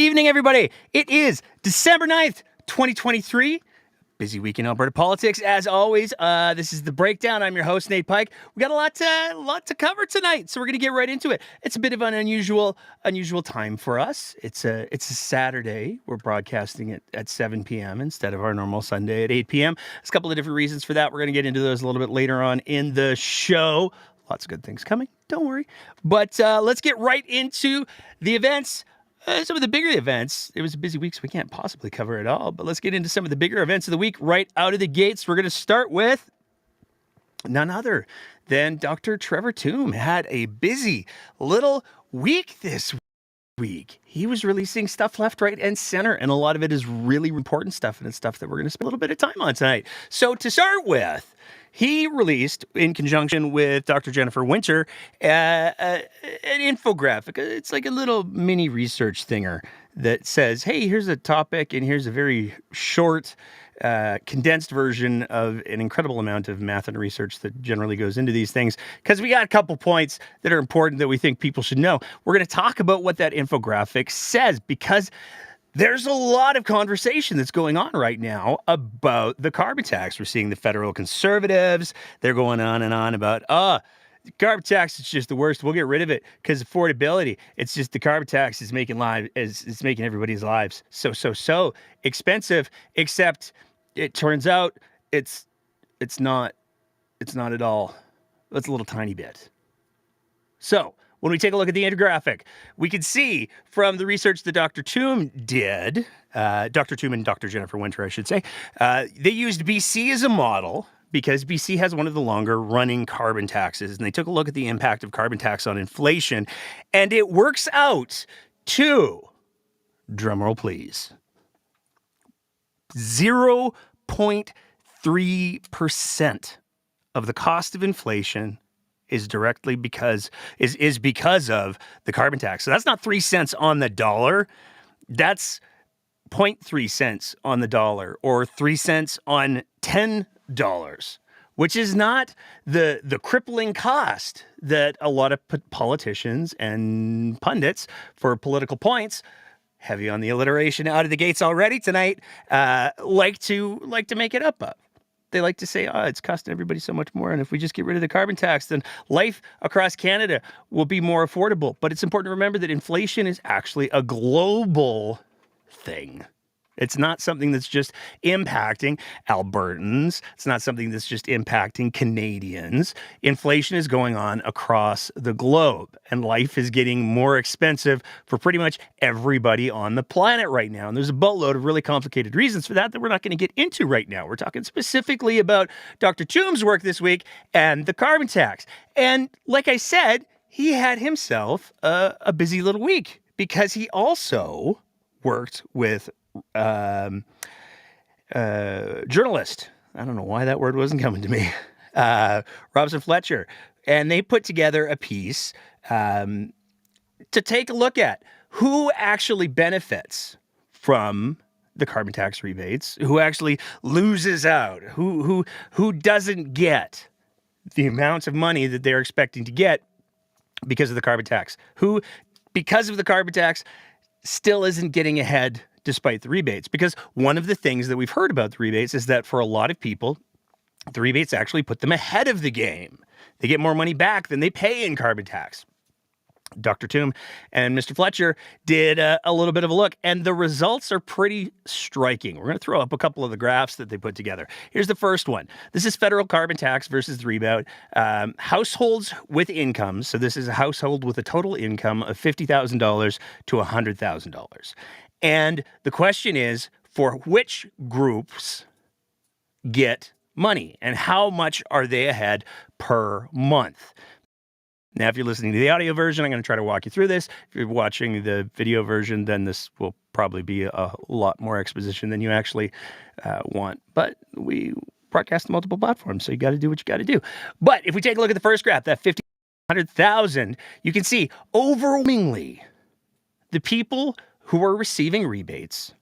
evening, everybody. It is December 9th, 2023. Busy week in Alberta politics, as always. This is The Breakdown. I'm your host, Nate Pike. We got a lot to cover tonight, so we're going to get right into it. It's a bit of an unusual time for us. It's a Saturday. We're broadcasting it at 7 p.m. instead of our normal Sunday at 8 p.m. There's a couple of different reasons for that. We're going to get into those a little bit later on in the show. Lots of good things coming. Don't worry. But let's get right into the events. Some of the bigger events. It was a busy week, so we can't possibly cover it all. But let's get into some of the bigger events of the week right out of the gates. We're going to start with none other than Dr. Trevor Tombe. Had a busy little week this week. He was releasing stuff left, right, and center, and a lot of it is really important stuff, and it's stuff that we're going to spend a little bit of time on tonight. So to start with, he released, in conjunction with Dr. Jennifer Winter, an infographic. It's like a little mini research thinger that says, hey, here's a topic, and here's a very short, condensed version of an incredible amount of math and research that generally goes into these things, because we got a couple points that are important that we think people should know. We're going to talk about what that infographic says, because there's a lot of conversation that's going on right now about the carbon tax. We're seeing the federal conservatives. They're going on and on about, the carbon tax is just the worst. We'll get rid of it because affordability. It's just the carbon tax is making everybody's lives so expensive. Except it turns out it's not at all. It's a little tiny bit. So when we take a look at the infographic, we can see from the research that Dr. Tombe did, Dr. Tombe and Dr. Jennifer Winter, I should say, they used BC as a model because BC has one of the longer running carbon taxes. And they took a look at the impact of carbon tax on inflation, and it works out to, drumroll please, 0.3% of the cost of inflation is directly because of the carbon tax. So that's not 3 cents on the dollar. That's 0.3 cents on the dollar, or 3 cents on $10, which is not the crippling cost that a lot of politicians and pundits, for political points, heavy on the alliteration out of the gates already tonight, like to make it up of. They like to say, it's costing everybody so much more, and if we just get rid of the carbon tax, then life across Canada will be more affordable. But it's important to remember that inflation is actually a global thing. It's not something that's just impacting Albertans. It's not something that's just impacting Canadians. Inflation is going on across the globe, and life is getting more expensive for pretty much everybody on the planet right now. And there's a boatload of really complicated reasons for that we're not going to get into right now. We're talking specifically about Dr. Tombe's work this week and the carbon tax. And like I said, he had himself a busy little week, because he also worked with journalist. I don't know why that word wasn't coming to me. Robson Fletcher. And they put together a piece to take a look at who actually benefits from the carbon tax rebates, who actually loses out, who doesn't get the amount of money that they're expecting to get because of the carbon tax, who, because of the carbon tax, still isn't getting ahead despite the rebates. Because one of the things that we've heard about the rebates is that for a lot of people, the rebates actually put them ahead of the game. They get more money back than they pay in carbon tax. Dr. Tombe and Mr. Fletcher did a little bit of a look, and the results are pretty striking. We're going to throw up a couple of the graphs that they put together. Here's the first one. This is federal carbon tax versus the rebate. Households with incomes. So this is a household with a total income of $50,000 to $100,000. And the question is, for which groups get money, and how much are they ahead per month? Now, if you're listening to the audio version, I'm going to try to walk you through this. If you're watching the video version, then this will probably be a lot more exposition than you actually want. But we broadcast to multiple platforms, so you got to do what you got to do. But if we take a look at the first graph, that 100,000, you can see overwhelmingly the people who are receiving rebates,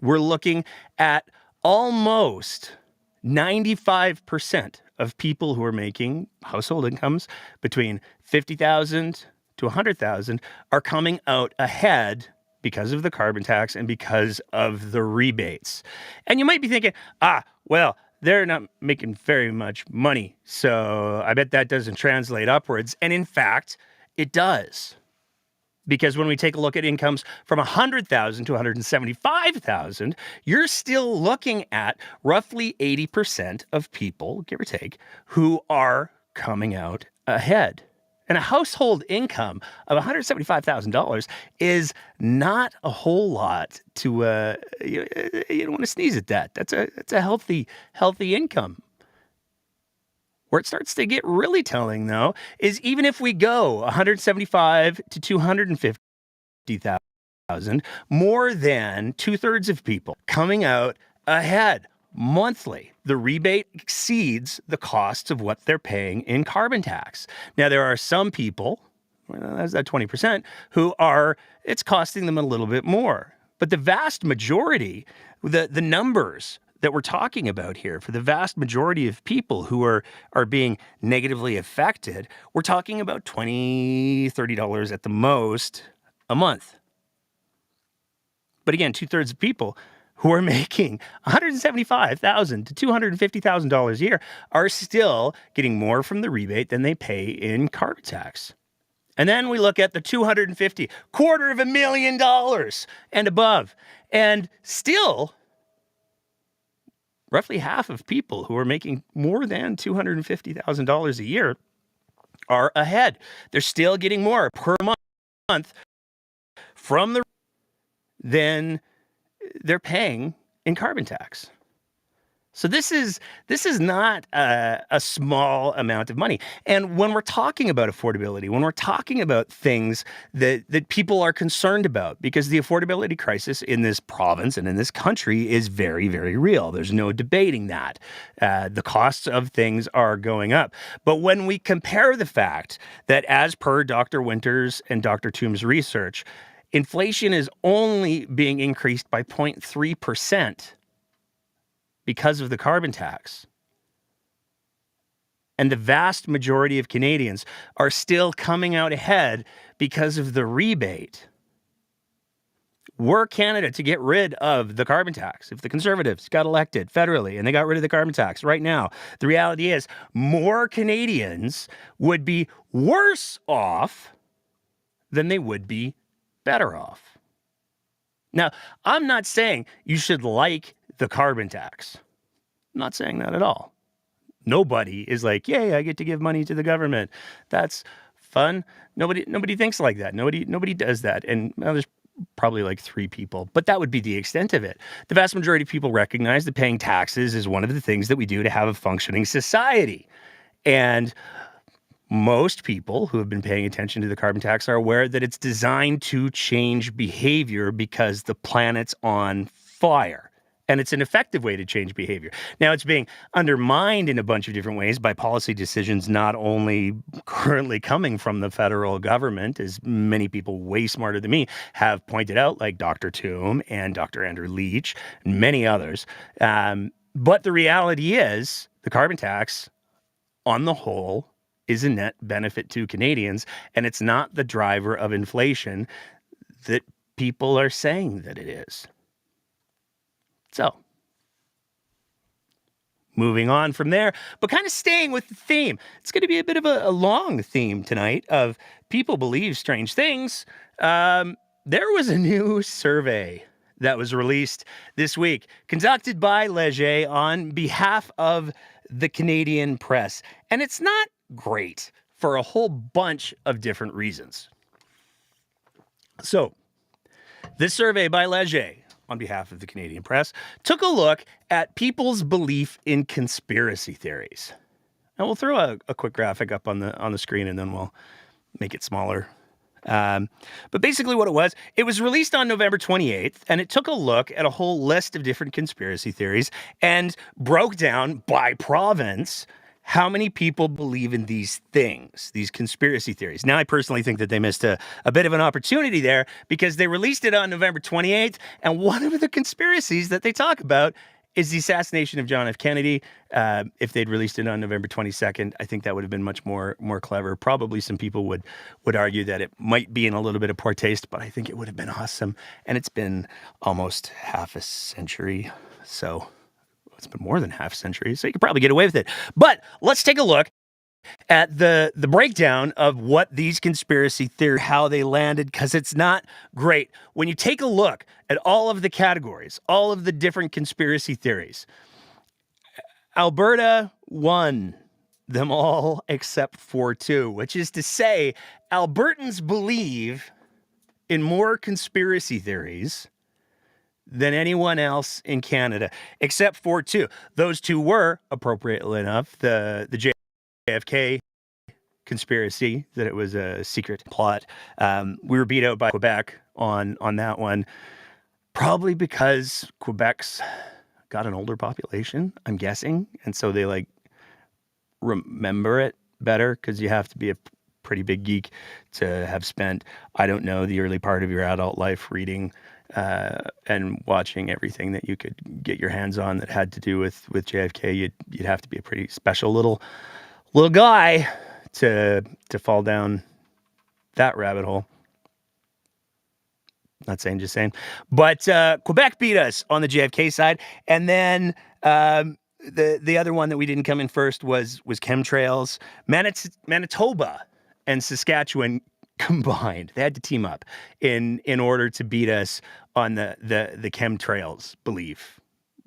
we're looking at almost 95% of people who are making household incomes between $50,000 to $100,000 are coming out ahead because of the carbon tax and because of the rebates. And you might be thinking, well, they're not making very much money, so I bet that doesn't translate upwards. And in fact, it does. Because when we take a look at incomes from $100,000 to $175,000, you're still looking at roughly 80% of people, give or take, who are coming out ahead. And a household income of $175,000 is not a whole lot to, you don't want to sneeze at that. That's a healthy income. Where it starts to get really telling, though, is even if we go 175 to 250,000, more than 2/3 of people coming out ahead monthly. The rebate exceeds the costs of what they're paying in carbon tax. Now, there are some people, that's that 20%, who it's costing them a little bit more. But the vast majority, the numbers that we're talking about here, for the vast majority of people who are being negatively affected, we're talking about $20, $30 at the most a month. But again, 2/3 of people who are making $175,000 to $250,000 a year are still getting more from the rebate than they pay in carbon tax. And then we look at the $250,000, $250,000 and above, and still roughly half of people who are making more than $250,000 a year are ahead. They're still getting more per month from the than they're paying in carbon tax. So this is not a small amount of money. And when we're talking about affordability, when we're talking about things that people are concerned about, because the affordability crisis in this province and in this country is very, very real. There's no debating that. The costs of things are going up. But when we compare the fact that, as per Dr. Winters and Dr. Toombs' research, inflation is only being increased by 0.3%, because of the carbon tax. And the vast majority of Canadians are still coming out ahead because of the rebate. Were Canada to get rid of the carbon tax, if the Conservatives got elected federally and they got rid of the carbon tax right now, the reality is more Canadians would be worse off than they would be better off. Now, I'm not saying you should like the carbon tax. I'm not saying that at all. Nobody is like, yay, I get to give money to the government. That's fun. Nobody thinks like that. Nobody does that. And there's probably like 3 people, but that would be the extent of it. The vast majority of people recognize that paying taxes is one of the things that we do to have a functioning society. And most people who have been paying attention to the carbon tax are aware that it's designed to change behavior because the planet's on fire. And it's an effective way to change behavior. Now, it's being undermined in a bunch of different ways by policy decisions not only currently coming from the federal government, as many people way smarter than me have pointed out, like Dr. Toom and Dr. Andrew Leach and many others. But the reality is the carbon tax, on the whole, is a net benefit to Canadians, and it's not the driver of inflation that people are saying that it is. So, moving on from there, but kind of staying with the theme. It's going to be a bit of a long theme tonight of people believe strange things. There was a new survey that was released this week, conducted by Leger on behalf of the Canadian press. And it's not great for a whole bunch of different reasons. So, this survey by Leger, on behalf of the Canadian press, took a look at people's belief in conspiracy theories. And we'll throw a quick graphic up on the screen, and then we'll make it smaller. But basically what it was released on November 28th, and it took a look at a whole list of different conspiracy theories and broke down by province how many people believe in these things, these conspiracy theories. Now, I personally think that they missed a bit of an opportunity there because they released it on November 28th, and one of the conspiracies that they talk about is the assassination of John F. Kennedy. If they'd released it on November 22nd, I think that would have been much more clever. Probably some people would argue that it might be in a little bit of poor taste, but I think it would have been awesome. And it's been almost half a century, so it's been more than half a century, so you could probably get away with it. But let's take a look at the breakdown of what these conspiracy theories, how they landed, because it's not great. When you take a look at all of the categories, all of the different conspiracy theories, Alberta won them all except for two, which is to say Albertans believe in more conspiracy theories than anyone else in Canada, except for two. Those two were, appropriately enough, the JFK conspiracy, that it was a secret plot. We were beat out by Quebec on that one, probably because Quebec's got an older population, I'm guessing, and so they like remember it better, because you have to be a pretty big geek to have spent, I don't know, the early part of your adult life reading and watching everything that you could get your hands on that had to do with JFK. You'd have to be a pretty special little guy to fall down that rabbit hole. Not saying, just saying. But Quebec beat us on the JFK side, and then the other one that we didn't come in first was chemtrails. Manitoba and Saskatchewan combined. They had to team up in order to beat us on the chemtrails belief.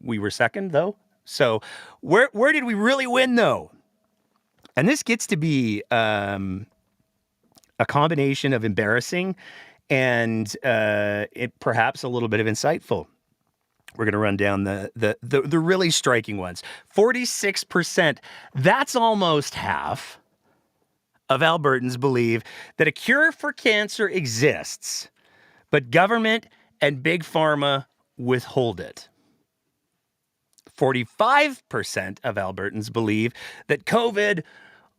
We were second, though. So where did we really win, though? And this gets to be a combination of embarrassing and it perhaps a little bit of insightful. We're going to run down the really striking ones. 46%. That's almost half of Albertans believe that a cure for cancer exists, but government and big pharma withhold it. 45% of Albertans believe that COVID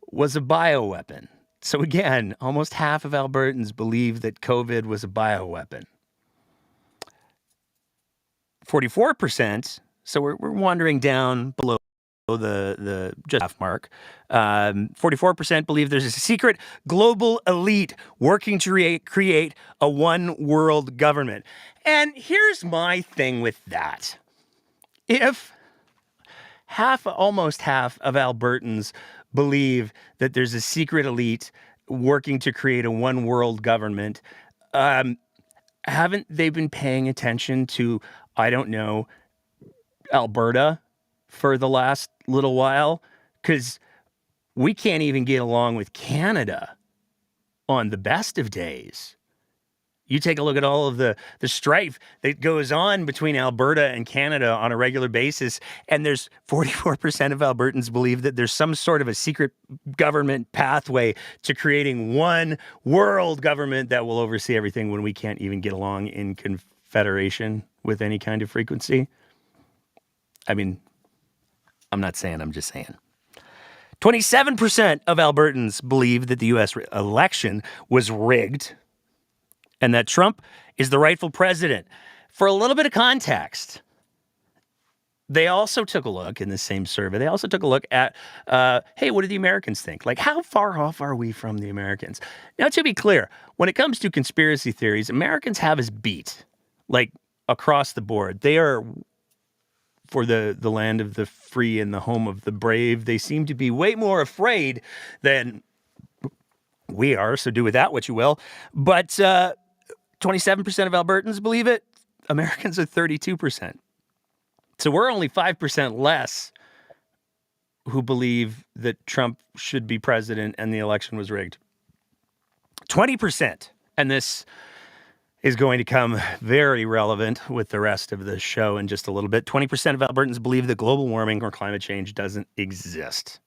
was a bioweapon. So again, almost half of Albertans believe that COVID was a bioweapon. 44%, so we're wandering down below the just half mark. 44% believe there's a secret global elite working to create a one world government. And here's my thing with that. If almost half of Albertans believe that there's a secret elite working to create a one world government, haven't they been paying attention to, I don't know, Alberta for the last little while? Because we can't even get along with Canada on the best of days. You take a look at all of the strife that goes on between Alberta and Canada on a regular basis, and there's 44% of Albertans believe that there's some sort of a secret government pathway to creating one world government that will oversee everything, when we can't even get along in confederation with any kind of frequency. I mean, I'm not saying, I'm just saying. 27% of Albertans believe that the U.S. election was rigged and that Trump is the rightful president. For a little bit of context, they also took a look in the same survey. They also took a look at, hey, what do the Americans think? Like, how far off are we from the Americans? Now, to be clear, when it comes to conspiracy theories, Americans have us beat, like, across the board. They are for the land of the free and the home of the brave. They seem to be way more afraid than we are, so do with that what you will. But 27% of Albertans believe it. Americans are 32%. So we're only 5% less who believe that Trump should be president and the election was rigged. 20%, and this is going to come very relevant with the rest of the show in just a little bit. 20% of Albertans believe that global warming or climate change doesn't exist.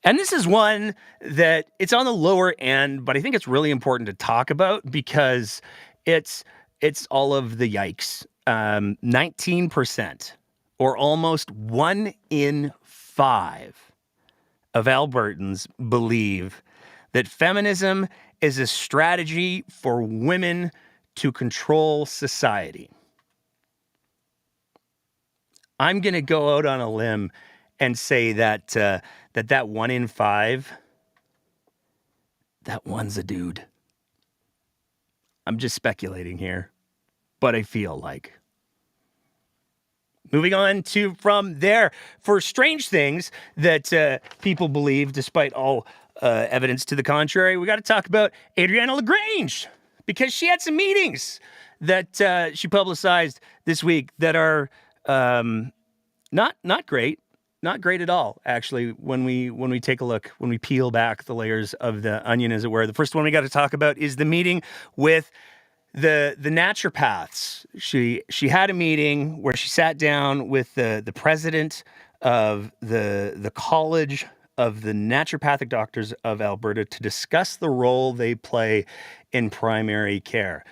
And this is one that it's on the lower end, but I think it's really important to talk about because it's all of the yikes. 19%, or almost 1 in 5 of Albertans believe that feminism is a strategy for women to control society. I'm going to go out on a limb and say that that 1 in 5, that one's a dude. I'm just speculating here, but I feel like. Moving on to from there, for strange things that people believe, despite all evidence to the contrary, we got to talk about Adriana LaGrange, because she had some meetings that she publicized this week that are not great, not great at all. Actually, when we take a look, when we peel back the layers of the onion, as it were, the first one we got to talk about is the meeting with the naturopaths. She had a meeting where she sat down with the president of the College of the Naturopathic Doctors of Alberta to discuss the role they play in primary care.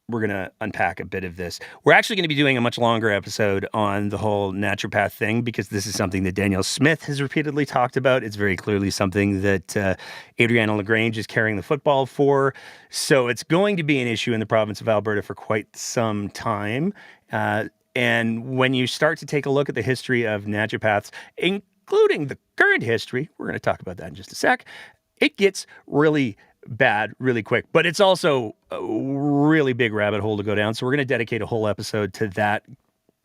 We're going to unpack a bit of this. We're actually going to be doing a much longer episode on the whole naturopath thing, because this is something that Danielle Smith has repeatedly talked about. It's very clearly something that Adriana LaGrange is carrying the football for. So it's going to be an issue in the province of Alberta for quite some time. And when you start to take a look at the history of naturopaths, including the current history, we're going to talk about that in just a sec, it gets really bad really quick. But it's also a really big rabbit hole to go down. So we're going to dedicate a whole episode to that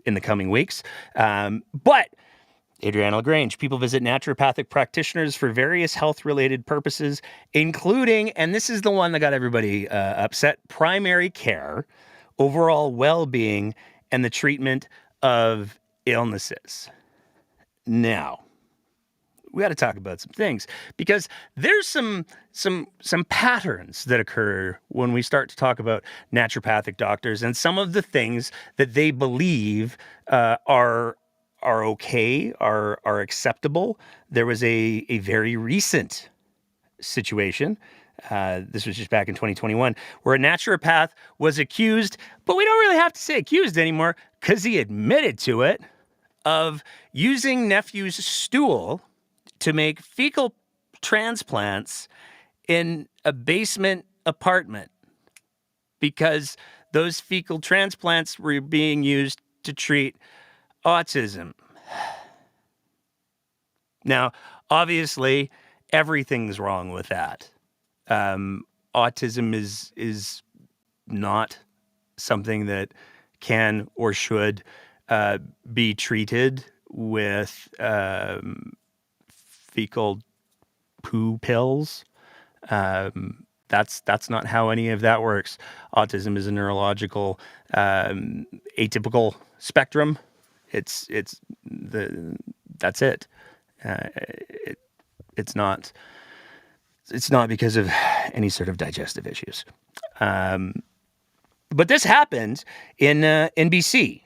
in the coming weeks. But Adriana LaGrange, people visit naturopathic practitioners for various health-related purposes, including, and this is the one that got everybody upset, primary care, overall well-being, and the treatment of illnesses. Now, we got to talk about some things, because there's some patterns that occur when we start to talk about naturopathic doctors and some of the things that they believe are okay, are acceptable. There was a very recent situation. This was just back in 2021, where a naturopath was accused, but we don't really have to say accused anymore because he admitted to it, of using nephew's stool to make fecal transplants in a basement apartment, because those fecal transplants were being used to treat autism. Now, obviously, everything's wrong with that. Autism is not something that can or should be treated with fecal poo pills. That's not how any of that works. Autism is a neurological atypical spectrum. That's it. It's not because of any sort of digestive issues. But this happened in BC.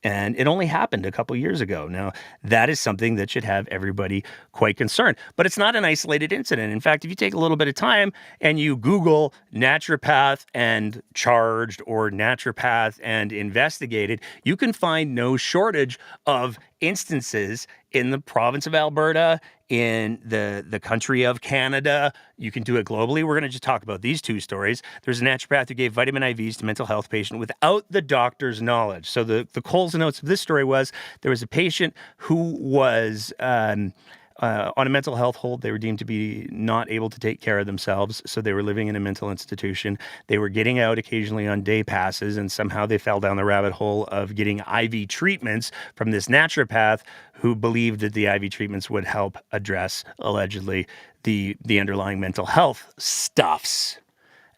And it only happened a couple years ago. Now, that is something that should have everybody quite concerned. But it's not an isolated incident. In fact, if you take a little bit of time and you Google naturopath and charged or naturopath and investigated, you can find no shortage of instances in the province of Alberta, in the country of Canada. You can do it globally. We're going to just talk about these two stories. There's a naturopath who gave vitamin IVs to mental health patient without the doctor's knowledge. So the Coles notes of this story was, there was a patient who was on a mental health hold. They were deemed to be not able to take care of themselves, so they were living in a mental institution. They were getting out occasionally on day passes, and somehow they fell down the rabbit hole of getting IV treatments from this naturopath who believed that the IV treatments would help address, allegedly, the underlying mental health stuffs.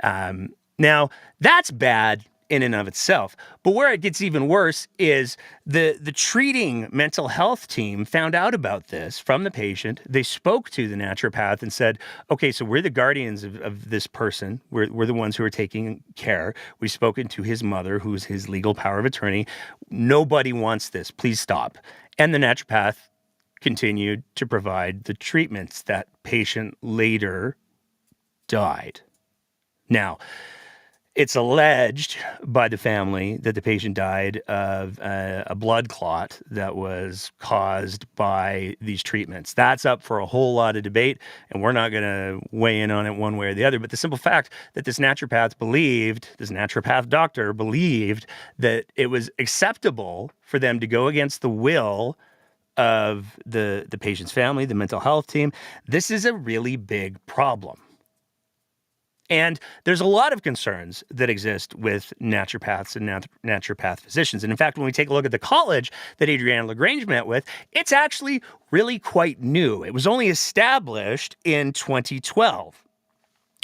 Now, that's bad in and of itself. But where it gets even worse is the treating mental health team found out about this from the patient. They spoke to the naturopath and said, okay, so we're the guardians of this person. We're the ones who are taking care. We've spoken to his mother, who's his legal power of attorney. Nobody wants this. Please stop. And the naturopath continued to provide the treatments. That patient later died. Now, It's alleged by the family that the patient died of a blood clot that was caused by these treatments. That's up for a whole lot of debate, and we're not going to weigh in on it one way or the other. But the simple fact that this naturopath doctor believed that it was acceptable for them to go against the will of the patient's family, the mental health team, this is a really big problem. And there's a lot of concerns that exist with naturopaths and naturopath physicians. And in fact, when we take a look at the college that Adriana LaGrange met with, it's actually really quite new. It was only established in 2012.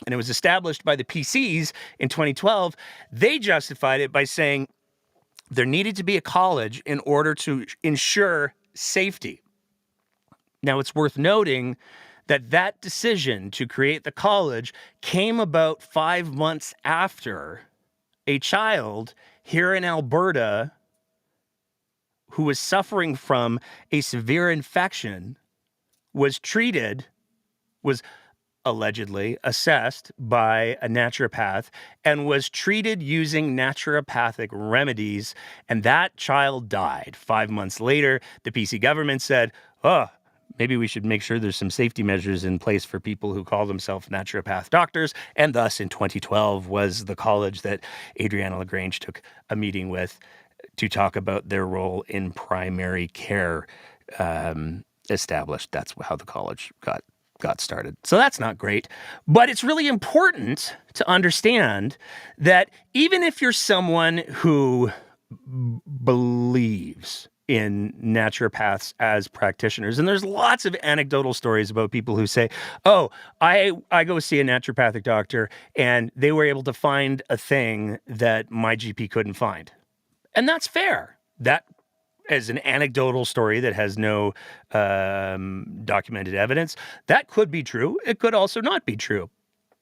And it was established by the PCs in 2012. They justified it by saying there needed to be a college in order to ensure safety. Now, it's worth noting that decision to create the college came about 5 months after a child here in Alberta who was suffering from a severe infection was allegedly assessed by a naturopath and was treated using naturopathic remedies, and that child died. 5 months later, the PC government said, maybe we should make sure there's some safety measures in place for people who call themselves naturopath doctors. And thus, in 2012, was the college that Adriana LaGrange took a meeting with to talk about their role in primary care established. That's how the college got started. So that's not great. But it's really important to understand that even if you're someone who believes in naturopaths as practitioners. And there's lots of anecdotal stories about people who say, I go see a naturopathic doctor and they were able to find a thing that my GP couldn't find. And that's fair. That is an anecdotal story that has no documented evidence. That could be true. It could also not be true.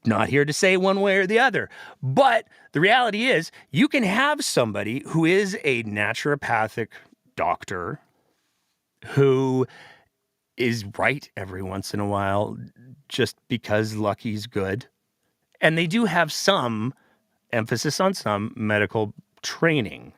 Not here to say one way or the other. But the reality is you can have somebody who is a naturopathic doctor who is right every once in a while just because lucky's good. And they do have some emphasis on some medical training.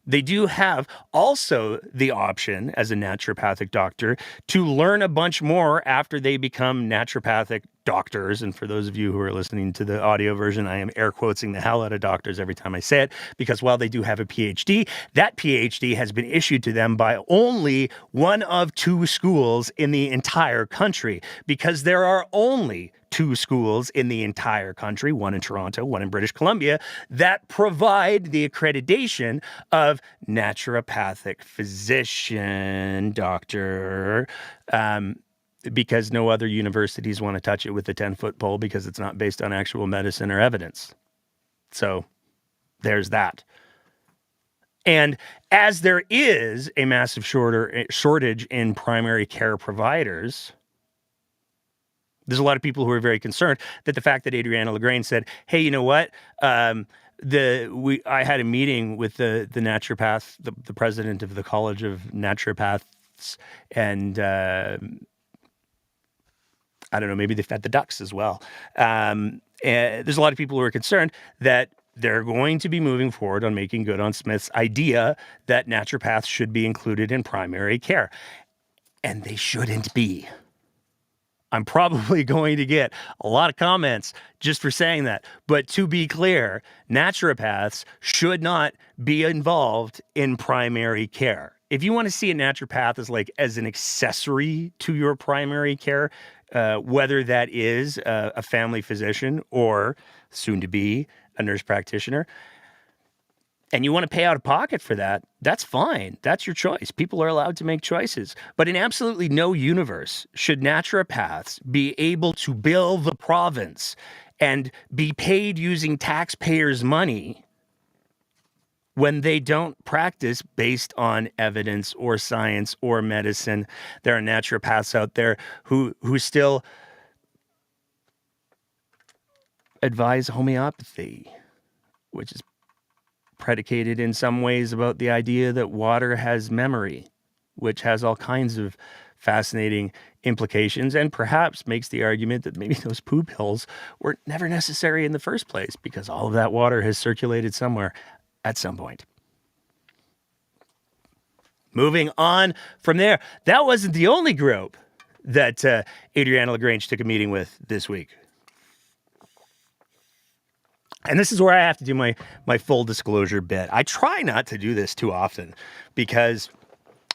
They do have also the option as a naturopathic doctor to learn a bunch more after they become naturopathic doctors. And for those of you who are listening to the audio version, I am air quoting the hell out of doctors every time I say it, because while they do have a PhD, that PhD has been issued to them by only one of two schools in the entire country, because there are only two schools in the entire country, one in Toronto, one in British Columbia, that provide the accreditation of naturopathic physician, doctor, because no other universities want to touch it with a 10-foot pole because it's not based on actual medicine or evidence. So there's that. And as there is a massive shortage in primary care providers, there's a lot of people who are very concerned that the fact that Adriana LaGrange said, hey, you know what? I had a meeting with the naturopath, the president of the College of Naturopaths, and I don't know, maybe they fed the ducks as well. And there's a lot of people who are concerned that they're going to be moving forward on making good on Smith's idea that naturopaths should be included in primary care. And they shouldn't be. I'm probably going to get a lot of comments just for saying that. But to be clear, naturopaths should not be involved in primary care. If you want to see a naturopath as an accessory to your primary care, whether that is a family physician or soon to be a nurse practitioner, and you want to pay out of pocket for that, that's fine. That's your choice. People are allowed to make choices. But in absolutely no universe should naturopaths be able to bill the province and be paid using taxpayers' money when they don't practice based on evidence or science or medicine. There are naturopaths out there who still advise homeopathy, which is predicated in some ways about the idea that water has memory, which has all kinds of fascinating implications and perhaps makes the argument that maybe those poop hills were never necessary in the first place because all of that water has circulated somewhere at some point. Moving on from there, that wasn't the only group that Adriana LaGrange took a meeting with this week. And this is where I have to do my full disclosure bit. I try not to do this too often because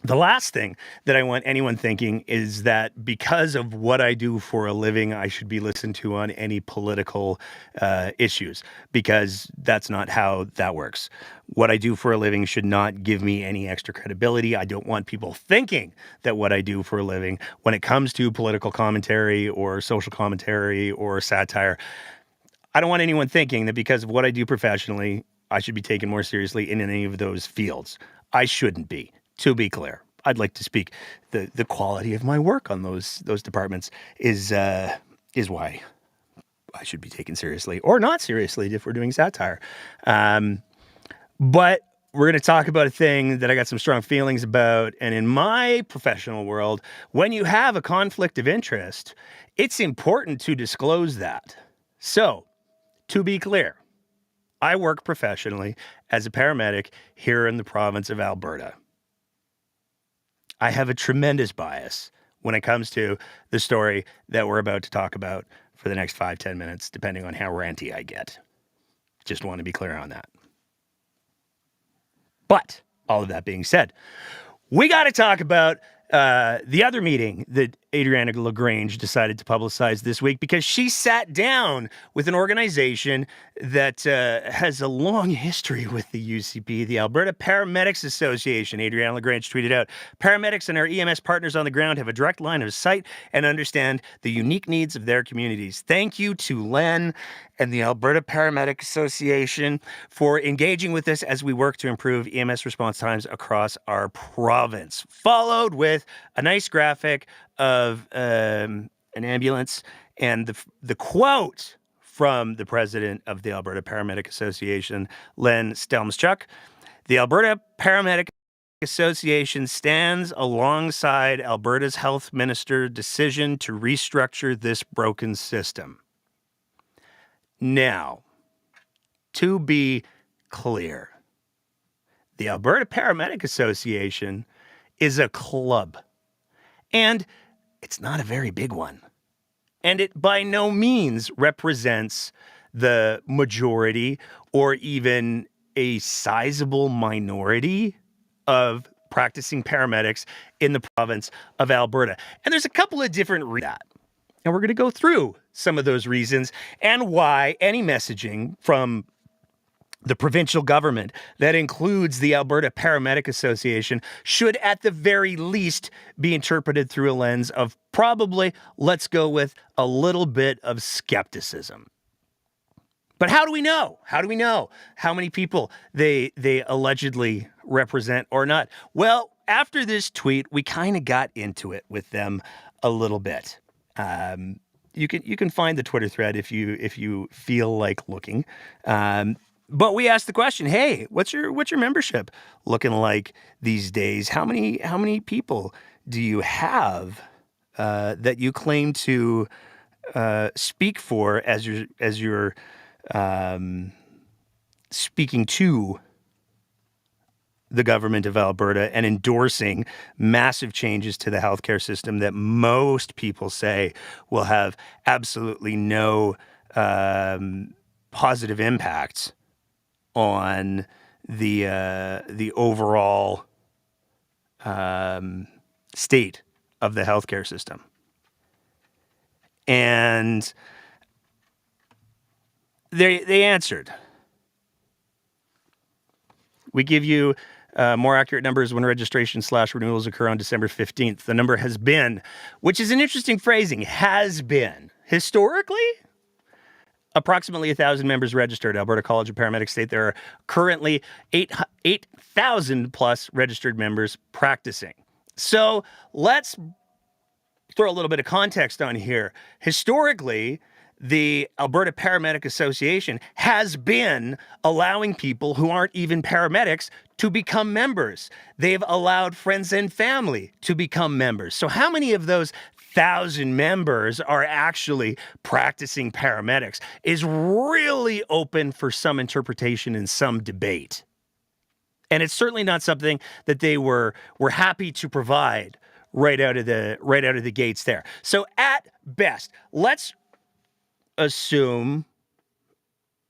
the last thing that I want anyone thinking is that because of what I do for a living, I should be listened to on any political issues, because that's not how that works. What I do for a living should not give me any extra credibility. I don't want people thinking that what I do for a living, when it comes to political commentary or social commentary or satire, I don't want anyone thinking that because of what I do professionally, I should be taken more seriously in any of those fields. I shouldn't be. To be clear, I'd like to speak the quality of my work on those departments is why I should be taken seriously or not seriously if we're doing satire. But we're going to talk about a thing that I got some strong feelings about. And in my professional world, when you have a conflict of interest, it's important to disclose that. So, to be clear, I work professionally as a paramedic here in the province of Alberta. I have a tremendous bias when it comes to the story that we're about to talk about for the next 5-10 minutes, depending on how ranty I get. Just want to be clear on that. But all of that being said, we got to talk about the other meeting that Adriana LaGrange decided to publicize this week, because she sat down with an organization that has a long history with the UCP, the Alberta Paramedics Association. Adriana LaGrange tweeted out, "Paramedics and our EMS partners on the ground have a direct line of sight and understand the unique needs of their communities. Thank you to Len and the Alberta Paramedic Association for engaging with us as we work to improve EMS response times across our province." Followed with a nice graphic of an ambulance and the quote from the president of the Alberta Paramedic Association, Len Stelmschuk. "The Alberta Paramedic Association stands alongside Alberta's health minister decision to restructure this broken system." Now, to be clear, the Alberta Paramedic Association is a club, and it's not a very big one. And it by no means represents the majority or even a sizable minority of practicing paramedics in the province of Alberta. And there's a couple of different reasons. And we're going to go through some of those reasons and why any messaging from the provincial government that includes the Alberta Paramedic Association should at the very least be interpreted through a lens of probably, let's go with, a little bit of skepticism. But how do we know? How do we know how many people they allegedly represent or not? Well, after this tweet, we kind of got into it with them a little bit. You can find the Twitter thread if you feel like looking. But we asked the question, hey, what's your membership looking like these days? How many people do you have that you claim to speak for as you're speaking to the government of Alberta and endorsing massive changes to the healthcare system that most people say will have absolutely no positive impacts on the overall state of the healthcare system. And they answered. We give you more accurate numbers when registration/renewals occur on December 15th. The number has been, which is an interesting phrasing, has been, historically, approximately 1,000 members registered. Alberta College of Paramedics state there are currently 8,000 plus registered members practicing. So let's throw a little bit of context on here. Historically, the Alberta Paramedic Association has been allowing people who aren't even paramedics to become members. They've allowed friends and family to become members. So how many of those 1,000 members are actually practicing paramedics is really open for some interpretation and some debate. And it's certainly not something that they were happy to provide right out of the gates there. So at best, let's assume,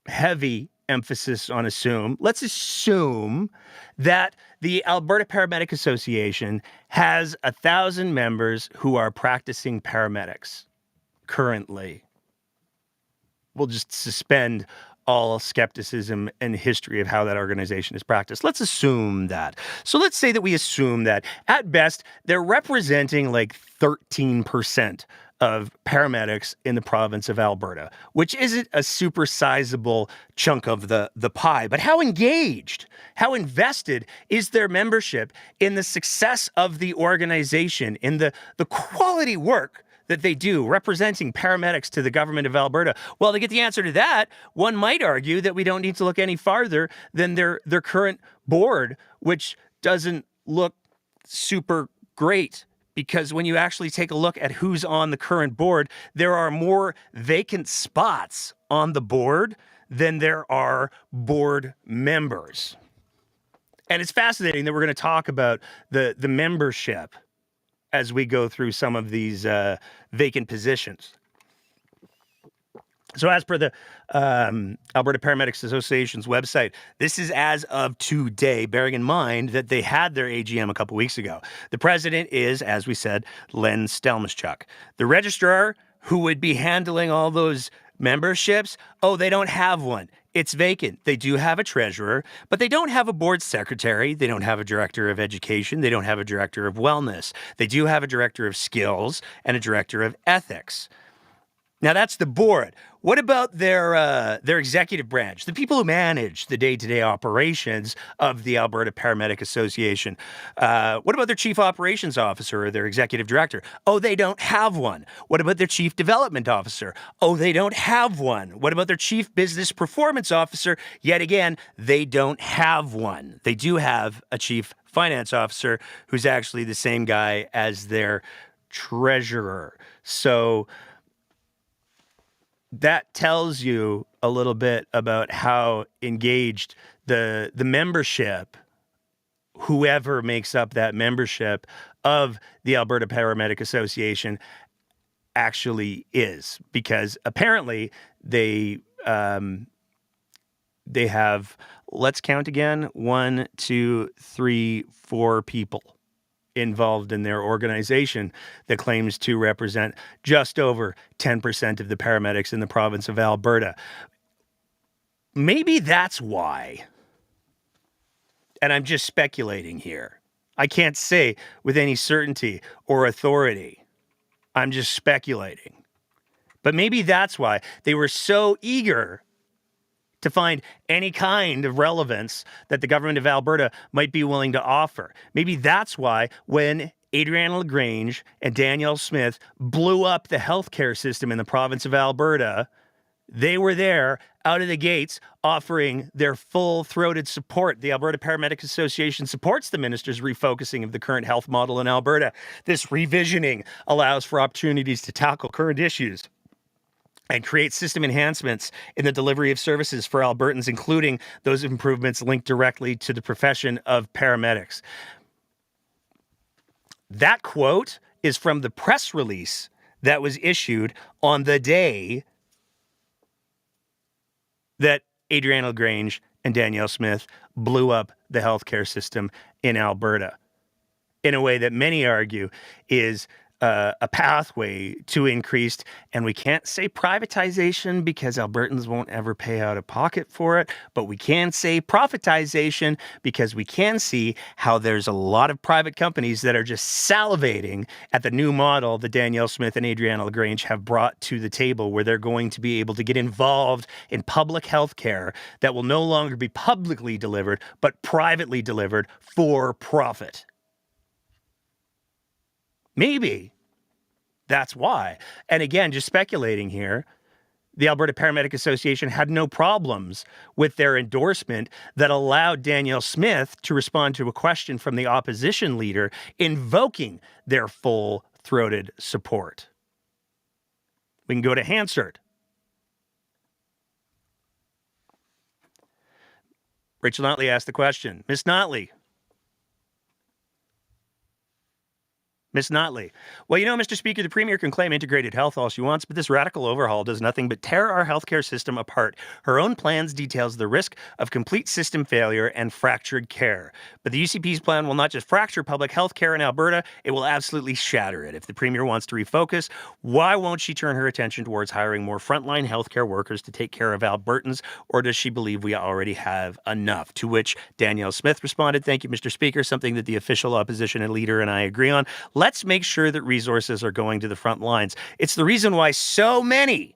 heavy emphasis on assume, let's assume that the Alberta Paramedic Association has 1,000 members who are practicing paramedics currently. We'll just suspend all skepticism and history of how that organization is practiced. Let's assume that. So let's say that we assume that at best they're representing like 13% of paramedics in the province of Alberta, which isn't a super sizable chunk of the pie. But how engaged, how invested is their membership in the success of the organization, in the quality work that they do representing paramedics to the government of Alberta? Well, to get the answer to that, one might argue that we don't need to look any farther than their current board, which doesn't look super great. Because when you actually take a look at who's on the current board, there are more vacant spots on the board than there are board members. And it's fascinating that we're going to talk about the membership as we go through some of these vacant positions. So as per the Alberta Paramedics Association's website, this is as of today, bearing in mind that they had their AGM a couple weeks ago. The president is, as we said, Len Stelmaschuk. The registrar, who would be handling all those memberships, they don't have one. It's vacant. They do have a treasurer, but they don't have a board secretary. They don't have a director of education. They don't have a director of wellness. They do have a director of skills and a director of ethics. Now, that's the board. What about their executive branch, the people who manage the day-to-day operations of the Alberta Paramedic Association? What about their chief operations officer or their executive director? They don't have one. What about their chief development officer? They don't have one. What about their chief business performance officer? Yet again, they don't have one. They do have a chief finance officer who's actually the same guy as their treasurer. So that tells you a little bit about how engaged the membership, whoever makes up that membership of the Alberta Paramedic Association, actually is. Because apparently they have, let's count again, 1, 2, 3, 4 people involved in their organization that claims to represent just over 10% of the paramedics in the province of Alberta. Maybe that's why. And I'm just speculating here. I can't say with any certainty or authority. I'm just speculating. But maybe that's why they were so eager to find any kind of relevance that the government of Alberta might be willing to offer. Maybe that's why when Adriana LaGrange and Danielle Smith blew up the healthcare system in the province of Alberta, they were there out of the gates offering their full-throated support. The Alberta Paramedic Association supports the minister's refocusing of the current health model in Alberta. This revisioning allows for opportunities to tackle current issues and create system enhancements in the delivery of services for Albertans, including those improvements linked directly to the profession of paramedics. That quote is from the press release that was issued on the day that Adriana LaGrange and Danielle Smith blew up the healthcare system in Alberta in a way that many argue is a pathway to increased, and we can't say privatization because Albertans won't ever pay out of pocket for it, but we can say profitization because we can see how there's a lot of private companies that are just salivating at the new model that Danielle Smith and Adriana LaGrange have brought to the table, where they're going to be able to get involved in public health care that will no longer be publicly delivered, but privately delivered for profit. Maybe that's why. And again, just speculating here, the Alberta Paramedic Association had no problems with their endorsement that allowed Danielle Smith to respond to a question from the opposition leader invoking their full-throated support. We can go to Hansard. Rachel Notley asked the question. Miss Notley. Well, Mr. Speaker, the Premier can claim integrated health all she wants, but this radical overhaul does nothing but tear our healthcare system apart. Her own plans details the risk of complete system failure and fractured care. But the UCP's plan will not just fracture public health care in Alberta, it will absolutely shatter it. If the Premier wants to refocus, why won't she turn her attention towards hiring more frontline healthcare workers to take care of Albertans, or does she believe we already have enough? To which Danielle Smith responded, "Thank you, Mr. Speaker, something that the official opposition and leader and I agree on. Let's make sure that resources are going to the front lines. It's the reason why so many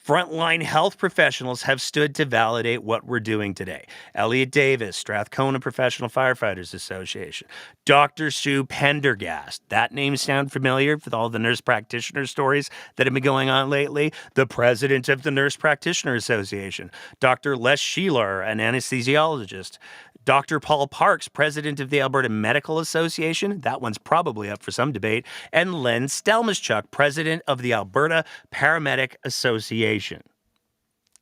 frontline health professionals have stood to validate what we're doing today. Elliot Davis, Strathcona Professional Firefighters Association, Dr. Sue Pendergast. That name sound familiar with all the nurse practitioner stories that have been going on lately? The president of the Nurse Practitioner Association, Dr. Les Sheeler, an anesthesiologist, Dr. Paul Parks, president of the Alberta Medical Association. That one's probably up for some debate. And Len Stelmaschuk, president of the Alberta Paramedic Association.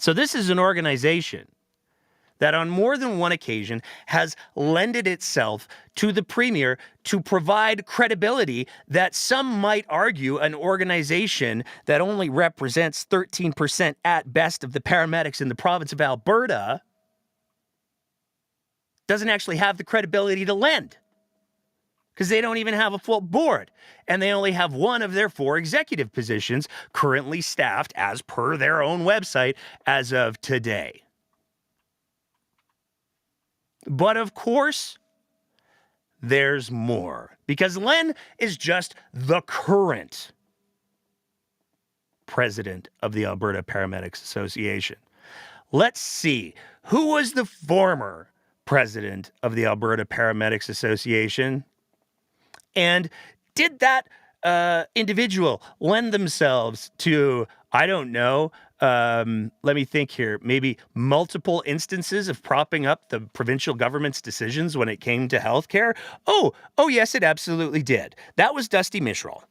So this is an organization that on more than one occasion has lended itself to the Premier to provide credibility that some might argue an organization that only represents 13% at best of the paramedics in the province of Alberta doesn't actually have the credibility to lend, because they don't even have a full board, and they only have one of their 4 executive positions currently staffed as per their own website as of today. But of course, there's more, because Len is just the current president of the Alberta Paramedics Association. Let's see, who was the former president of the Alberta Paramedics Association? And did that individual lend themselves to, I don't know, let me think here, maybe multiple instances of propping up the provincial government's decisions when it came to healthcare? Oh, yes, it absolutely did. That was Dusty Mishral.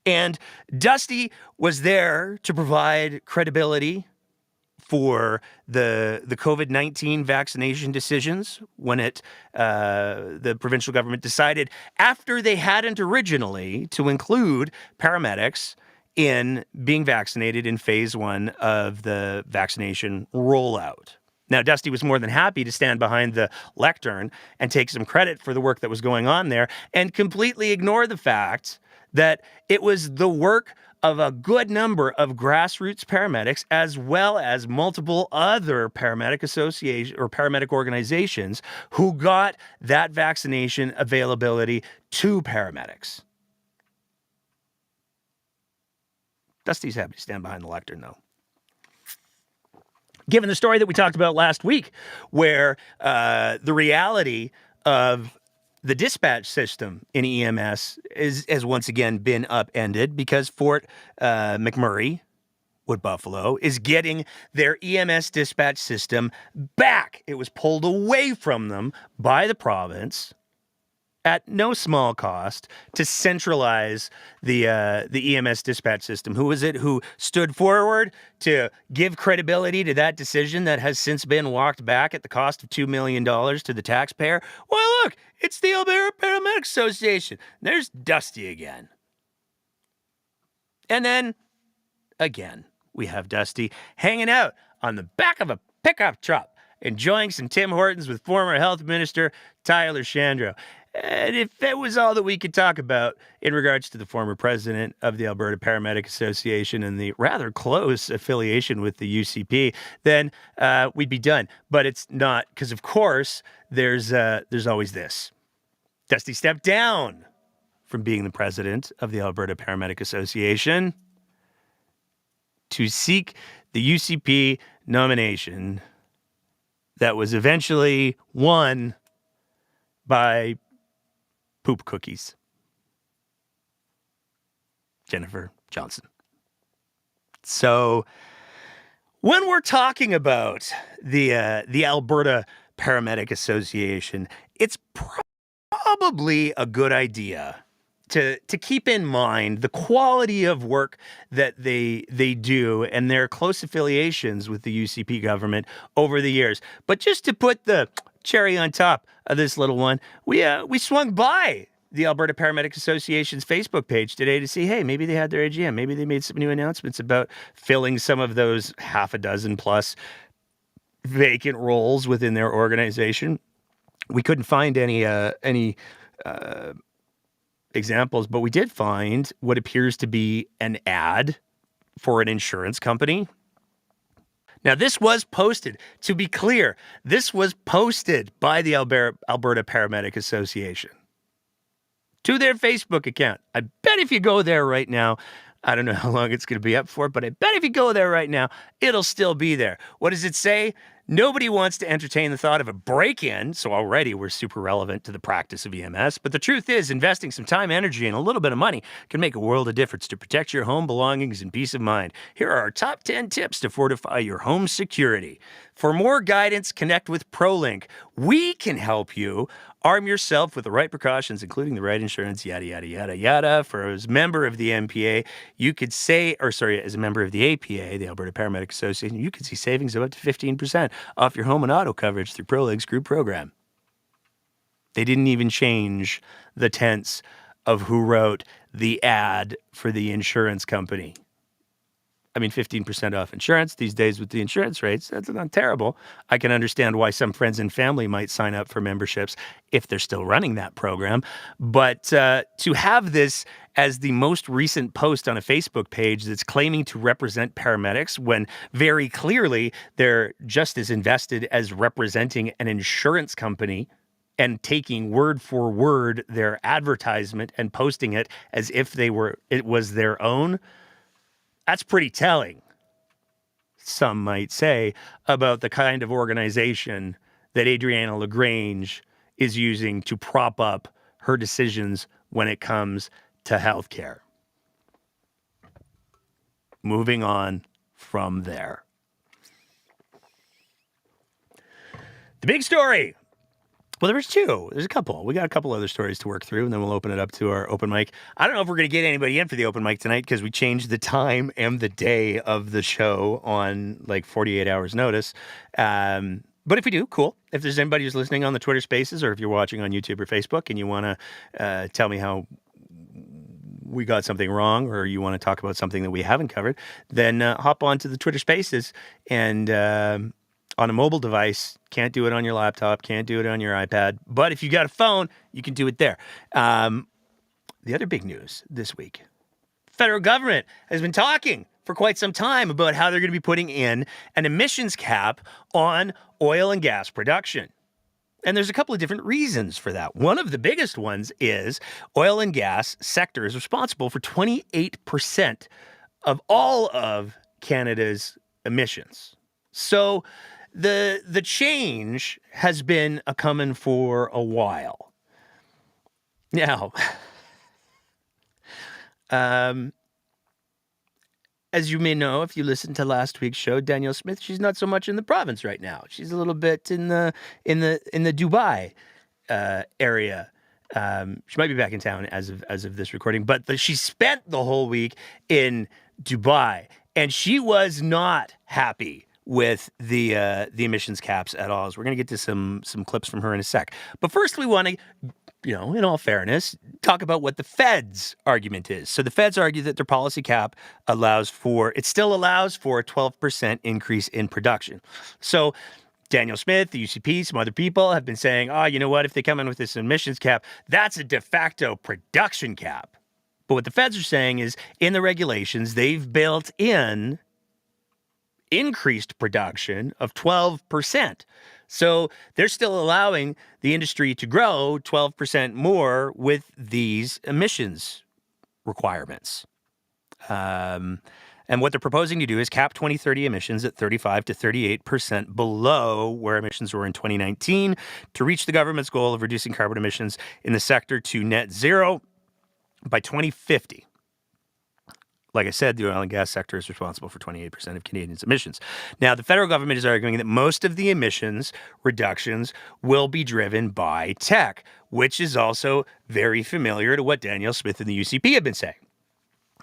And Dusty was there to provide credibility for the COVID-19 vaccination decisions when the provincial government decided, after they hadn't originally, to include paramedics in being vaccinated in phase 1 of the vaccination rollout. Now, Dusty was more than happy to stand behind the lectern and take some credit for the work that was going on there and completely ignore the fact that it was the work of a good number of grassroots paramedics, as well as multiple other paramedic associations or paramedic organizations who got that vaccination availability to paramedics. Dusty's happy to stand behind the lectern, though. Given the story that we talked about last week, where the reality of the dispatch system in EMS has once again been upended because Fort McMurray, Wood Buffalo, is getting their EMS dispatch system back. It was pulled away from them by the province at no small cost to centralize the EMS dispatch system. Who was it who stood forward to give credibility to that decision that has since been walked back at the cost of $2 million to the taxpayer? Well, look, it's the Alberta Paramedic Association. There's Dusty again. And then, again, we have Dusty hanging out on the back of a pickup truck, enjoying some Tim Hortons with former Health Minister Tyler Shandro. And if that was all that we could talk about in regards to the former president of the Alberta Paramedic Association and the rather close affiliation with the UCP, then we'd be done. But it's not, because of course there's always this. Dusty stepped down from being the president of the Alberta Paramedic Association to seek the UCP nomination that was eventually won by poop cookies. Jennifer Johnson. So when we're talking about the Alberta Paramedic Association, it's probably a good idea to keep in mind the quality of work that they do and their close affiliations with the UCP government over the years. But just to put the cherry on top of this little one, we swung by the Alberta Paramedic Association's Facebook page today to see, hey, maybe they had their AGM. Maybe they made some new announcements about filling some of those half a dozen plus vacant roles within their organization. We couldn't find any examples, but we did find what appears to be an ad for an insurance company. Now, this was posted, to be clear, this was posted by the Alberta Paramedic Association to their Facebook account. I bet if you go there right now, I don't know how long it's going to be up for, but I bet if you go there right now, it'll still be there. What does it say? Nobody wants to entertain the thought of a break-in, so already we're super relevant to the practice of EMS. But the truth is, investing some time, energy, and a little bit of money can make a world of difference to protect your home belongings and peace of mind. Here are our top 10 tips to fortify your home security. For more guidance, connect with ProLink. We can help you arm yourself with the right precautions, including the right insurance, yada, yada, yada, yada. For as a member of the MPA, you could say, as a member of the APA, the Alberta Paramedic Association, you could see savings of up to 15% off your home and auto coverage through ProLink's group program. They didn't even change the tense of who wrote the ad for the insurance company. I mean, 15% off insurance these days with the insurance rates, that's not terrible. I can understand why some friends and family might sign up for memberships if they're still running that program. But to have this as the most recent post on a Facebook page that's claiming to represent paramedics when very clearly they're just as invested as representing an insurance company and taking word for word their advertisement and posting it as if it was their own, that's pretty telling, some might say, about the kind of organization that Adriana LaGrange is using to prop up her decisions when it comes to healthcare. Moving on from there. The big story. Well, there was two. There's a couple. We got a couple other stories to work through, and then we'll open it up to our open mic. I don't know if we're going to get anybody in for the open mic tonight because we changed the time and the day of the show on like 48 hours notice. But if we do, cool. If there's anybody who's listening on the Twitter Spaces or if you're watching on YouTube or Facebook and you want to tell me how we got something wrong or you want to talk about something that we haven't covered, then hop on to the Twitter Spaces and on a mobile device, can't do it on your laptop, can't do it on your iPad. But if you got a phone, you can do it there. The other big news this week, federal government has been talking for quite some time about how they're going to be putting in an emissions cap on oil and gas production. And there's a couple of different reasons for that. One of the biggest ones is oil and gas sector is responsible for 28% of all of Canada's emissions. So the change has been a coming for a while. Now, as you may know, if you listened to last week's show, Danielle Smith, she's not so much in the province right now. She's a little bit in the Dubai area. She might be back in town as of this recording, but she spent the whole week in Dubai, and she was not happy with the emissions caps at all. So we're going to get to some clips from her in a sec. But first, we want to, in all fairness, talk about what the Fed's argument is. So the Feds argue that their policy cap still allows for a 12% increase in production. So Daniel Smith, the UCP, some other people have been saying, you know what, if they come in with this emissions cap, that's a de facto production cap. But what the Feds are saying is in the regulations, they've built in increased production of 12%. So they're still allowing the industry to grow 12% more with these emissions requirements. And what they're proposing to do is cap 2030 emissions at 35 to 38% below where emissions were in 2019 to reach the government's goal of reducing carbon emissions in the sector to net zero by 2050. like I said, the oil and gas sector is responsible for 28% of Canadians' emissions. Now, the federal government is arguing that most of the emissions reductions will be driven by tech, which is also very familiar to what Danielle Smith and the UCP have been saying.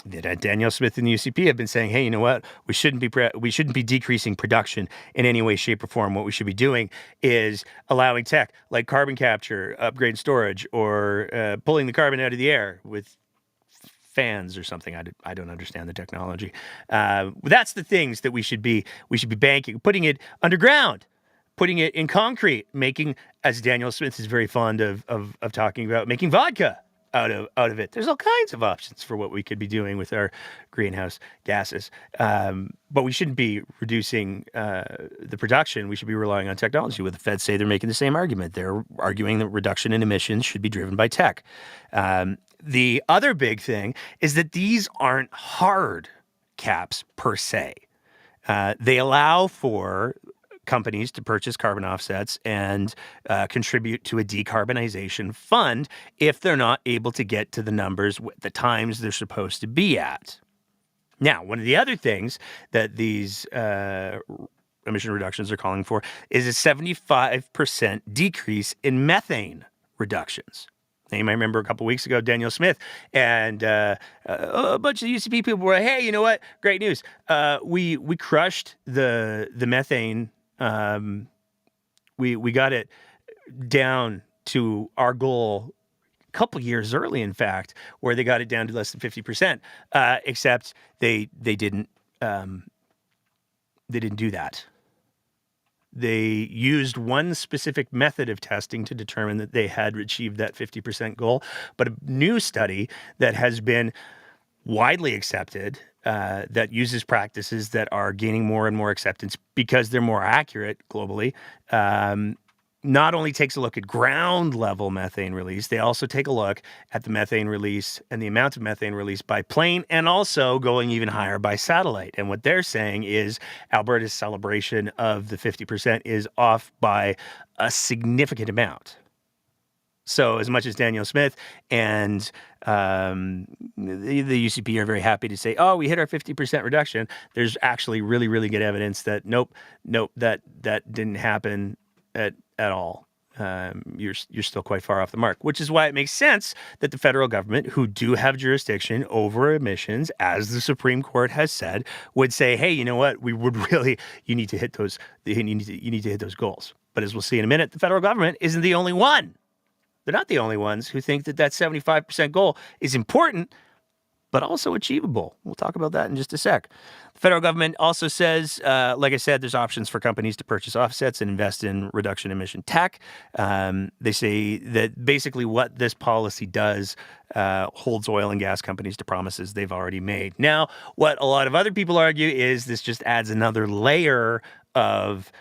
Danielle Smith and the UCP have been saying, hey, you know what? We shouldn't be decreasing production in any way, shape, or form. What we should be doing is allowing tech like carbon capture, upgrade storage, or pulling the carbon out of the air with fans or something. I don't understand the technology. That's the things that we should be banking, putting it underground, putting it in concrete, making, as Danielle Smith is very fond of talking about, making vodka out of it. There's all kinds of options for what we could be doing with our greenhouse gases. But we shouldn't be reducing the production. We should be relying on technology. What the feds say, they're making the same argument. They're arguing that reduction in emissions should be driven by tech. The other big thing is that these aren't hard caps per se. They allow for companies to purchase carbon offsets and contribute to a decarbonization fund if they're not able to get to the numbers at the times they're supposed to be at. Now, one of the other things that these emission reductions are calling for is a 75% decrease in methane reductions. Now, you might remember a couple of weeks ago, Danielle Smith and a bunch of the UCP people were like, hey, you know what? Great news. We crushed the methane. We got it down to our goal a couple years early, in fact, where they got it down to less than 50%. Except they didn't do that. They used one specific method of testing to determine that they had achieved that 50% goal. But a new study that has been widely accepted that uses practices that are gaining more and more acceptance because they're more accurate globally, not only takes a look at ground level methane release, they also take a look at the methane release and the amount of methane released by plane and also going even higher by satellite. And what they're saying is Alberta's celebration of the 50% is off by a significant amount. So as much as Danielle Smith and the UCP are very happy to say, oh, we hit our 50% reduction, there's actually really, really good evidence that nope, that didn't happen at all. You're still quite far off the mark, which is why it makes sense that the federal government, who do have jurisdiction over emissions, as the Supreme Court has said, would say, hey, you know what? We would really, you need to hit those goals. But as we'll see in a minute, the federal government isn't the only one. They're not the only ones who think that 75% goal is important, but also achievable. We'll talk about that in just a sec. The federal government also says, like I said, there's options for companies to purchase offsets and invest in reduction emission tech. They say that basically what this policy does holds oil and gas companies to promises they've already made. Now, what a lot of other people argue is this just adds another layer of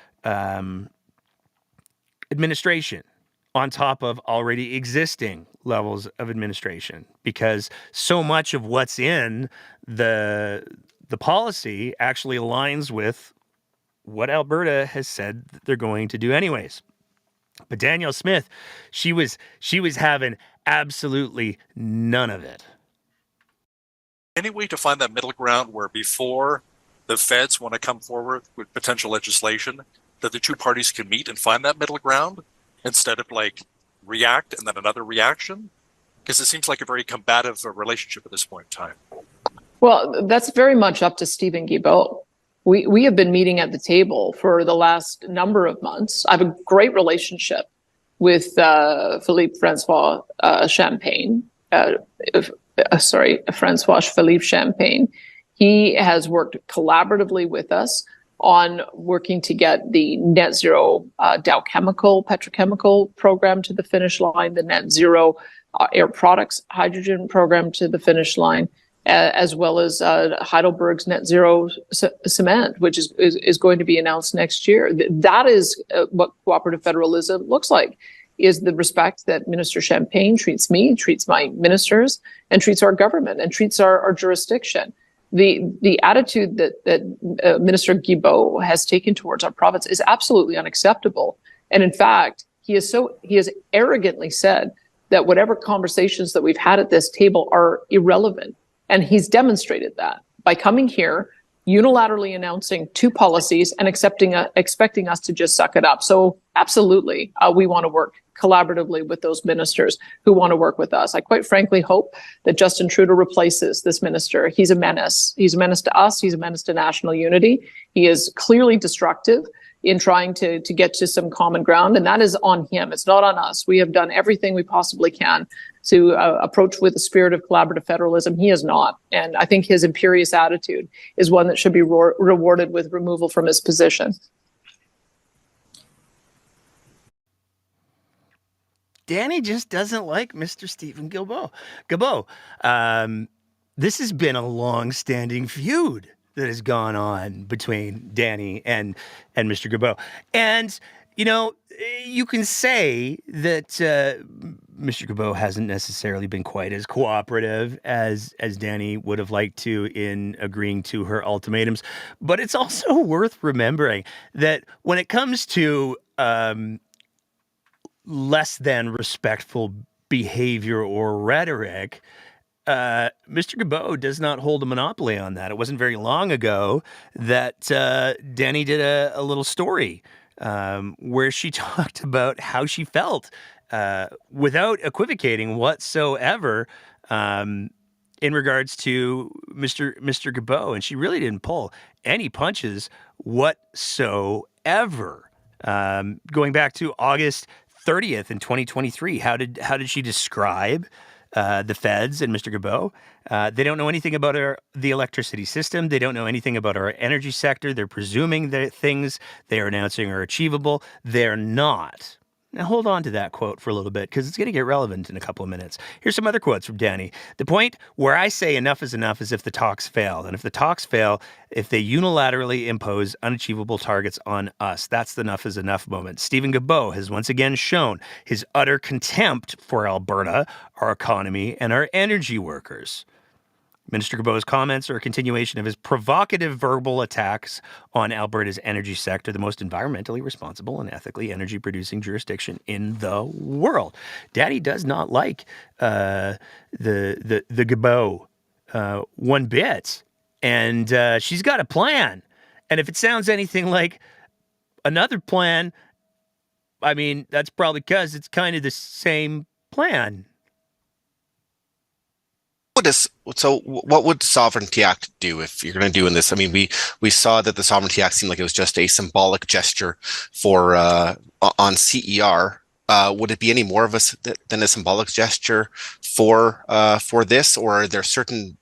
administration on top of already existing levels of administration, because so much of what's in the policy actually aligns with what Alberta has said that they're going to do anyways. But Danielle Smith, she was having absolutely none of it. Any way to find that middle ground where before the feds want to come forward with potential legislation, that the two parties can meet and find that middle ground instead of like react and then another reaction? Because it seems like a very combative relationship at this point in time. Well, that's very much up to Steven Guilbeault. We have been meeting at the table for the last number of months. I have a great relationship with Philippe Francois Champagne. Francois Philippe Champagne. He has worked collaboratively with us on working to get the net zero Dow Chemical petrochemical program to the finish line, the net zero Air Products hydrogen program to the finish line, as well as Heidelberg's net zero cement, which is going to be announced next year. That is what cooperative federalism looks like, is the respect that Minister Champagne treats me, treats my ministers, and treats our government, and treats our jurisdiction. The attitude that Minister Guilbeault has taken towards our province is absolutely unacceptable. And in fact, he has arrogantly said that whatever conversations that we've had at this table are irrelevant. And he's demonstrated that by coming here, unilaterally announcing 2 policies and expecting us to just suck it up. So absolutely, we want to work collaboratively with those ministers who want to work with us. I quite frankly hope that Justin Trudeau replaces this minister. He's a menace. He's a menace to us. He's a menace to national unity. He is clearly destructive in trying to get to some common ground, and that is on him. It's not on us. We have done everything we possibly can to approach with a spirit of collaborative federalism. He is not. And I think his imperious attitude is one that should be rewarded with removal from his position. Danny just doesn't like Mr. Stephen Guilbeault. This has been a long-standing feud that has gone on between Danny and Mr. Guilbeault. And, you know, you can say that Mr. Guilbeault hasn't necessarily been quite as cooperative as Danny would have liked to in agreeing to her ultimatums. But it's also worth remembering that when it comes to less than respectful behavior or rhetoric, Mr. Guilbeault does not hold a monopoly on that. It wasn't very long ago that Danny did a little story where she talked about how she felt without equivocating whatsoever in regards to Mr. Guilbeault. And she really didn't pull any punches whatsoever. Going back to August 30th in 2023, how did she describe the feds and Mr. Guilbeault? They don't know anything about the electricity system. They don't know anything about our energy sector. They're presuming that things they are announcing are achievable. They're not. Now, hold on to that quote for a little bit because it's going to get relevant in a couple of minutes. Here's some other quotes from Danny. The point where I say enough is if the talks fail. And if the talks fail, if they unilaterally impose unachievable targets on us, that's the enough is enough moment. Stephen Guilbeault has once again shown his utter contempt for Alberta, our economy, and our energy workers. Minister Guilbeault's comments are a continuation of his provocative verbal attacks on Alberta's energy sector, the most environmentally responsible and ethically energy-producing jurisdiction in the world. Daddy does not like the Guilbeault one bit, and she's got a plan. And if it sounds anything like another plan, I mean, that's probably because it's kind of the same plan. So what would Sovereignty Act do if you're going to do in this? I mean, we saw that the Sovereignty Act seemed like it was just a symbolic gesture for on CER. Would it be any more of than a symbolic gesture for this, or are there certain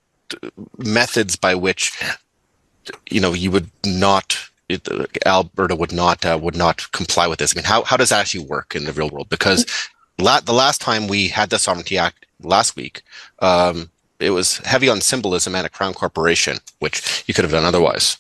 methods by which you would not? Alberta would not comply with this? I mean, how does that actually work in the real world? Because the last time we had the Sovereignty Act last week, it was heavy on symbolism and a crown corporation, which you could have done otherwise.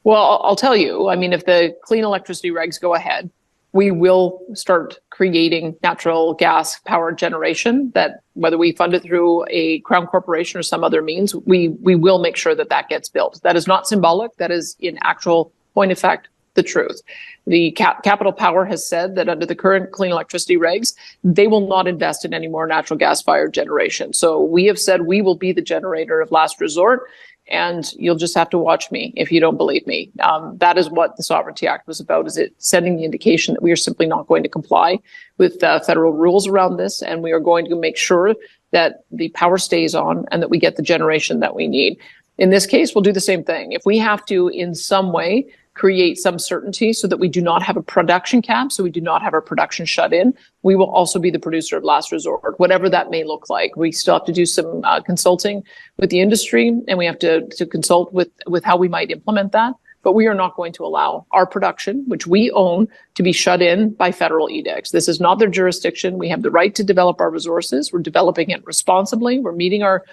Well, I'll tell you, I mean, if the clean electricity regs go ahead, we will start creating natural gas power generation that, whether we fund it through a crown corporation or some other means, we will make sure that gets built. That is not symbolic. That is in actual point of fact the truth. The Capital Power has said that under the current clean electricity regs, they will not invest in any more natural gas-fired generation. So we have said we will be the generator of last resort, and you'll just have to watch me if you don't believe me. That is what the Sovereignty Act was about, is it sending the indication that we are simply not going to comply with federal rules around this, and we are going to make sure that the power stays on and that we get the generation that we need. In this case, we'll do the same thing. If we have to, in some way, create some certainty so that we do not have a production cap, so we do not have our production shut in, we will also be the producer of last resort, whatever that may look like. We still have to do some consulting with the industry, and we have to consult with how we might implement that. But we are not going to allow our production, which we own, to be shut in by federal edicts. This is not their jurisdiction. We have the right to develop our resources. We're developing it responsibly. We're meeting our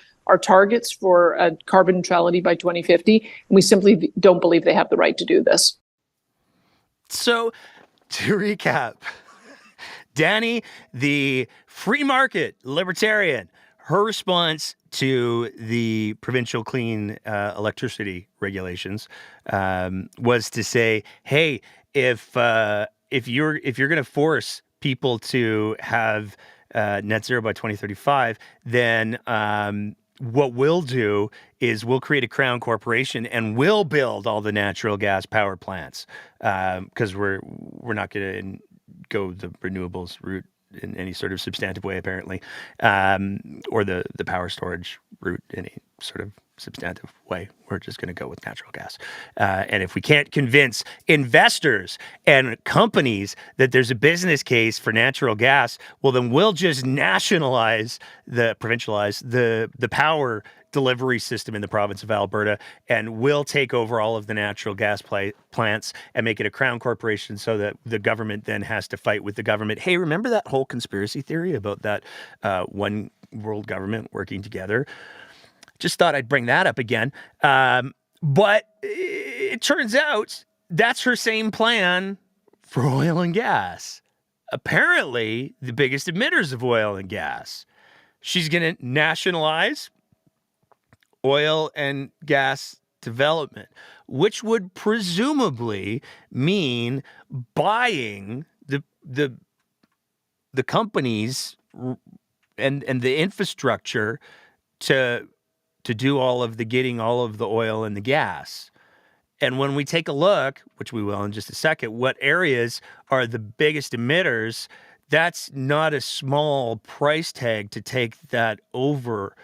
targets for carbon neutrality by 2050. And we simply don't believe they have the right to do this. So, to recap, Danny, the free market libertarian, her response to the provincial clean electricity regulations was to say, "Hey, if you're going to force people to have net zero by 2035, then what we'll do is we'll create a crown corporation and we'll build all the natural gas power plants because we're not going to go the renewables route in any sort of substantive way, apparently, or the power storage route in any sort of substantive way. We're just going to go with natural gas. And if we can't convince investors and companies that there's a business case for natural gas, well, then we'll just provincialize the power delivery system in the province of Alberta, and we'll take over all of the natural gas plants and make it a crown corporation so that the government then has to fight with the government. Hey, remember that whole conspiracy theory about that one world government working together? Just thought I'd bring that up again. But it turns out that's her same plan for oil and gas. Apparently, the biggest emitters of oil and gas. She's going to nationalize oil and gas development, which would presumably mean buying the companies and the infrastructure to do all of the getting all of the oil and the gas. And when we take a look, which we will in just a second, what areas are the biggest emitters, that's not a small price tag to take that over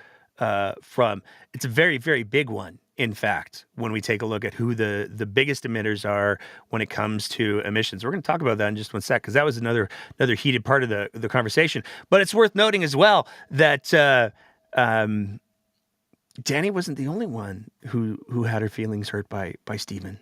from. It's a very, very big one, in fact, when we take a look at who the biggest emitters are when it comes to emissions. We're going to talk about that in just one sec, because that was another heated part of the conversation. But it's worth noting as well that Danny wasn't the only one who had her feelings hurt by Stephen.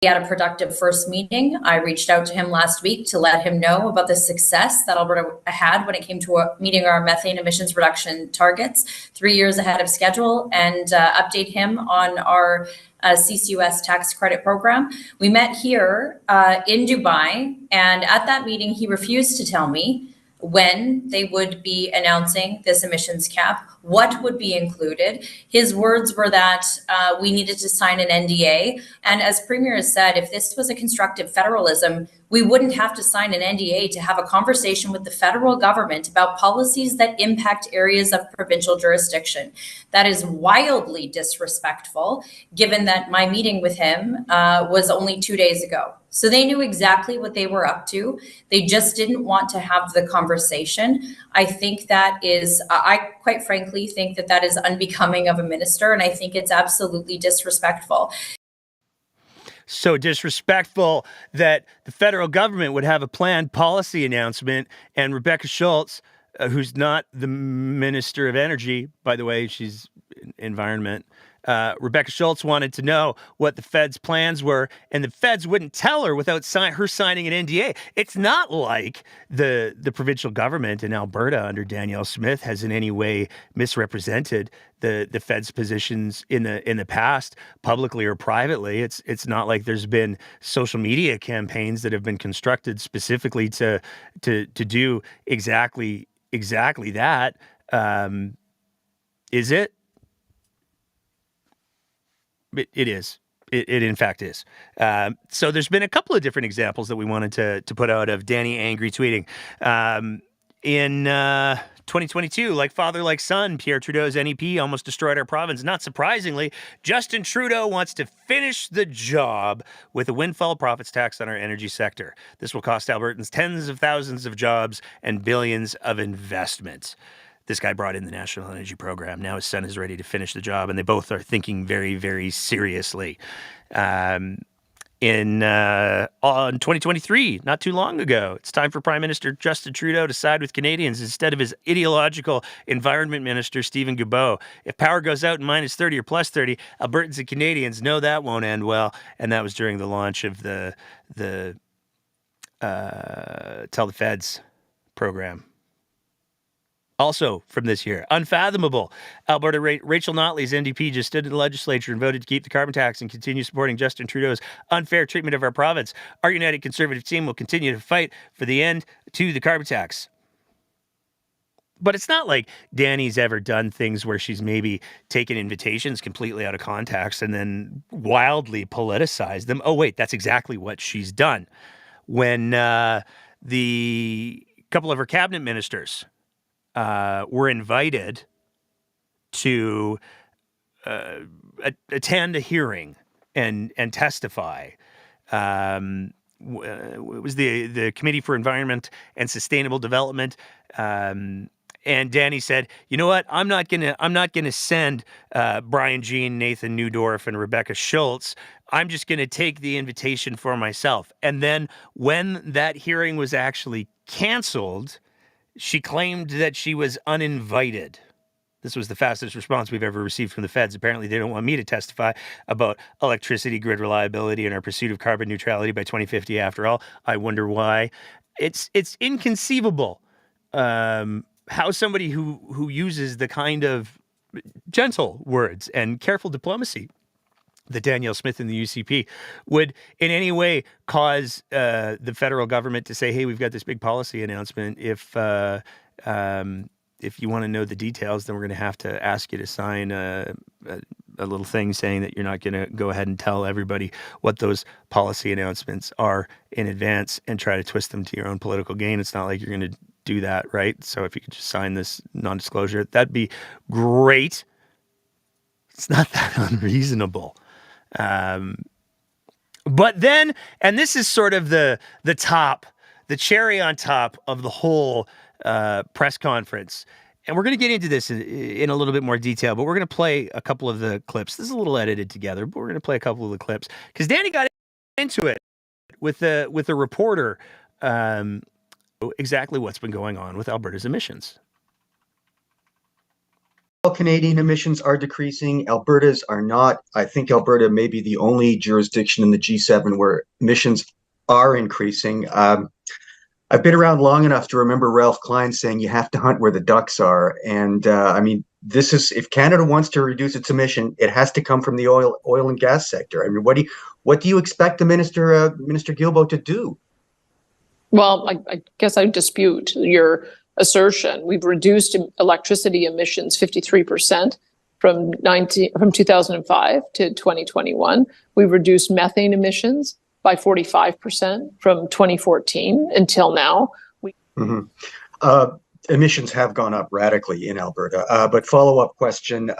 We had a productive first meeting. I reached out to him last week to let him know about the success that Alberta had when it came to meeting our methane emissions reduction targets 3 years ahead of schedule, and update him on our CCUS tax credit program. We met here in Dubai, and at that meeting, he refused to tell me when they would be announcing this emissions cap, what would be included. His words were that we needed to sign an NDA. And as Premier has said, if this was a constructive federalism, we wouldn't have to sign an NDA to have a conversation with the federal government about policies that impact areas of provincial jurisdiction. That is wildly disrespectful, given that my meeting with him was only 2 days ago. So they knew exactly what they were up to. They just didn't want to have the conversation. I think that is, I quite frankly think that that is unbecoming of a minister, and I think it's absolutely disrespectful. So disrespectful that the federal government would have a planned policy announcement, and Rebecca Schultz, who's not the Minister of Energy, by the way, she's environment. Rebecca Schultz wanted to know what the Fed's plans were, and the Feds wouldn't tell her without her signing an NDA. It's not like the provincial government in Alberta under Danielle Smith has in any way misrepresented the Fed's positions in the past, publicly or privately. It's not like there's been social media campaigns that have been constructed specifically to do exactly that. Is it? It is. It in fact is. So there's been a couple of different examples that we wanted to put out of Danny angry tweeting. In 2022, like father, like son, Pierre Trudeau's NEP almost destroyed our province. Not surprisingly, Justin Trudeau wants to finish the job with a windfall profits tax on our energy sector. This will cost Albertans tens of thousands of jobs and billions of investment. This guy brought in the National Energy Program. Now his son is ready to finish the job, and they both are thinking very, very seriously. On 2023, not too long ago, it's time for Prime Minister Justin Trudeau to side with Canadians instead of his ideological environment minister, Stephen Guilbeault. If power goes out in minus 30 or plus 30, Albertans and Canadians know that won't end well. And that was during the launch of the Tell the Feds program. Also from this year, unfathomable. Alberta Rachel Notley's NDP just stood in the legislature and voted to keep the carbon tax and continue supporting Justin Trudeau's unfair treatment of our province. Our united Conservative team will continue to fight for the end to the carbon tax. But it's not like Danny's ever done things where she's maybe taken invitations completely out of context and then wildly politicized them. Oh, wait, that's exactly what she's done. When the couple of her cabinet ministers were invited to attend a hearing and testify. It was the Committee for Environment and Sustainable Development. And Danny said, "You know what? I'm not gonna send Brian Jean, Nathan Newdorf, and Rebecca Schultz. I'm just gonna take the invitation for myself." And then when that hearing was actually canceled, she claimed that she was uninvited. This was the fastest response we've ever received from the feds. Apparently, they don't want me to testify about electricity grid reliability and our pursuit of carbon neutrality by 2050. After all, I wonder why. It's inconceivable how somebody who uses the kind of gentle words and careful diplomacy that Danielle Smith and the UCP would in any way cause the federal government to say, "Hey, we've got this big policy announcement. If you want to know the details, then we're going to have to ask you to sign a little thing saying that you're not going to go ahead and tell everybody what those policy announcements are in advance and try to twist them to your own political gain. It's not like you're going to do that, right? So if you could just sign this non-disclosure, that'd be great. It's not that unreasonable." But then, and this is sort of the cherry on top of the whole press conference. And we're going to get into this in a little bit more detail, but we're going to play a couple of the clips. This is a little edited together, but we're going to play a couple of the clips because Danny got into it with the reporter exactly what's been going on with Alberta's emissions. Canadian emissions are decreasing. Alberta's are not. I think Alberta may be the only jurisdiction in the G7 where emissions are increasing. I've been around long enough to remember Ralph Klein saying you have to hunt where the ducks are. And I mean, this is, if Canada wants to reduce its emission, it has to come from the oil and gas sector. I mean, what do you expect the Minister Guilbeault to do? Well, I guess I dispute your assertion. We've reduced electricity emissions 53% from 2005 to 2021. We've reduced methane emissions by 45% from 2014 until now. Emissions have gone up radically in Alberta. But follow-up question.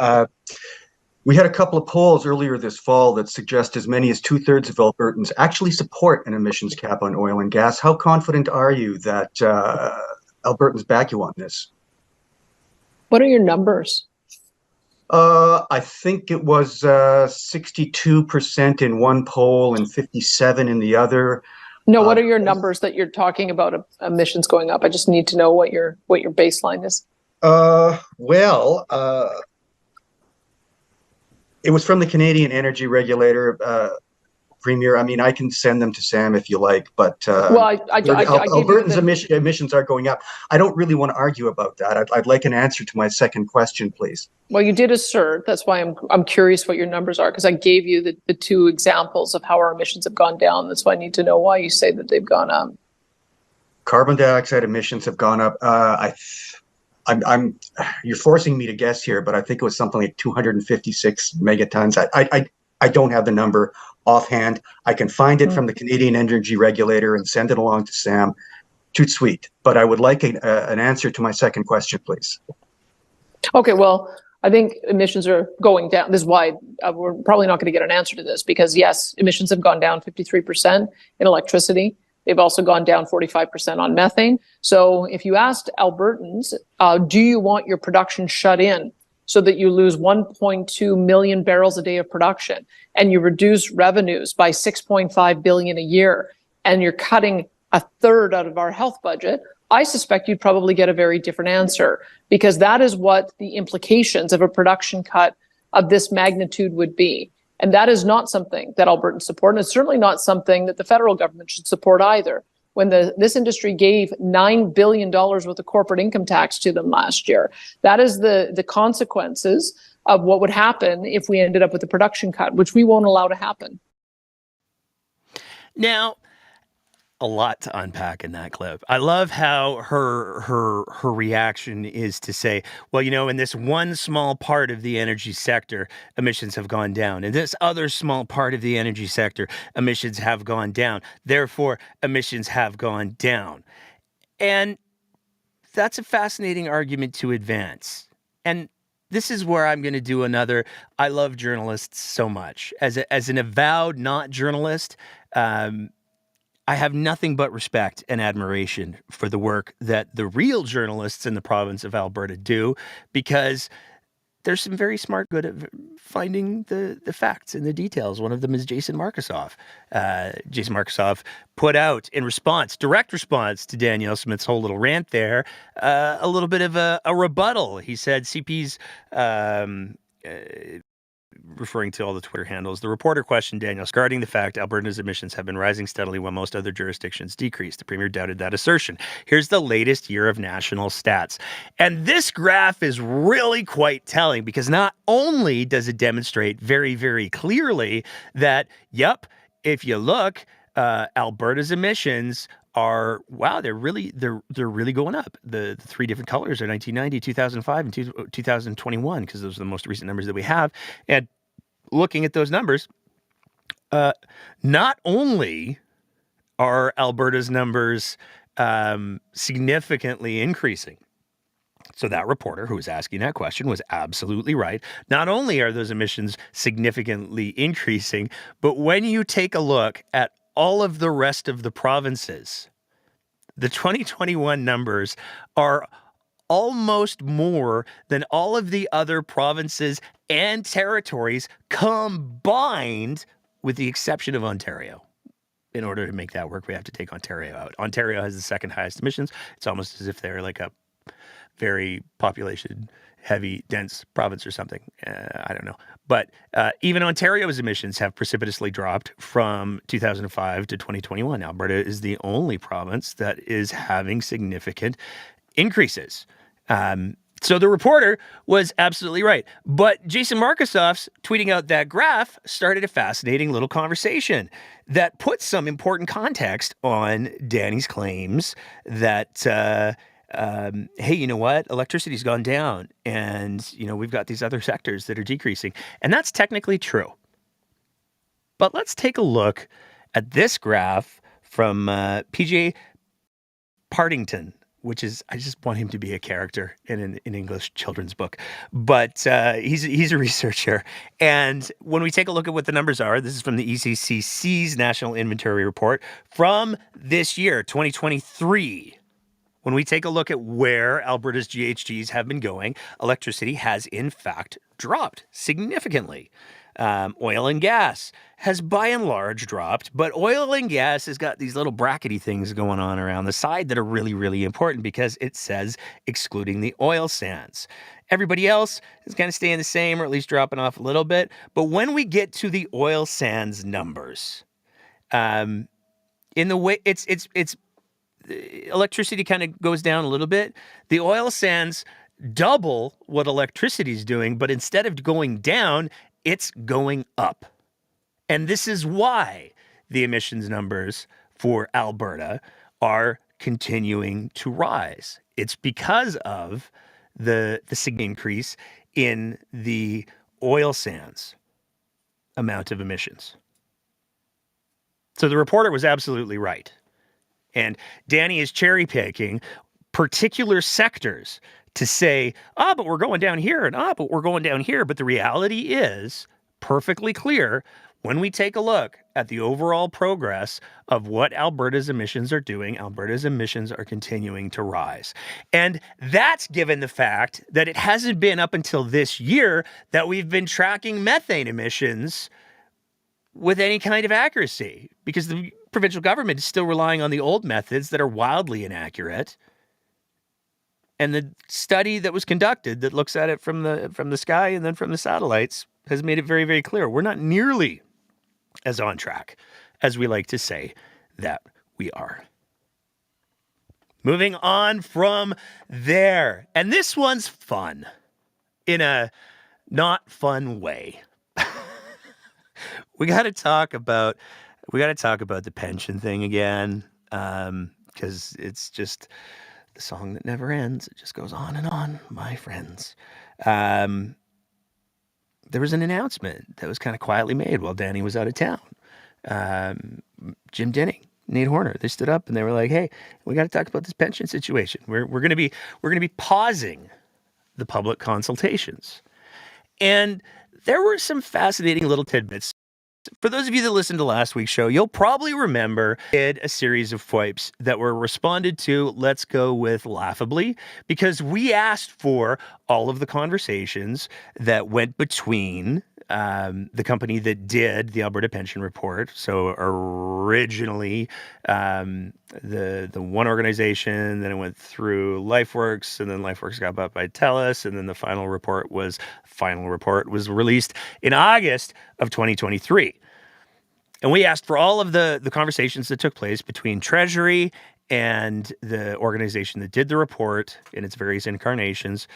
We had a couple of polls earlier this fall that suggest as many as 2/3 of Albertans actually support an emissions cap on oil and gas. How confident are you that Albertans back you on this? What are your numbers? I think it was 62% in one poll and 57% in the other. No, what are your numbers that you're talking about emissions going up? I just need to know what your baseline is. It was from the Canadian Energy Regulator, Premier. I mean, I can send them to Sam if you like, but Alberta's emissions are going up. I don't really want to argue about that. I'd like an answer to my second question, please. Well, you did assert. That's why I'm curious what your numbers are, because I gave you the two examples of how our emissions have gone down. That's why I need to know why you say that they've gone up. Carbon dioxide emissions have gone up. You're forcing me to guess here, but I think it was something like 256 megatons. I don't have the number offhand. I can find it from the Canadian Energy Regulator and send it along to Sam. Too sweet. But I would like an answer to my second question, please. Okay, well, I think emissions are going down. This is why we're probably not going to get an answer to this, because yes, emissions have gone down 53% in electricity. They've also gone down 45% on methane. So if you asked Albertans, do you want your production shut in so that you lose 1.2 million barrels a day of production and you reduce revenues by $6.5 billion a year and you're cutting a third out of our health budget, I suspect you'd probably get a very different answer, because that is what the implications of a production cut of this magnitude would be. And that is not something that Albertans support, and it's certainly not something that the federal government should support either. When this industry gave $9 billion worth of corporate income tax to them last year, that is the consequences of what would happen if we ended up with a production cut, which we won't allow to happen. Now, a lot to unpack in that clip. I love how her reaction is to say, well, you know, in this one small part of the energy sector, emissions have gone down. In this other small part of the energy sector, emissions have gone down. Therefore, emissions have gone down. And that's a fascinating argument to advance. And this is where I'm going to do another. I love journalists so much. As an avowed not journalist, I have nothing but respect and admiration for the work that the real journalists in the province of Alberta do, because there's some very smart, good at finding the facts and the details. One of them is Jason Markusoff. Jason Markusoff put out in response, direct response to Danielle Smith's whole little rant there, a little bit of a rebuttal. He said CP's referring to all the Twitter handles. The reporter questioned Daniels regarding the fact Alberta's emissions have been rising steadily while most other jurisdictions decreased. The premier doubted that assertion. Here's the latest year of national stats. And this graph is really quite telling, because not only does it demonstrate very, very clearly that, yep, if you look, Alberta's emissions are, wow, they're really going up. The three different colors are 1990, 2005, and 2021, because those are the most recent numbers that we have. And looking at those numbers, not only are Alberta's numbers significantly increasing. So that reporter who was asking that question was absolutely right. Not only are those emissions significantly increasing, but when you take a look at all of the rest of the provinces, the 2021 numbers are almost more than all of the other provinces and territories combined, with the exception of Ontario. In order to make that work, we have to take Ontario out. Ontario has the second highest emissions. It's almost as if they're like a very population heavy, dense province or something. I don't know. But even Ontario's emissions have precipitously dropped from 2005 to 2021. Alberta is the only province that is having significant increases. So the reporter was absolutely right. But Jason Markusoff's tweeting out that graph started a fascinating little conversation that puts some important context on Danny's claims that, hey, you know what? Electricity's gone down, and, you know, we've got these other sectors that are decreasing. And that's technically true. But let's take a look at this graph from PJ Partington, which is, I just want him to be a character in an English children's book. But he's a researcher. And when we take a look at what the numbers are, this is from the ECCC's National Inventory Report from this year, 2023. When we take a look at where Alberta's GHGs have been going, electricity has in fact dropped significantly. Oil and gas has by and large dropped, but oil and gas has got these little brackety things going on around the side that are really, really important, because it says excluding the oil sands. Everybody else is kind of staying the same, or at least dropping off a little bit. But when we get to the oil sands numbers, in the way it's electricity kind of goes down a little bit. The oil sands double what electricity is doing, but instead of going down, it's going up. And this is why the emissions numbers for Alberta are continuing to rise. It's because of the significant increase in the oil sands amount of emissions. So the reporter was absolutely right. And Danny is cherry picking particular sectors to say, but we're going down here, and but we're going down here. But the reality is perfectly clear when we take a look at the overall progress of what Alberta's emissions are doing. Alberta's emissions are continuing to rise. And that's given the fact that it hasn't been up until this year that we've been tracking methane emissions with any kind of accuracy, because the provincial government is still relying on the old methods that are wildly inaccurate. And the study that was conducted that looks at it from the sky and then from the satellites has made it very, very clear. We're not nearly as on track as we like to say that we are. Moving on from there. And this one's fun in a not fun way. We got to talk about the pension thing again, because it's just the song that never ends. It just goes on and on, my friends. There was an announcement that was kind of quietly made while Danny was out of town. Jim Dinning Nate Horner. They stood up and they were like, "Hey, we got to talk about this pension situation. We're going to be pausing the public consultations." And there were some fascinating little tidbits. For those of you that listened to last week's show, you'll probably remember did a series of FOIPs that were responded to, let's go with laughably, because we asked for all of the conversations that went between the company that did the Alberta Pension Report. So originally, the one organization, then it went through LifeWorks, and then LifeWorks got bought by TELUS, and then the final report was released in August of 2023. And we asked for all of the conversations that took place between Treasury and the organization that did the report in its various incarnations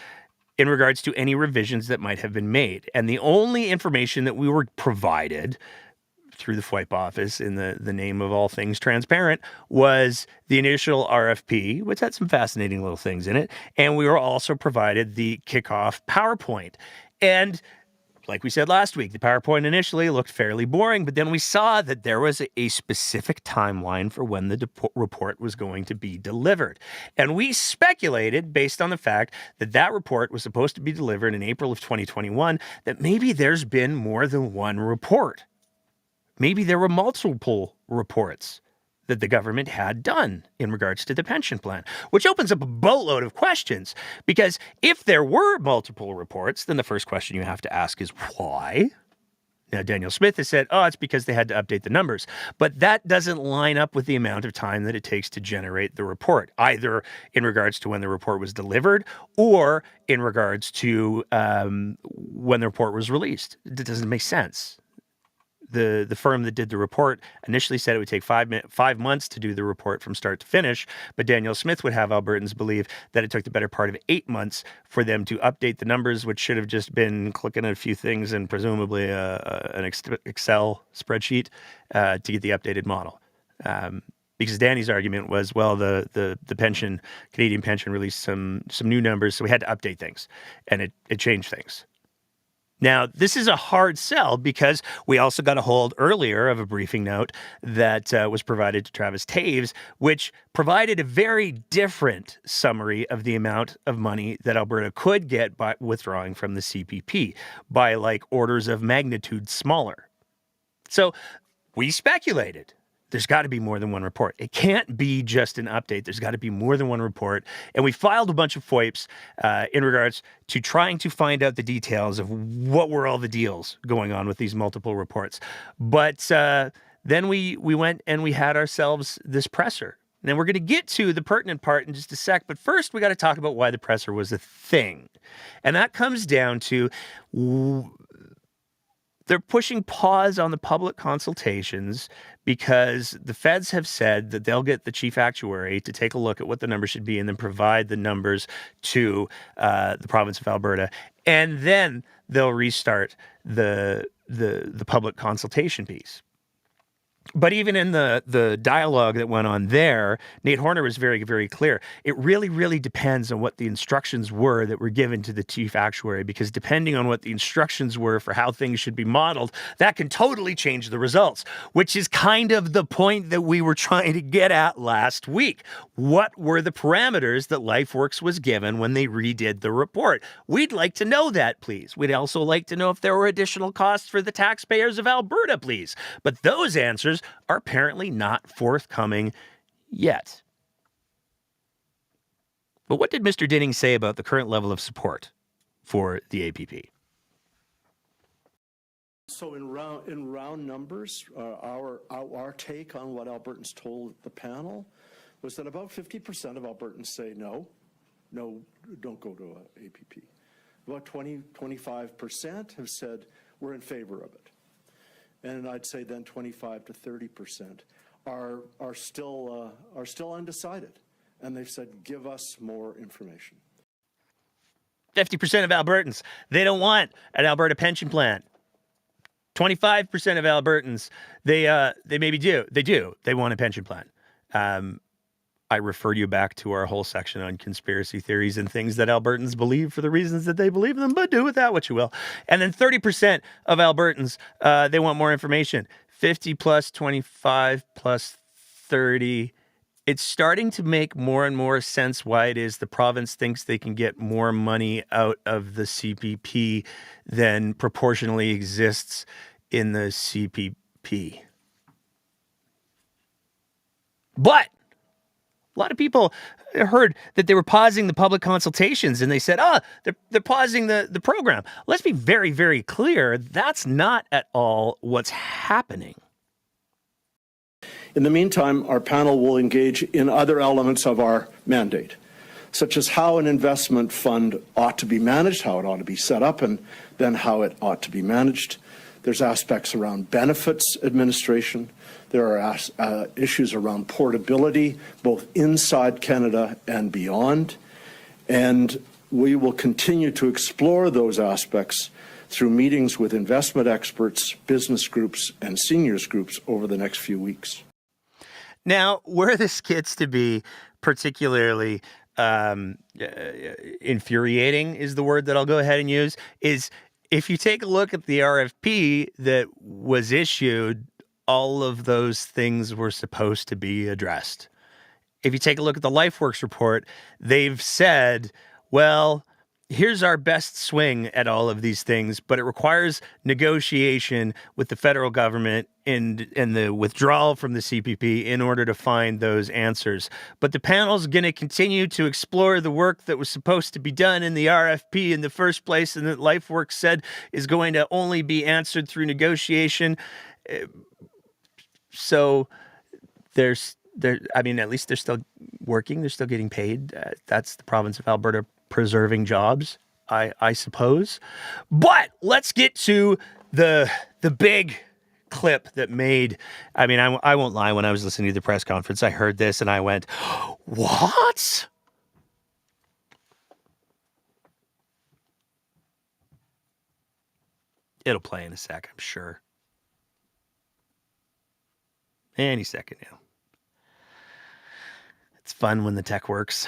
in regards to any revisions that might have been made. And the only information that we were provided through the FOIP office in the name of all things transparent was the initial RFP, which had some fascinating little things in it. And we were also provided the kickoff PowerPoint. And like we said last week, the PowerPoint initially looked fairly boring, but then we saw that there was a specific timeline for when the report was going to be delivered. And we speculated, based on the fact that that report was supposed to be delivered in April of 2021, that maybe there's been more than one report. Maybe there were multiple reports that the government had done in regards to the pension plan, which opens up a boatload of questions. Because if there were multiple reports, then the first question you have to ask is why? Now, Daniel Smith has said, it's because they had to update the numbers. But that doesn't line up with the amount of time that it takes to generate the report, either in regards to when the report was delivered or in regards to when the report was released. It doesn't make sense. The firm that did the report initially said it would take 5 months to do the report from start to finish, but Daniel Smith would have Albertans believe that it took the better part of 8 months for them to update the numbers, which should have just been clicking a few things and presumably an Excel spreadsheet to get the updated model. Because Danny's argument was, well, the Canadian pension released some new numbers, so we had to update things, and it changed things. Now, this is a hard sell because we also got a hold earlier of a briefing note that was provided to Travis Taves, which provided a very different summary of the amount of money that Alberta could get by withdrawing from the CPP by like orders of magnitude smaller. So we speculated. There's got to be more than one report. It can't be just an update. There's got to be more than one report. And we filed a bunch of FOIPs in regards to trying to find out the details of what were all the deals going on with these multiple reports. But then we went and we had ourselves this presser. And we're going to get to the pertinent part in just a sec. But first, we got to talk about why the presser was a thing. And that comes down to they're pushing pause on the public consultations because the feds have said that they'll get the chief actuary to take a look at what the numbers should be and then provide the numbers to the province of Alberta. And then they'll restart the public consultation piece. But even in the dialogue that went on there, Nate Horner was very, very clear. It really, really depends on what the instructions were that were given to the chief actuary, because depending on what the instructions were for how things should be modeled, that can totally change the results, which is kind of the point that we were trying to get at last week. What were the parameters that LifeWorks was given when they redid the report? We'd like to know that, please. We'd also like to know if there were additional costs for the taxpayers of Alberta, please. But those answers are apparently not forthcoming yet. But what did Mr. Dinning say about the current level of support for the APP? So in round numbers, our take on what Albertans told the panel was that about 50% of Albertans say no, don't go to an APP. About 25% have said we're in favor of it. And I'd say then 25 to 30% are still undecided, and they've said, give us more information. 50% of Albertans, they don't want an Alberta pension plan. 25% of Albertans, they maybe do. They do. They want a pension plan. I refer you back to our whole section on conspiracy theories and things that Albertans believe for the reasons that they believe them, but do with that what you will. And then 30% of Albertans, they want more information. 50 plus 25 plus 7:30. It's starting to make more and more sense why it is the province thinks they can get more money out of the CPP than proportionally exists in the CPP. But a lot of people heard that they were pausing the public consultations and they said, they're pausing the program. Let's be very, very clear. That's not at all what's happening. In the meantime, our panel will engage in other elements of our mandate, such as how an investment fund ought to be managed, how it ought to be set up, and then how it ought to be managed. There's aspects around benefits administration. There are issues around portability, both inside Canada and beyond. And we will continue to explore those aspects through meetings with investment experts, business groups, and seniors groups over the next few weeks. Now, where this gets to be particularly infuriating is the word that I'll go ahead and use, is if you take a look at the RFP that was issued, all of those things were supposed to be addressed. If you take a look at the LifeWorks report, they've said, well, here's our best swing at all of these things, but it requires negotiation with the federal government and the withdrawal from the CPP in order to find those answers. But the panel's going to continue to explore the work that was supposed to be done in the RFP in the first place and that LifeWorks said is going to only be answered through negotiation. So at least they're still working. They're still getting paid. That's the province of Alberta preserving jobs, I suppose. But let's get to the big clip that made, I won't lie, when I was listening to the press conference, I heard this and I went, what? It'll play in a sec, I'm sure. Any second now. It's fun when the tech works.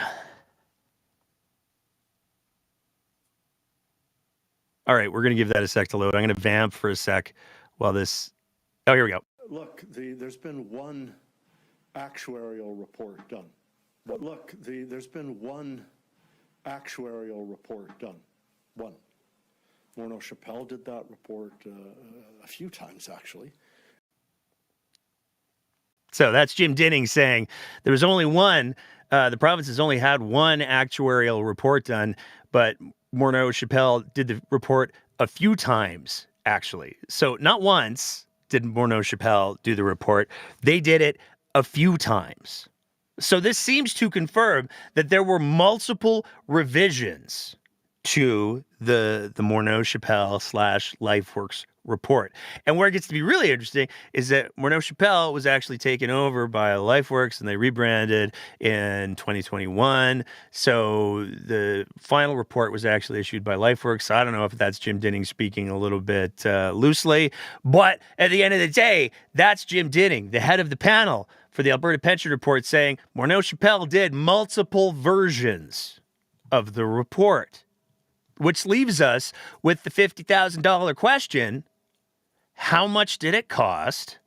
All right, we're going to give that a sec to load. I'm going to vamp for a sec while this... Oh, here we go. Look, there's been one actuarial report done. There's been one actuarial report done. One. Morneau Chappelle did that report a few times, actually. So that's Jim Dinning saying there was only one, the province has only had one actuarial report done, but Morneau Chappelle did the report a few times, actually. So not once did Morneau Chappelle do the report. They did it a few times. So this seems to confirm that there were multiple revisions to the Morneau Chappelle / LifeWorks report. And where it gets to be really interesting is that Morneau Chappelle was actually taken over by LifeWorks and they rebranded in 2021. So the final report was actually issued by LifeWorks. I don't know if that's Jim Dinning speaking a little bit loosely, but at the end of the day, that's Jim Dinning, the head of the panel for the Alberta Pension Report, saying Morneau Chappelle did multiple versions of the report, which leaves us with the $50,000 question. How much did it cost?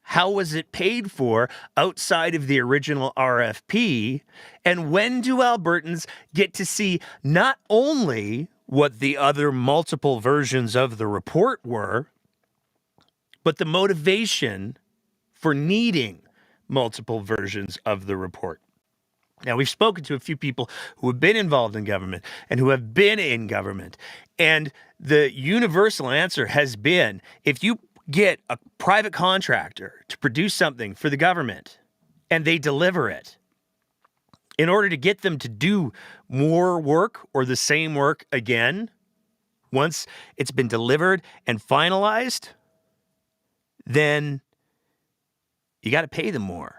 How was it paid for outside of the original RFP? And when do Albertans get to see not only what the other multiple versions of the report were, but the motivation for needing multiple versions of the report? Now, we've spoken to a few people who have been involved in government and who have been in government. And the universal answer has been, if you get a private contractor to produce something for the government and they deliver it, in order to get them to do more work or the same work again, once it's been delivered and finalized, then you got to pay them more.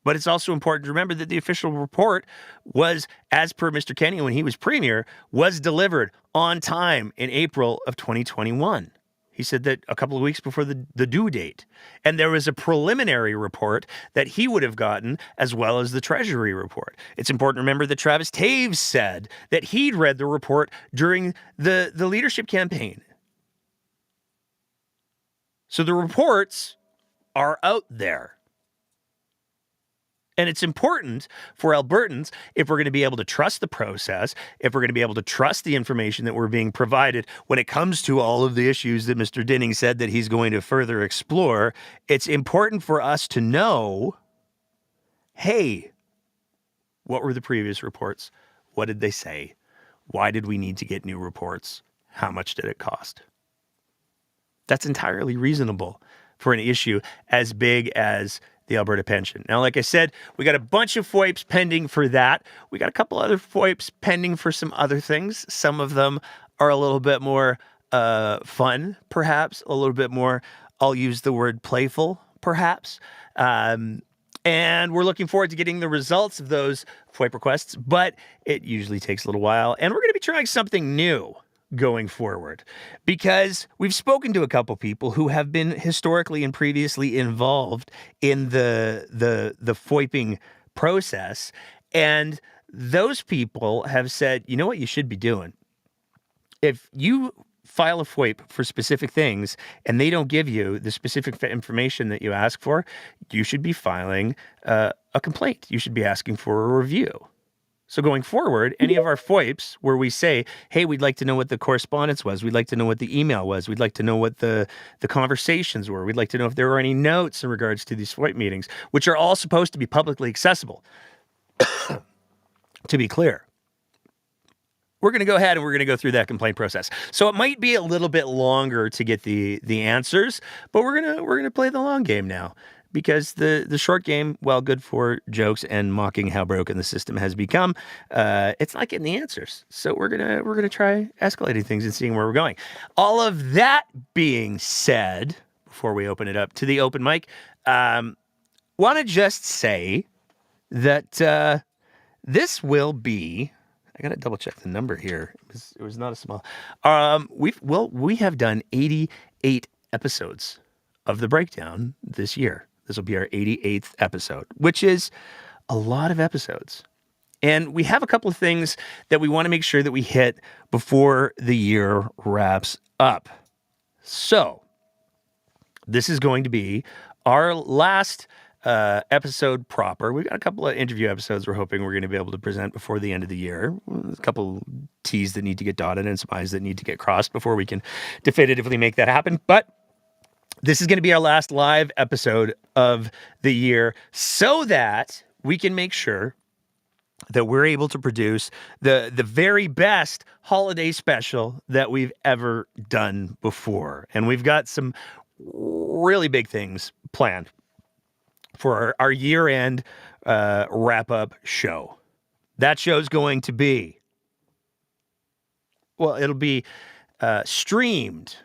But it's also important to remember that the official report was, as per Mr. Kenney when he was premier, was delivered on time in April of 2021. He said that a couple of weeks before the due date. And there was a preliminary report that he would have gotten, as well as the Treasury report. It's important to remember that Travis Taves said that he'd read the report during the leadership campaign. So the reports are out there. And it's important for Albertans, if we're going to be able to trust the process, if we're going to be able to trust the information that we're being provided when it comes to all of the issues that Mr. Dinning said that he's going to further explore, it's important for us to know, hey, what were the previous reports? What did they say? Why did we need to get new reports? How much did it cost? That's entirely reasonable for an issue as big as the Alberta pension. Now, like I said, we got a bunch of FOIPs pending for that. We got a couple other FOIPs pending for some other things. Some of them are a little bit more fun, perhaps, a little bit more, I'll use the word playful, perhaps. And we're looking forward to getting the results of those FOIP requests, but it usually takes a little while. And we're going to be trying something new going forward, because we've spoken to a couple people who have been historically and previously involved in the FOIPing process, and those people have said, you know what you should be doing? If you file a FOIP for specific things and they don't give you the specific information that you ask for, you should be filing a complaint. You should be asking for a review. So going forward, any of our FOIPs where we say, hey, we'd like to know what the correspondence was, we'd like to know what the email was, we'd like to know what the conversations were, we'd like to know if there were any notes in regards to these FOIP meetings, which are all supposed to be publicly accessible, to be clear. We're going to go ahead and we're going to go through that complaint process. So it might be a little bit longer to get the answers, but we're going to play the long game now. Because the short game, while good for jokes and mocking how broken the system has become, it's not getting the answers. So we're gonna try escalating things and seeing where we're going. All of that being said, before we open it up to the open mic, want to just say that this will be. I gotta double check the number here. It was not a small. We have done 88 episodes of the breakdown this year. This will be our 88th episode, which is a lot of episodes. And we have a couple of things that we want to make sure that we hit before the year wraps up. So this is going to be our last episode proper. We've got a couple of interview episodes we're hoping we're going to be able to present before the end of the year. There's a couple T's that need to get dotted and some I's that need to get crossed before we can definitively make that happen. But this is going to be our last live episode of the year so that we can make sure that we're able to produce the very best holiday special that we've ever done before. And we've got some really big things planned for our year-end wrap-up show. That show's going to be, well, it'll be streamed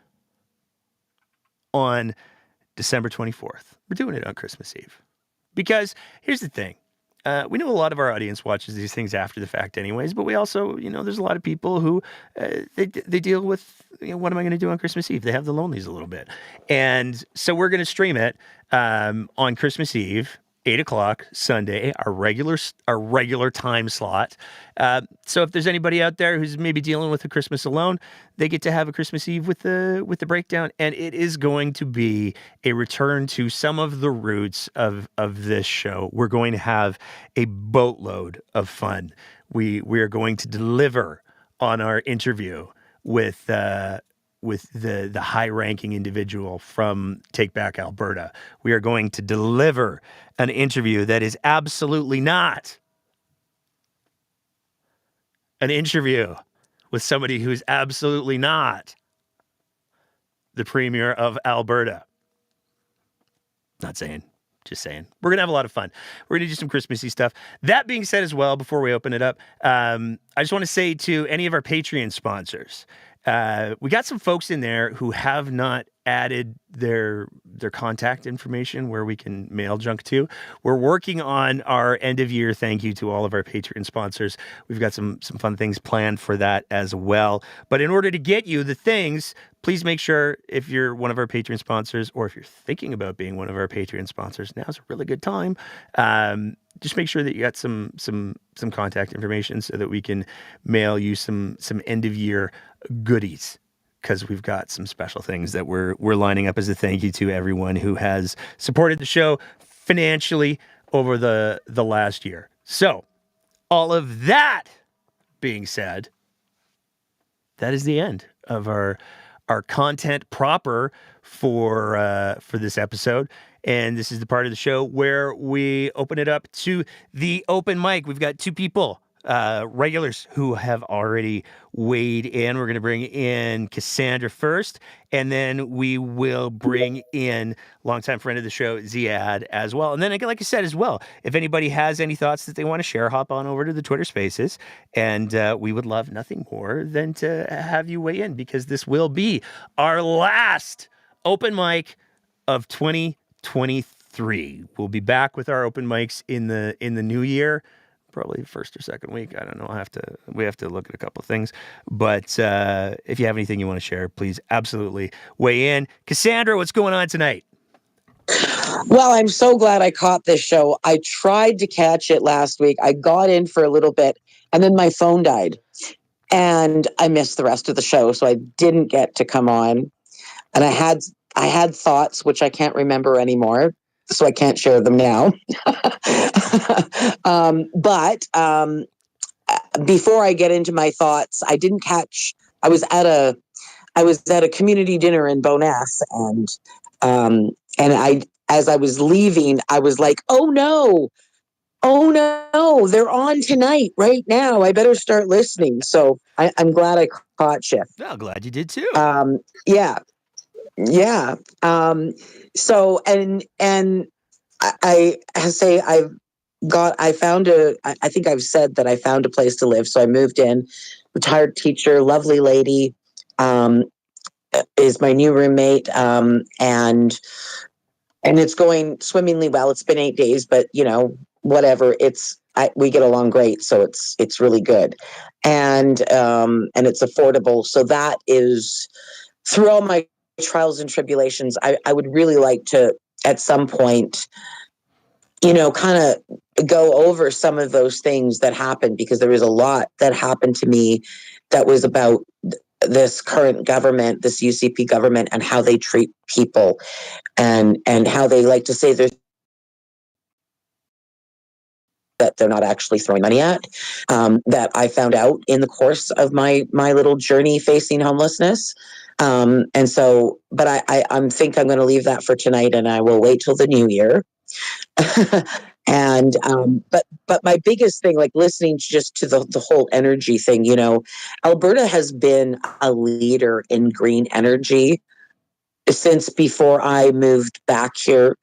on December 24th. We're doing it on Christmas Eve. Because here's the thing. We know a lot of our audience watches these things after the fact anyways, but we also, there's a lot of people who, they deal with, what am I going to do on Christmas Eve? They have the lonelies a little bit. And so we're going to stream it on Christmas Eve, 8 o'clock Sunday, our regular time slot. So if there's anybody out there who's maybe dealing with a Christmas alone, they get to have a Christmas Eve with the breakdown, and it is going to be a return to some of the roots of this show. We're going to have a boatload of fun. We are going to deliver on our interview with the high-ranking individual from Take Back Alberta. We are going to deliver an interview that is absolutely not an interview with somebody who's absolutely not the Premier of Alberta. Not saying, just saying. We're going to have a lot of fun. We're going to do some Christmassy stuff. That being said as well, before we open it up, I just want to say to any of our Patreon sponsors, we got some folks in there who have not added their contact information where we can mail junk to. We're working on our end of year thank you to all of our Patreon sponsors. We've got some fun things planned for that as well. But in order to get you the things, please make sure if you're one of our Patreon sponsors, or if you're thinking about being one of our Patreon sponsors, now's a really good time. Just make sure that you got some contact information so that we can mail you some end of year goodies. because we've got some special things that we're lining up as a thank you to everyone who has supported the show financially over the last year. So, all of that being said, that is the end of our content proper for this episode. And this is the part of the show where we open it up to the open mic. We've got two people, regulars, who have already weighed in. We're going to bring in Cassandra first, and then we will bring in longtime friend of the show, Ziad, as well. And then, like I said as well, if anybody has any thoughts that they want to share, hop on over to the Twitter Spaces, and we would love nothing more than to have you weigh in, because this will be our last open mic of 2023. We'll be back with our open mics in the new year, probably first or second week. I don't know. We have to look at a couple of things. But if you have anything you want to share, please absolutely weigh in. Cassandra, what's going on tonight? Well, I'm so glad I caught this show. I tried to catch it last week. I got in for a little bit, and then my phone died. And I missed the rest of the show, so I didn't get to come on. And I had thoughts which I can't remember anymore, so I can't share them now. But before I get into my thoughts, I didn't catch. I was at a community dinner in Bowness, and as I was leaving, I was like, oh no, they're on tonight right now. I better start listening. So I'm glad I caught you. Well, glad you did too. Yeah. So I say I think I've said that I found a place to live. So I moved in, retired teacher, lovely lady, is my new roommate. And it's going swimmingly well. It's been 8 days, but whatever. We get along great. So it's really good. And it's affordable. So that is, through all my trials and tribulations, I would really like to, at some point, kind of go over some of those things that happened, because there was a lot that happened to me that was about this current government, this UCP government, and how they treat people, and how they like to say that they're not actually throwing money at, that I found out in the course of my little journey facing homelessness. And so, but I think I'm going to leave that for tonight, and I will wait till the new year. And but my biggest thing, like listening just to the whole energy thing, Alberta has been a leader in green energy since before I moved back here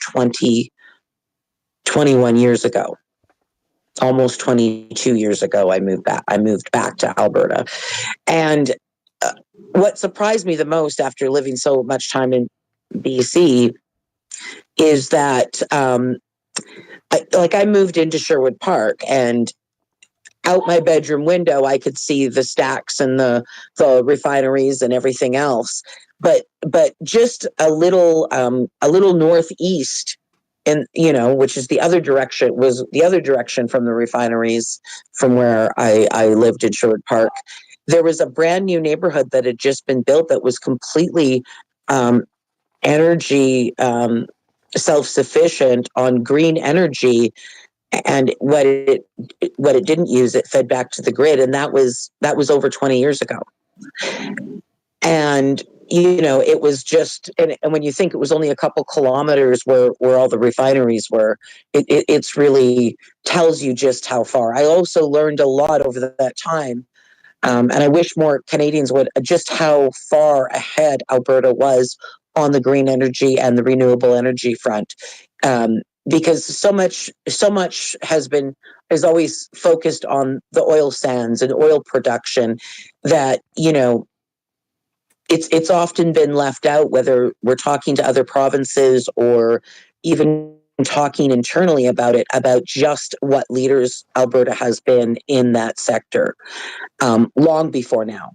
21 years ago. Almost 22 years ago, I moved back to Alberta. And what surprised me the most after living so much time in BC is that I moved into Sherwood Park, and out my bedroom window, I could see the stacks and the refineries and everything else. But just a little northeast, and which is the other direction from the refineries, from where I lived in Sherwood Park. There was a brand new neighborhood that had just been built that was completely energy self-sufficient on green energy, and what it didn't use, it fed back to the grid, and that was over 20 years ago. And it was just, and when you think it was only a couple kilometers where all the refineries were, it's really tells you just how far. I also learned a lot over that time. And I wish more Canadians would, just how far ahead Alberta was on the green energy and the renewable energy front. Because so much is always focused on the oil sands and oil production that, it's often been left out, whether we're talking to other provinces or even talking internally about just what leaders Alberta has been in that sector, long before now.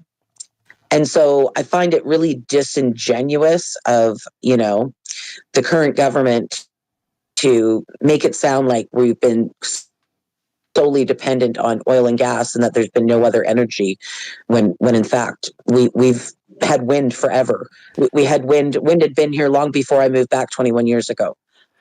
And so I find it really disingenuous of, the current government to make it sound like we've been solely dependent on oil and gas, and that there's been no other energy, when in fact we've had wind forever. We had wind. Wind had been here long before I moved back 21 years ago.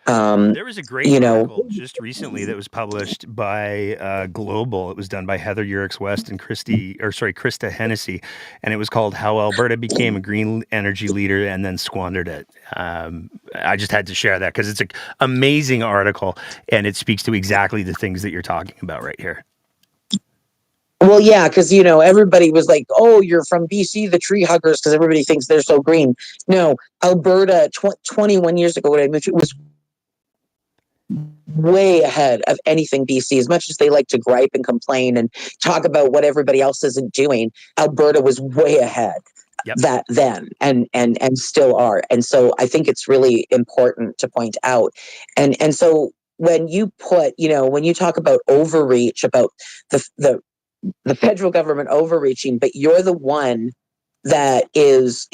There was a great article just recently that was published by Global. It was done by Heather Urix West and Krista Hennessy, and it was called "How Alberta Became a Green Energy Leader and Then Squandered It." I just had to share that because it's an amazing article, and it speaks to exactly the things that you're talking about right here. Well, yeah, because everybody was like, "Oh, you're from BC, the tree huggers," because everybody thinks they're so green. No, Alberta, 21 years ago when I moved, it was way ahead of anything BC. As much as they like to gripe and complain and talk about what everybody else isn't doing, Alberta was way ahead that then and still are. And so I think it's really important to point out. And so when you put, when you talk about overreach, about the federal government overreaching, but you're the one that is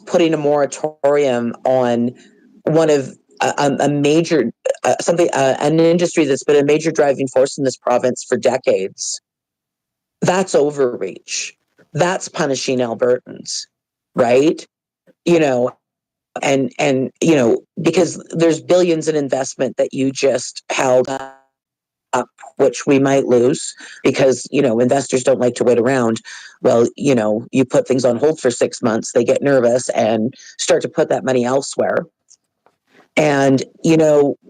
putting a moratorium on one of a major an industry that's been a major driving force in this province for decades. That's overreach. That's punishing Albertans, right? And because there's billions in investment that you just held up, which we might lose because investors don't like to wait around. Well, you put things on hold for 6 months, they get nervous and start to put that money elsewhere. And,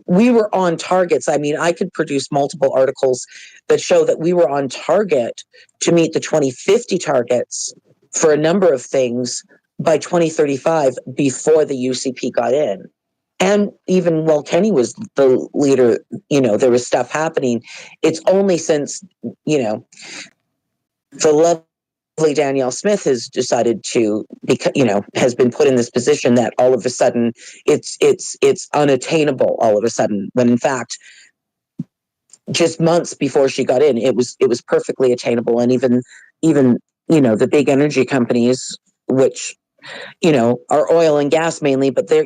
we were on targets. I mean, I could produce multiple articles that show that we were on target to meet the 2050 targets for a number of things by 2035 before the UCP got in. And even while Kenny was the leader, there was stuff happening. It's only since, the lovely Danielle Smith has decided to, has been put in this position that all of a sudden it's unattainable all of a sudden, when in fact, just months before she got in, it was perfectly attainable. And even, the big energy companies, which, are oil and gas mainly, but they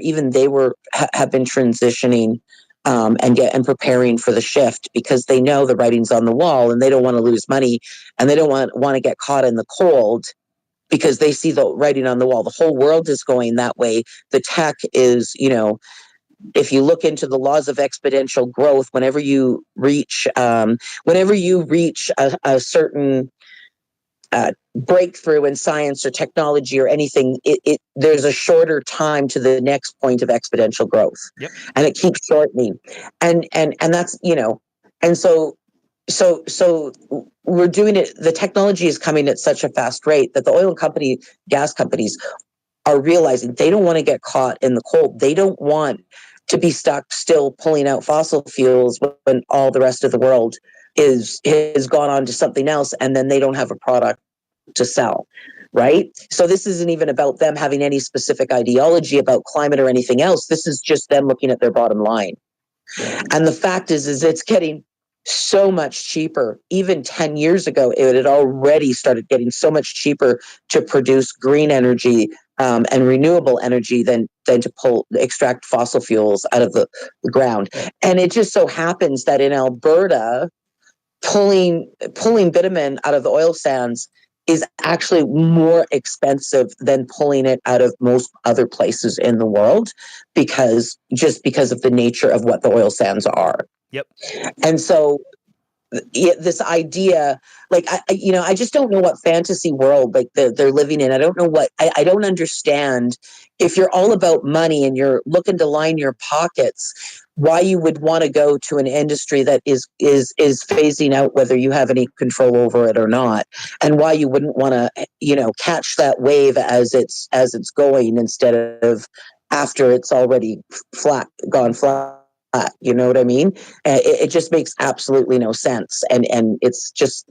have been transitioning and preparing for the shift because they know the writing's on the wall and they don't want to lose money and they don't want to get caught in the cold because they see the writing on the wall. The whole world is going that way. The tech is, if you look into the laws of exponential growth, whenever you reach a certain breakthrough in science or technology or anything, there's a shorter time to the next point of exponential growth. Yep. And it keeps shortening. And that's, and so we're doing it. The technology is coming at such a fast rate that the oil company, gas companies are realizing they don't want to get caught in the cold. They don't want to be stuck still pulling out fossil fuels when all the rest of the world has gone on to something else, and then they don't have a product to sell, right? So this isn't even about them having any specific ideology about climate or anything else. This is just them looking at their bottom line. And the fact is it's getting so much cheaper. Even 10 years ago, it had already started getting so much cheaper to produce green energy and renewable energy than to extract fossil fuels out of the ground. And it just so happens that in Alberta, pulling bitumen out of the oil sands is actually more expensive than pulling it out of most other places in the world because of the nature of what the oil sands are. Yep. And so this idea, I just don't know what fantasy world they're living in. I don't know I don't understand. If you're all about money and you're looking to line your pockets, why you would want to go to an industry that is phasing out whether you have any control over it or not, and why you wouldn't want to catch that wave as it's going instead of after it's already gone flat. You know what I mean? It just makes absolutely no sense, and it's just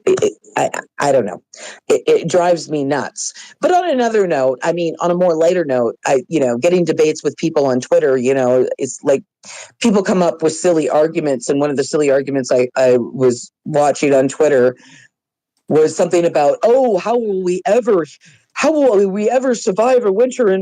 I don't know. It drives me nuts. But on another note, I mean, on a more lighter note, getting debates with people on Twitter, it's like people come up with silly arguments, and one of the silly arguments I was watching on Twitter was something about, oh, how will we ever survive a winter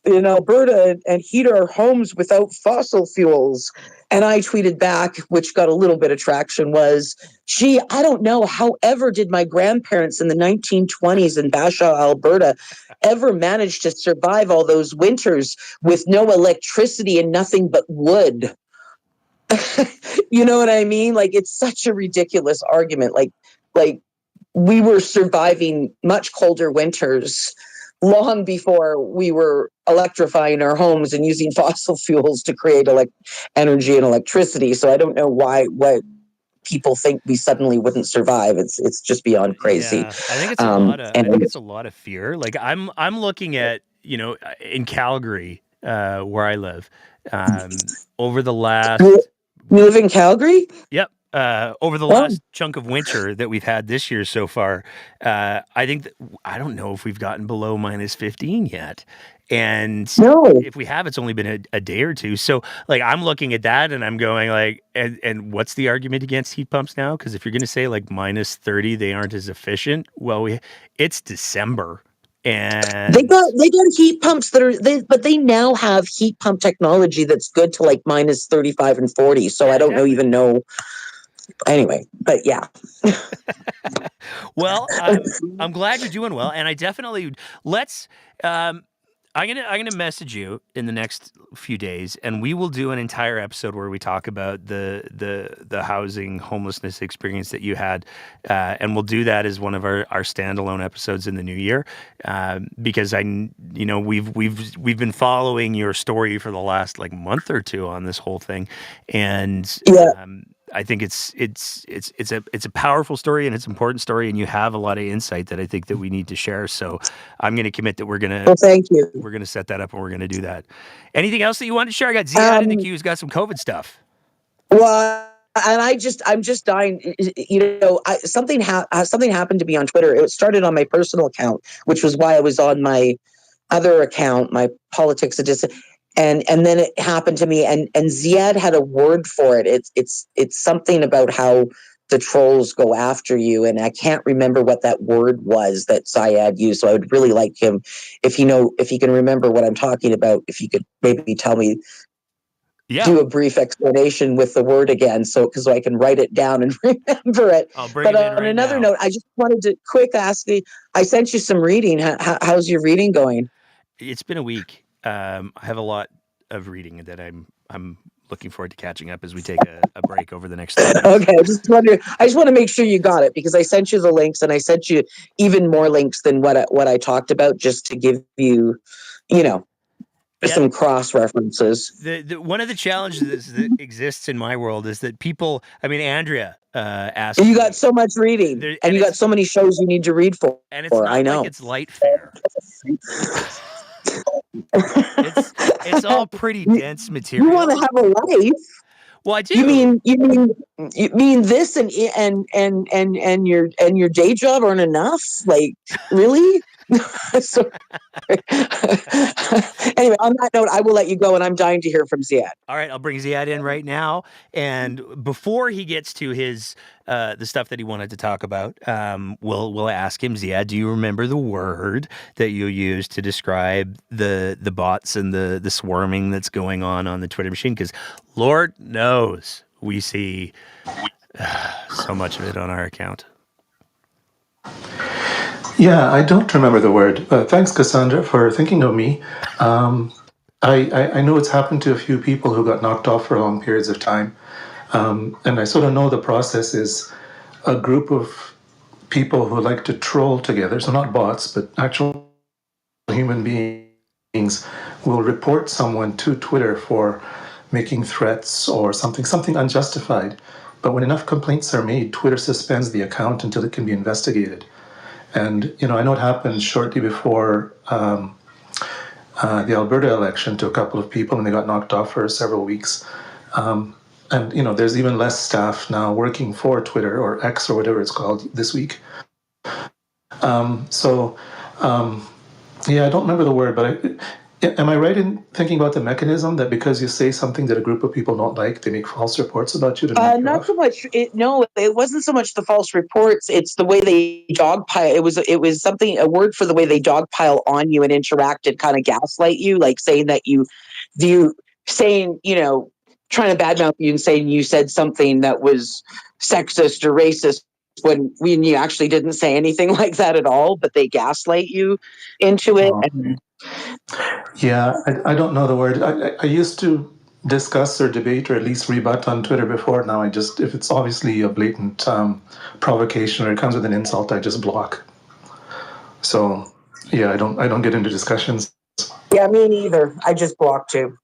in Alberta and heat our homes without fossil fuels? And I tweeted back, which got a little bit of traction, was, gee, I don't know, however did my grandparents in the 1920s in Bashaw, Alberta, ever manage to survive all those winters with no electricity and nothing but wood? You know what I mean? Like, it's such a ridiculous argument. Like we were surviving much colder winters long before we were electrifying our homes and using fossil fuels to create energy and electricity. So I don't know what people think we suddenly wouldn't survive. It's just beyond crazy. Yeah, I think it's a lot of I think it's a lot of fear. Like I'm looking at, in Calgary, where I live, over the last You live in Calgary? Yep. Over the last chunk of winter that we've had this year so far, I think I don't know if we've gotten below minus 15 yet. And if we have, it's only been a day or two. So like, I'm looking at that and I'm going like, and what's the argument against heat pumps now? Because if you're going to say like minus 30, they aren't as efficient. Well, it's December. And they got heat pumps but they now have heat pump technology that's good to like minus 35 and 40. So I don't even know. Anyway, but yeah. Well, I'm glad you're doing well, and I definitely I'm gonna message you in the next few days, and we will do an entire episode where we talk about the housing homelessness experience that you had, and we'll do that as one of our standalone episodes in the new year, because we've been following your story for the last like month or two on this whole thing, and I think it's a powerful story and it's an important story, and you have a lot of insight that I think that we need to share. So I'm going to commit that we're going to. Well, thank you. We're going to set that up and we're going to do that. Anything else that you want to share? I got Ziad in the queue who's got some COVID stuff. Well, and I'm just dying. Something happened to me on Twitter. It started on my personal account, which was why I was on my other account, my politics edition. And then it happened to me, and Ziad had a word for it. It's something about how the trolls go after you, and I can't remember what that word was that Ziad used. So I would really like him, if he can remember what I'm talking about, if you could maybe tell me, do a brief explanation with the word again, so I can write it down and remember it. I'll bring it in on another note, I just wanted to quick ask you. I sent you some reading. How's your reading going? It's been a week. I have a lot of reading that I'm looking forward to catching up as we take a break over the next 3 months. Okay, I just want to make sure you got it, because I sent you the links, and I sent you even more links than what I talked about, just to give you, some cross references. One of the challenges that exists in my world is that people. I mean, Andrea asked. You got so much reading, and you got so many shows you need to read for. And it's not like it's light fare. It's all pretty dense material. You want to have a life? Well, I do. You mean this and your day job aren't enough? Like, really? Anyway, on that note, I will let you go, and I'm dying to hear from Ziad. All right, I'll bring Ziad in right now, and before he gets to his the stuff that he wanted to talk about, we'll ask him, Ziad, do you remember the word that you used to describe the bots and the swarming that's going on the Twitter machine? Because Lord knows we see so much of it on our account. Yeah, I don't remember the word. Thanks, Cassandra, for thinking of me. I know it's happened to a few people who got knocked off for long periods of time. And I sort of know the process is a group of people who like to troll together, so not bots, but actual human beings will report someone to Twitter for making threats or something unjustified. But when enough complaints are made, Twitter suspends the account until it can be investigated. And, I know it happened shortly before the Alberta election to a couple of people, and they got knocked off for several weeks. And, there's even less staff now working for Twitter, or X, or whatever it's called this week. I don't remember the word, but am I right in thinking about the mechanism that because you say something that a group of people don't like, they make false reports about you to knock you Not off? so much. No, it wasn't so much the false reports. It's the way they dogpile. It was a word for the way they dogpile on you and interact and kind of gaslight you, like saying that trying to badmouth you and saying you said something that was sexist or racist when you actually didn't say anything like that at all, but they gaslight you into it. Yeah, I don't know the word. I used to discuss or debate or at least rebut on Twitter before. Now I just, if it's obviously a blatant provocation or it comes with an insult, I just block. So yeah, I don't get into discussions. Yeah, me neither. I just block too.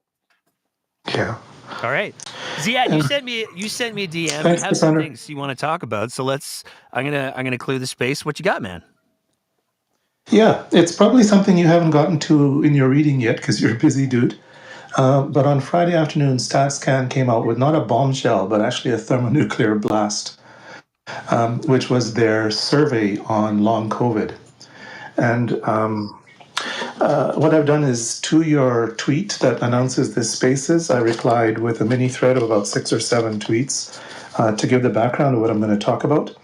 Yeah. All right, Ziad, you sent me a DM. Thanks, You have some Cassandra. things you want to talk about, so I'm gonna clear the space. What you got, man? Yeah, it's probably something you haven't gotten to in your reading yet because you're a busy dude. But on Friday afternoon, StatsCan came out with not a bombshell, but actually a thermonuclear blast, which was their survey on long COVID. And what I've done is, to your tweet that announces this spaces, I replied with a mini thread of about 6 or 7 tweets to give the background of what I'm going to talk about.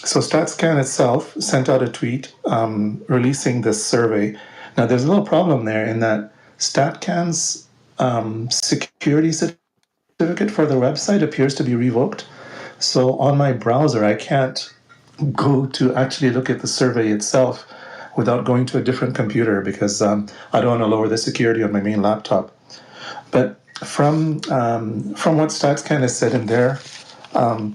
So StatsCan itself sent out a tweet releasing this survey. Now, there's a little problem there in that StatCan's security certificate for the website appears to be revoked. So on my browser, I can't go to actually look at the survey itself without going to a different computer because I don't want to lower the security on my main laptop. But from what StatsCan has said in their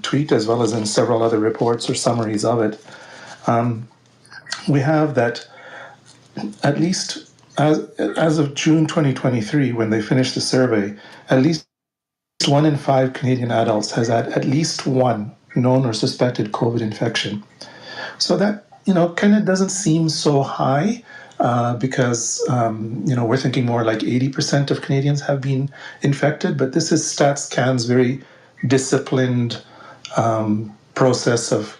tweet, as well as in several other reports or summaries of it, we have that at least as of June 2023, when they finished the survey, at least 1 in 5 Canadian adults has had at least one known or suspected COVID infection. So that, kind of doesn't seem so high because, we're thinking more like 80% of Canadians have been infected, but this is StatsCan's very disciplined process of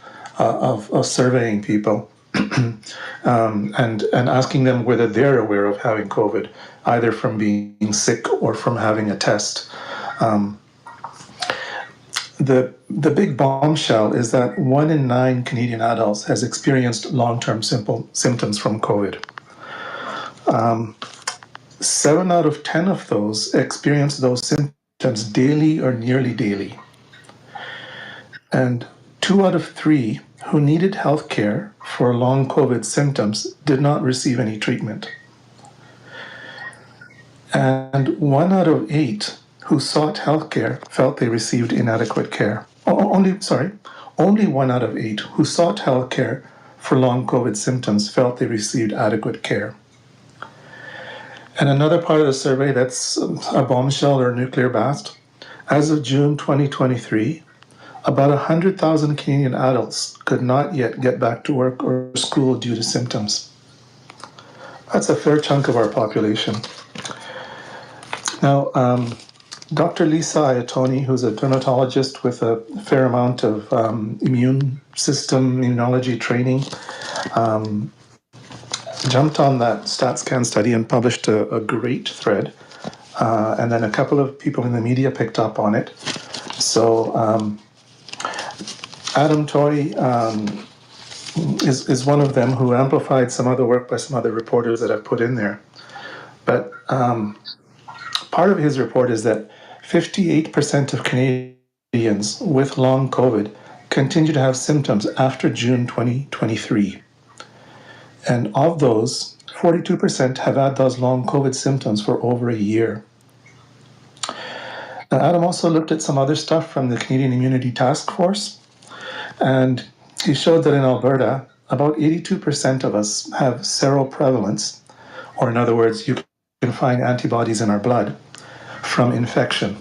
surveying people and asking them whether they're aware of having COVID, either from being sick or from having a test. The big bombshell is that 1 in 9 Canadian adults has experienced long-term symptoms from COVID. 7 out of 10 of those experience those symptoms daily or nearly daily. And 2 out of 3 who needed health care for long COVID symptoms did not receive any treatment. And 1 out of 8 who sought health care felt they received inadequate care. Only 1 out of 8 who sought health care for long COVID symptoms felt they received adequate care. And another part of the survey that's a bombshell or nuclear blast, as of June 2023, about 100,000 Canadian adults could not yet get back to work or school due to symptoms. That's a fair chunk of our population. Now, Dr. Lisa Iotoni, who's a dermatologist with a fair amount of immune system immunology training, jumped on that StatsCan study and published a great thread. And then a couple of people in the media picked up on it. So Adam Toy is one of them who amplified some other work by some other reporters that I've put in there. But part of his report is that 58% of Canadians with long COVID continue to have symptoms after June 2023. And of those, 42% have had those long COVID symptoms for over a year. Now, Adam also looked at some other stuff from the Canadian Immunity Task Force, and he showed that in Alberta, about 82% of us have seroprevalence, or in other words, you can find antibodies in our blood from infection.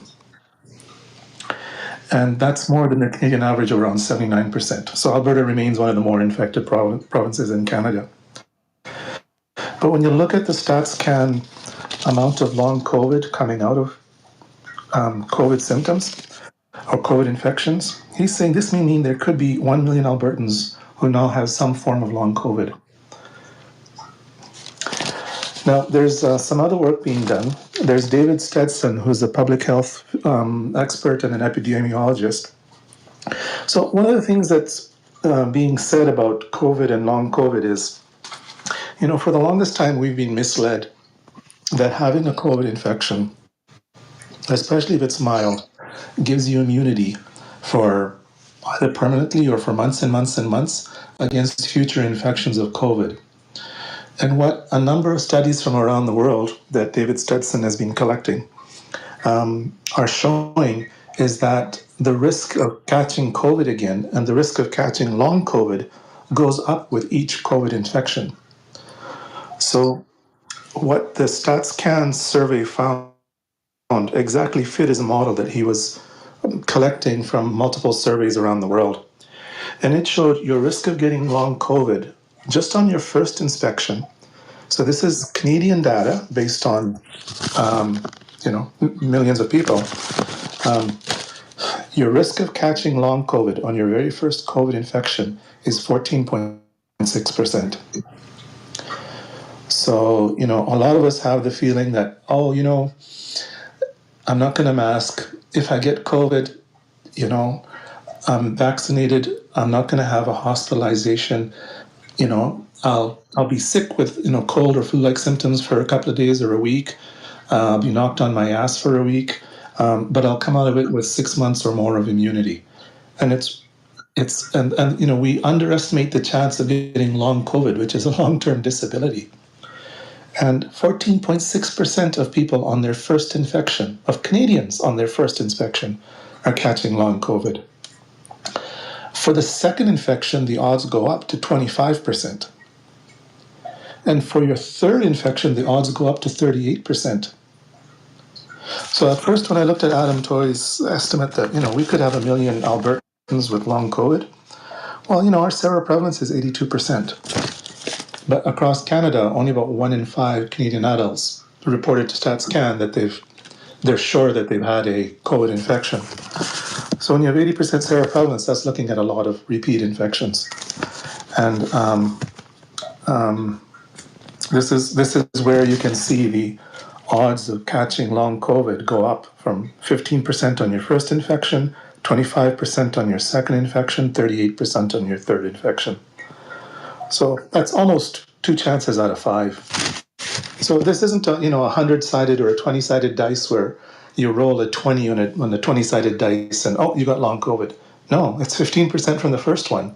And that's more than the Canadian average of around 79%. So Alberta remains one of the more infected provinces in Canada. But when you look at the StatsCan amount of long COVID coming out of COVID symptoms or COVID infections, he's saying this may mean there could be 1 million Albertans who now have some form of long COVID. Now, there's some other work being done. There's David Stetson, who's a public health expert and an epidemiologist. So one of the things that's being said about COVID and long COVID is, for the longest time we've been misled that having a COVID infection especially if it's mild, gives you immunity for either permanently or for months and months and months against future infections of COVID. And what a number of studies from around the world that David Stetson has been collecting are showing is that the risk of catching COVID again and the risk of catching long COVID goes up with each COVID infection. So, what the StatsCan survey found exactly fit his model that he was collecting from multiple surveys around the world. And it showed your risk of getting long COVID just on your first inspection. So, this is Canadian data based on millions of people. Your risk of catching long COVID on your very first COVID infection is 14.6%. So, a lot of us have the feeling that, I'm not going to mask. If I get COVID, I'm vaccinated. I'm not going to have a hospitalization. I'll be sick with, cold or flu-like symptoms for a couple of days or a week. I'll be knocked on my ass for a week. But I'll come out of it with 6 months or more of immunity. And we underestimate the chance of getting long COVID, which is a long-term disability. And 14.6% of people on their first infection, of Canadians on their first infection, are catching long COVID. For the second infection, the odds go up to 25%. And for your third infection, the odds go up to 38%. So at first, when I looked at Adam Toy's estimate that, we could have 1 million Albertans with long COVID, well, our seroprevalence is 82%. But across Canada, only about 1 in 5 Canadian adults reported to StatsCan that they're sure that they've had a COVID infection. So when you have 80% seroprevalence, that's looking at a lot of repeat infections. And this is where you can see the odds of catching long COVID go up from 15% on your first infection, 25% on your second infection, 38% on your third infection. So that's almost 2 chances out of 5. So this isn't a 100-sided or a 20-sided dice where you roll a 20 on the 20-sided dice and you got long COVID. No, it's 15% from the first one,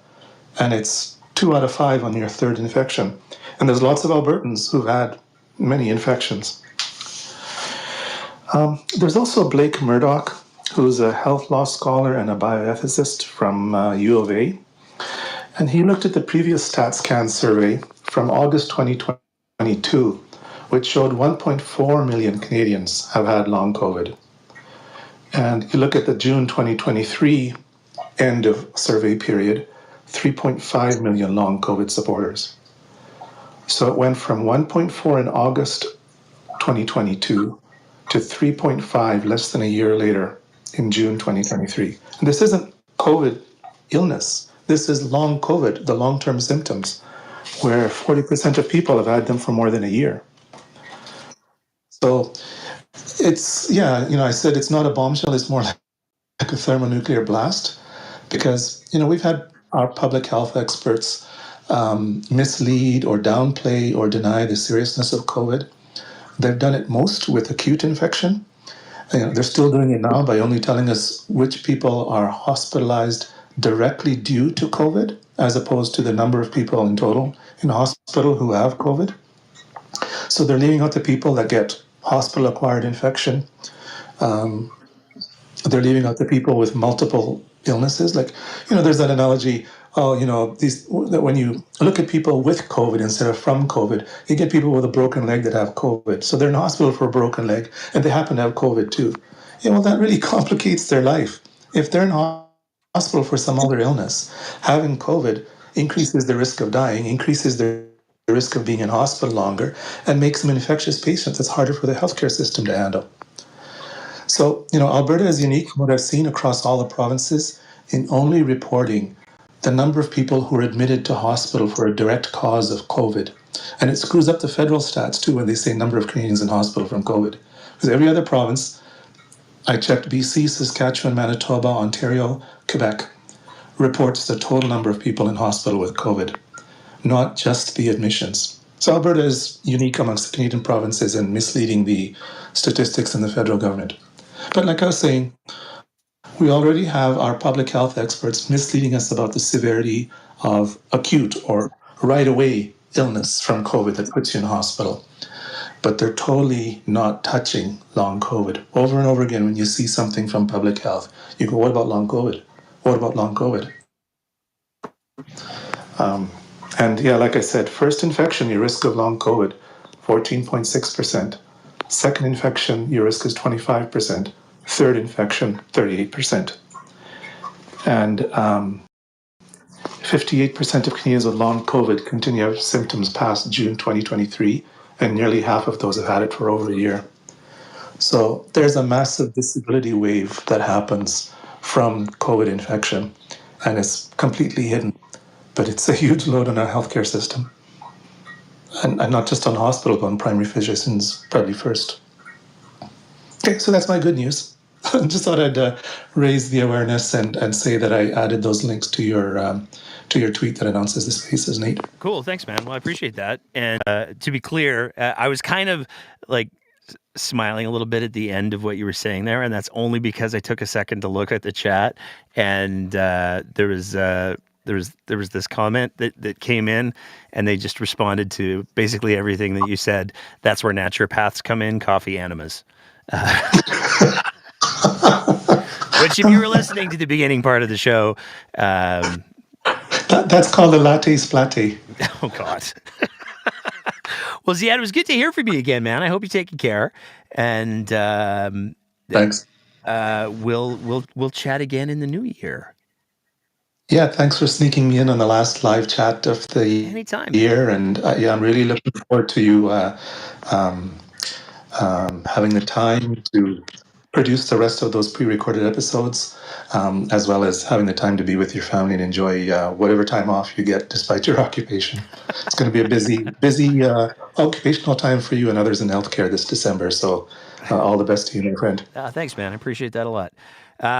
and it's 2 out of 5 on your third infection. And there's lots of Albertans who've had many infections. There's also Blake Murdoch, who's a health law scholar and a bioethicist from U of A. And he looked at the previous StatsCan survey from August 2022, which showed 1.4 million Canadians have had long COVID. And you look at the June 2023 end of survey period, 3.5 million long COVID supporters. So it went from 1.4 in August 2022 to 3.5 less than a year later in June 2023. And this isn't COVID illness. This is long COVID, the long-term symptoms, where 40% of people have had them for more than a year. So it's, I said it's not a bombshell, it's more like a thermonuclear blast, because, we've had our public health experts mislead or downplay or deny the seriousness of COVID. They've done it most with acute infection. They're still doing it now by only telling us which people are hospitalized directly due to COVID, as opposed to the number of people in total in hospital who have COVID. So they're leaving out the people that get hospital-acquired infection. They're leaving out the people with multiple illnesses. Like, there's that analogy, that when you look at people with COVID instead of from COVID, you get people with a broken leg that have COVID. So they're in hospital for a broken leg, and they happen to have COVID too. That really complicates their life. If they're in hospital for some other illness, having COVID increases the risk of dying, increases the risk of being in hospital longer, and makes them infectious patients. It's harder for the healthcare system to handle. So, Alberta is unique from what I've seen across all the provinces in only reporting the number of people who are admitted to hospital for a direct cause of COVID. And it screws up the federal stats too when they say number of Canadians in hospital from COVID. Because every other province, I checked BC, Saskatchewan, Manitoba, Ontario, Quebec, reports the total number of people in hospital with COVID, not just the admissions. So Alberta is unique amongst the Canadian provinces in misleading the statistics in the federal government. But like I was saying, we already have our public health experts misleading us about the severity of acute or right away illness from COVID that puts you in hospital. But they're totally not touching long COVID. Over and over again, when you see something from public health, you go, what about long COVID? What about long COVID? And yeah, like I said, first infection, your risk of long COVID, 14.6%. Second infection, your risk is 25%. Third infection, 38%. And 58% of Canadians with long COVID continue to have symptoms past June 2023, and nearly half of those have had it for over a year. So there's a massive disability wave that happens from COVID infection, and it's completely hidden. But it's a huge load on our healthcare system, and not just on hospital, but on primary physicians probably first. Okay, so that's my good news. Just thought I'd raise the awareness and say that I added those links to your tweet that announces the spaces, Nate. Cool. Thanks, man. Well, I appreciate that. And to be clear, I was kind of like smiling a little bit at the end of what you were saying there, and that's only because I took a second to look at the chat, and there was this comment that came in, and they just responded to basically everything that you said. That's where naturopaths come in, coffee enemas. Which, if you were listening to the beginning part of the show, that's called a latte splatte. Oh God. Well, Ziad, it was good to hear from you again, man. I hope you're taking care, and thanks. We'll chat again in the new year. Yeah, thanks for sneaking me in on the last live chat of the Anytime, year, and yeah, I'm really looking forward to you having the time to produce the rest of those pre-recorded episodes, as well as having the time to be with your family and enjoy whatever time off you get despite your occupation. It's going to be a busy occupational time for you and others in healthcare this December. So all the best to you, my friend. Thanks, man. I appreciate that a lot.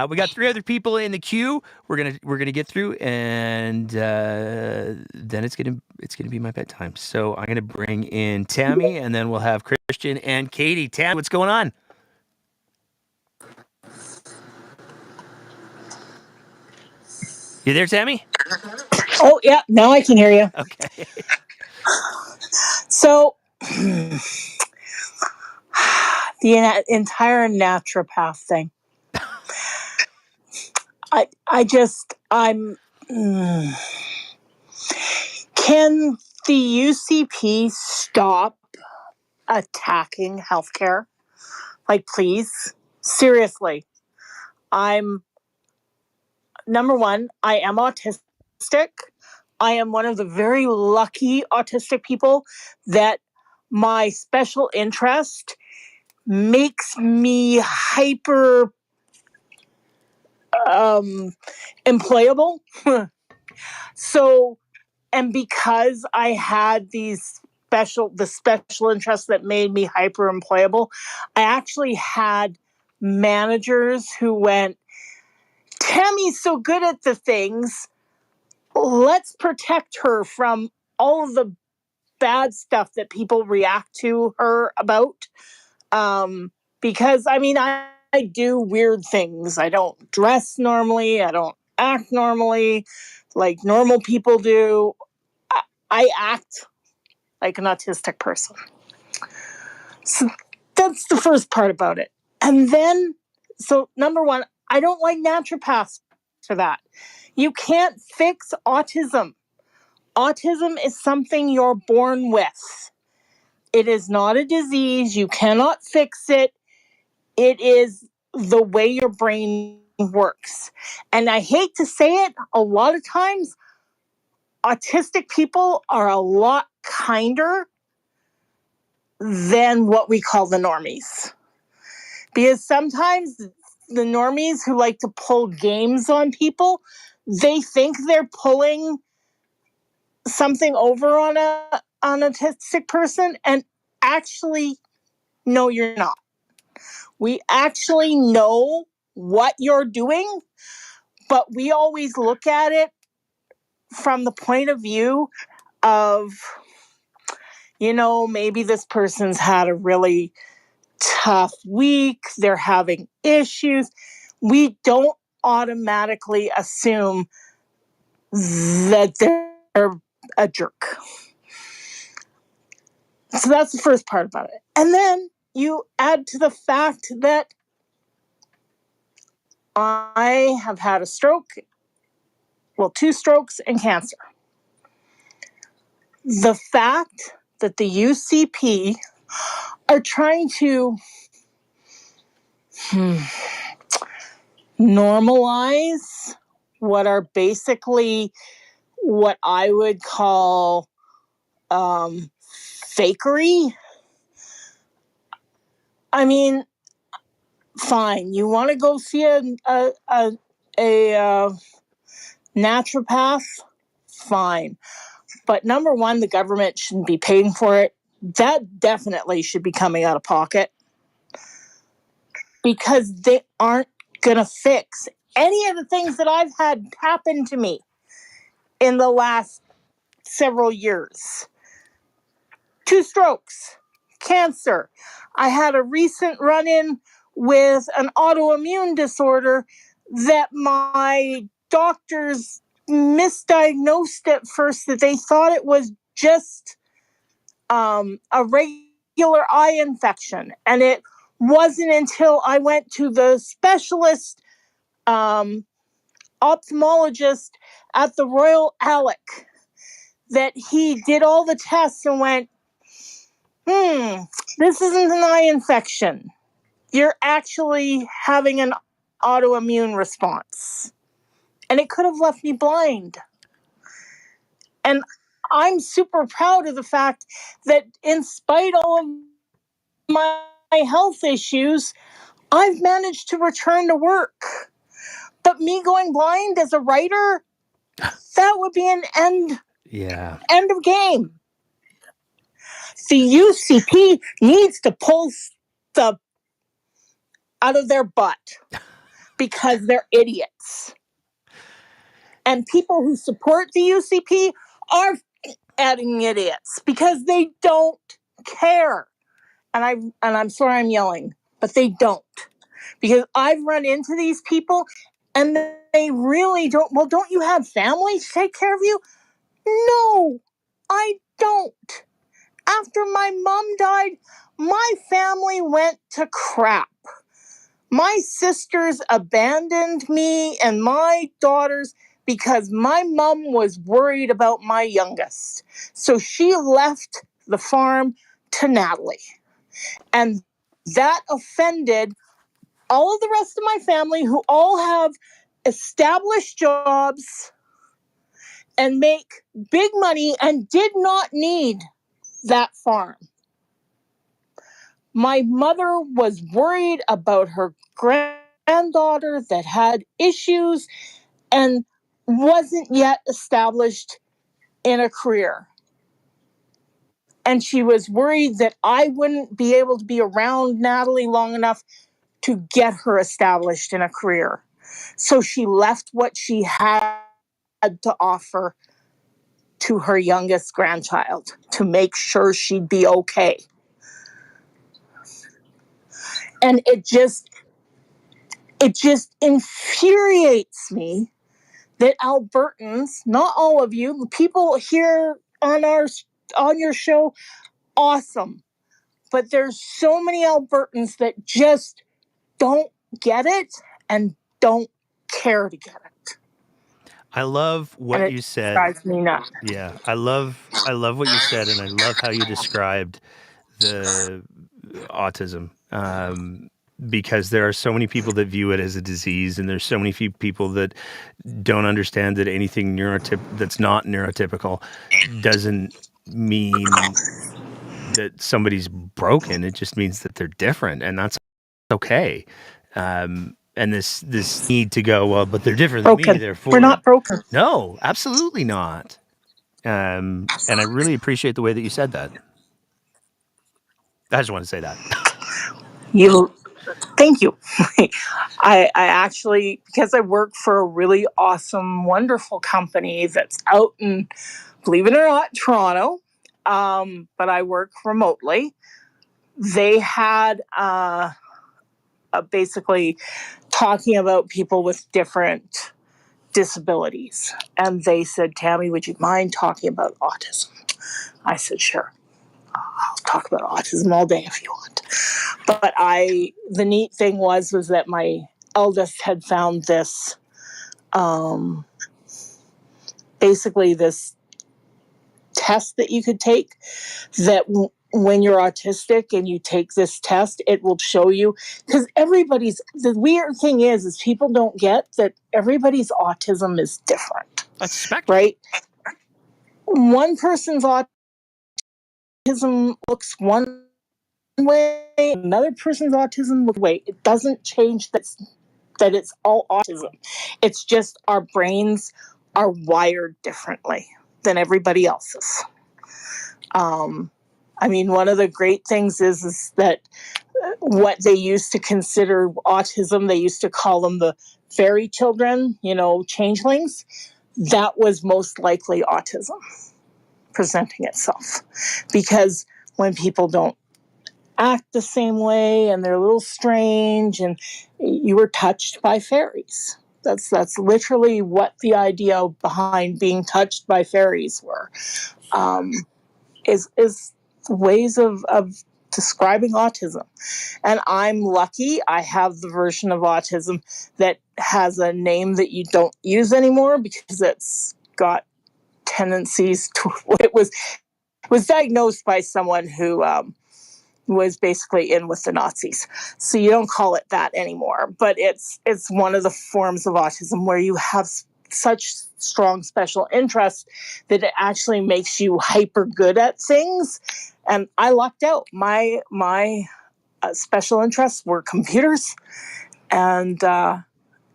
We got 3 other people in the queue. We're gonna get through, and then it's gonna be my bedtime. So I'm gonna bring in Tammy, and then we'll have Christian and Katie. Tammy, what's going on? You there, Tammy? Oh, yeah. Now I can hear you. Okay. So, the entire naturopath thing. Can the UCP stop attacking healthcare? Like, please? Seriously. Number one, I am autistic. I am one of the very lucky autistic people that my special interest makes me hyper employable. So, and because I had the special interests that made me hyper employable, I actually had managers who went, Tammy's so good at the things, let's protect her from all of the bad stuff that people react to her about. Because I do weird things. I don't dress normally. I don't act normally like normal people do. I act like an autistic person. So that's the first part about it. And then, so number one, I don't like naturopaths for that. You can't fix autism. Autism is something you're born with. It is not a disease. You cannot fix it. It is the way your brain works. And I hate to say it, a lot of times, autistic people are a lot kinder than what we call the normies. Because sometimes the normies who like to pull games on people, they think they're pulling something over on an autistic person, and actually, no, you're not. We actually know what you're doing, but we always look at it from the point of view of, maybe this person's had a really tough week, they're having issues, we don't automatically assume that they're a jerk. So that's the first part about it. And then you add to the fact that I have had a stroke, well, 2 strokes and cancer. The fact that the UCP are trying to normalize what are basically what I would call fakery. I mean, fine, you want to go see a naturopath? Fine. But number one, the government shouldn't be paying for it. That definitely should be coming out of pocket because they aren't going to fix any of the things that I've had happen to me in the last several years. 2 strokes, cancer. I had a recent run-in with an autoimmune disorder that my doctors misdiagnosed at first, that they thought it was just a regular eye infection. And it wasn't until I went to the specialist ophthalmologist at the Royal Alec that he did all the tests and went, this isn't an eye infection. You're actually having an autoimmune response. And it could have left me blind. And I'm super proud of the fact that in spite of all of my health issues, I've managed to return to work. But me going blind as a writer, that would be an end of game. The UCP needs to pull the out of their butt because they're idiots. And people who support the UCP are adding idiots because they don't care. And I'm sorry I'm yelling, but they don't. Because I've run into these people and they really don't. Well, don't you have family to take care of you? No, I don't. After my mom died, my family went to crap. My sisters abandoned me and my daughters because my mom was worried about my youngest. So she left the farm to Natalie. And that offended all of the rest of my family who all have established jobs and make big money and did not need that farm. My mother was worried about her granddaughter that had issues and wasn't yet established in a career. And she was worried that I wouldn't be able to be around Natalie long enough to get her established in a career. So she left what she had to offer to her youngest grandchild to make sure she'd be okay. And it just infuriates me that Albertans, not all of you, people here on your show, awesome. But there's so many Albertans that just don't get it and don't care to get it. I love what you said. Drives me nuts. Yeah, I love what you said, and I love how you described the autism. Because there are so many people that view it as a disease, and there's so many people that don't understand that anything that's not neurotypical doesn't mean that somebody's broken. It just means that they're different, and that's okay. And this need to go, well, but they're different than me, therefore we're not broken. No, absolutely not. And I really appreciate the way that you said that. I just want to say that. Thank you. I actually, because I work for a really awesome, wonderful company that's out in, believe it or not, Toronto, but I work remotely. they had basically talking about people with different disabilities. And they said, Tammy, would you mind talking about autism? I said, sure. I'll talk about autism all day if you want. But the neat thing was that my eldest had found this, basically this test that you could take that when you're autistic and you take this test, it will show you, because the weird thing is people don't get that everybody's autism is different. That's spectrum. Right? One person's autism looks one way, another person's autism looks way. It doesn't change that it's all autism. It's just our brains are wired differently than everybody else's. I mean, one of the great things is that what they used to consider autism, they used to call them the fairy children, changelings. That was most likely autism presenting itself. Because when people don't act the same way and they're a little strange and you were touched by fairies. That's literally what the idea behind being touched by fairies were. Is ways of describing autism. And I'm lucky I have the version of autism that has a name that you don't use anymore because it's got tendencies to, it was diagnosed by someone who was basically in with the Nazis. So you don't call it that anymore, but it's one of the forms of autism where you have such strong special interests that it actually makes you hyper good at things. And I lucked out. My special interests were computers and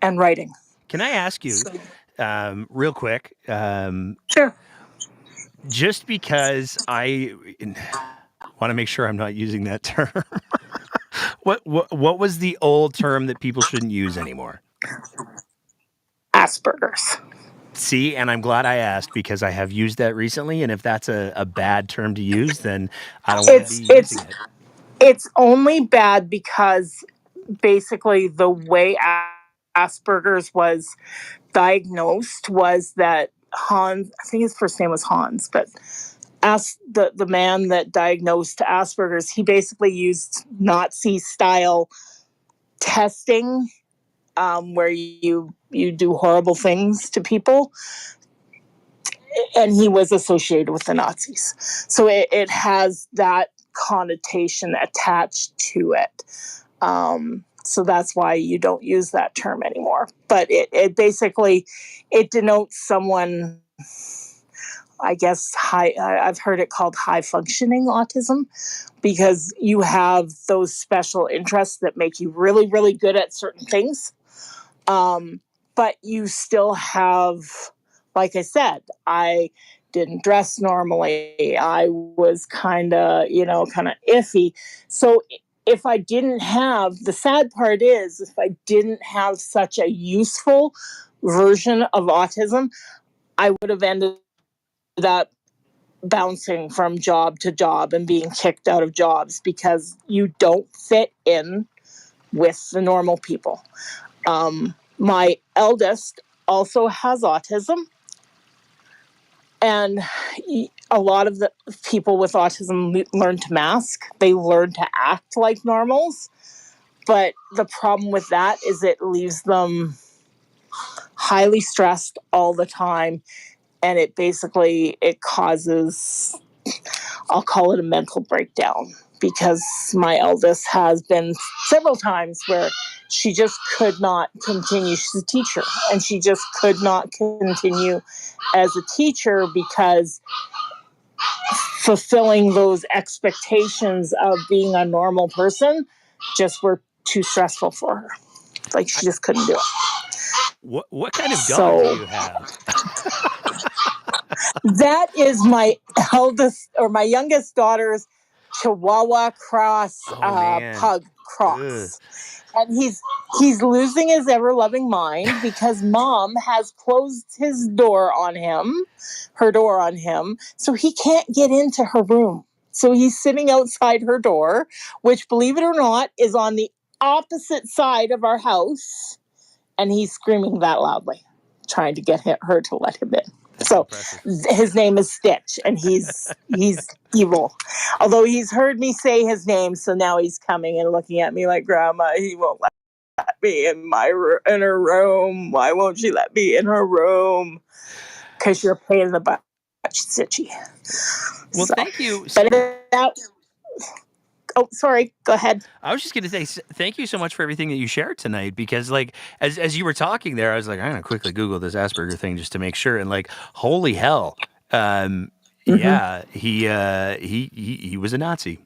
writing. Can I ask you, real quick? Sure. Just because I want to make sure I'm not using that term. What was the old term that people shouldn't use anymore? Asperger's. See, and I'm glad I asked because I have used that recently, and if that's a bad term to use, then I don't want to be using it. It's only bad because basically the way Asperger's was diagnosed was that Hans, I think his first name was Hans, but the man that diagnosed Asperger's, he basically used Nazi-style testing where you do horrible things to people. And he was associated with the Nazis. So it has that connotation attached to it. So that's why you don't use that term anymore. But it basically, it denotes someone, I guess, I've heard it called high functioning autism, because you have those special interests that make you really, really good at certain things. But you still have, like I said, I didn't dress normally. I was kind of iffy. So if I didn't have, the sad part is, if I didn't have such a useful version of autism, I would have ended up bouncing from job to job and being kicked out of jobs because you don't fit in with the normal people. My eldest also has autism. And a lot of the people with autism learn to mask. They learn to act like normals. But the problem with that is it leaves them highly stressed all the time. And it causes, I'll call it a mental breakdown, because my eldest has been several times where she just could not continue. She's a teacher, and she just could not continue as a teacher because fulfilling those expectations of being a normal person just were too stressful for her. Like, she just couldn't do it. What kind of dog do you have? That is my youngest daughter's Chihuahua cross, pug cross. Ugh. And he's losing his ever-loving mind because mom has closed her door on him, so he can't get into her room. So he's sitting outside her door, which, believe it or not, is on the opposite side of our house. And he's screaming that loudly, trying to get her to let him in. That's so impressive. His name is Stitch, and he's evil. Although he's heard me say his name, so now he's coming and looking at me like, Grandma, he won't let me in her room. Why won't she let me in her room? Because you're a pain in the butt, Stitchy. Well, thank you. Oh, sorry. Go ahead. I was just going to say thank you so much for everything that you shared tonight, because like as you were talking there, I was like, I'm going to quickly Google this Asperger thing just to make sure. And like, holy hell. Yeah, he was a Nazi.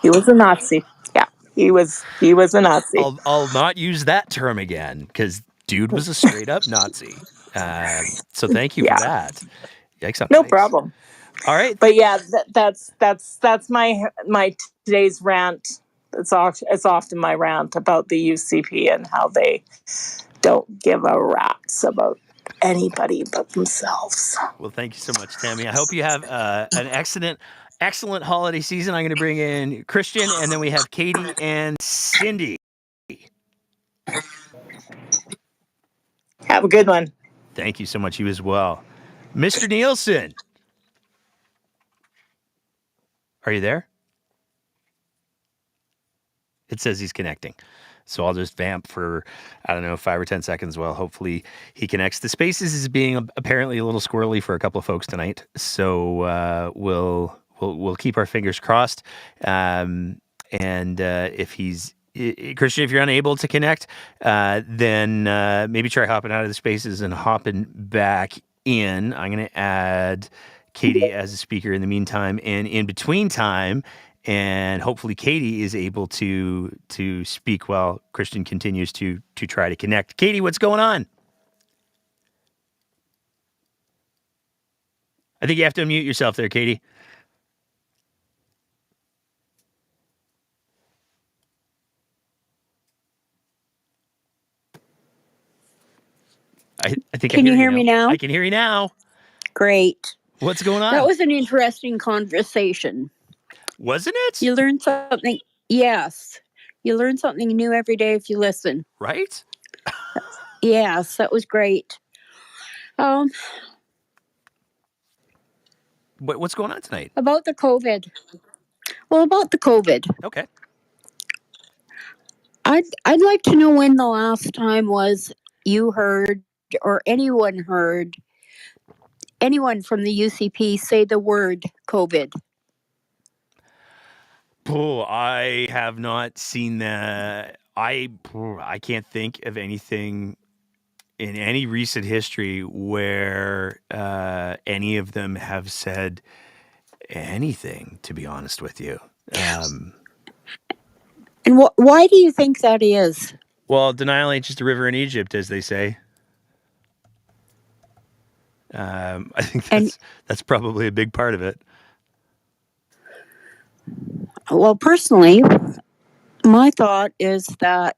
He was a Nazi. Yeah, he was a Nazi. I'll not use that term again, because dude was a straight up Nazi. So thank you for that. Yikes! No problem. All right, but yeah, that's my today's rant. It's often my rant about the UCP and how they don't give a rat's about anybody but themselves. Well, thank you so much, Tammy. I hope you have an excellent holiday season. I'm going to bring in Christian, and then we have Katie and Cindy. Have a good one. Thank you so much. You as well. Mr. Nielsen. Are you there? It says he's connecting. So I'll just vamp for, I don't know, 5 or 10 seconds. Well, hopefully he connects. The Spaces is being apparently a little squirrely for a couple of folks tonight. So we'll keep our fingers crossed. And if he's Christian, if you're unable to connect, then maybe try hopping out of the Spaces and hopping back in. I'm going to add Katie as a speaker in the meantime, and in between time. And hopefully Katie is able to speak while Christian continues to try to connect. Katie, what's going on? I think you have to unmute yourself there, Katie. I think Can you hear me now? I can hear you now. Great. What's going on? That was an interesting conversation. Wasn't it? You learn something. Yes. You learn something new every day if you listen. Right? Yes, that was great. What's going on tonight? About the COVID. Well, about the COVID. Okay. I'd like to know when the last time was you heard or anyone heard anyone from the UCP say the word COVID. Oh, I have not seen that. I can't think of anything in any recent history where any of them have said anything, to be honest with you. And why do you think that is? Well, denial ain't just a river in Egypt, as they say. I think that's probably a big part of it. Well, personally, my thought is that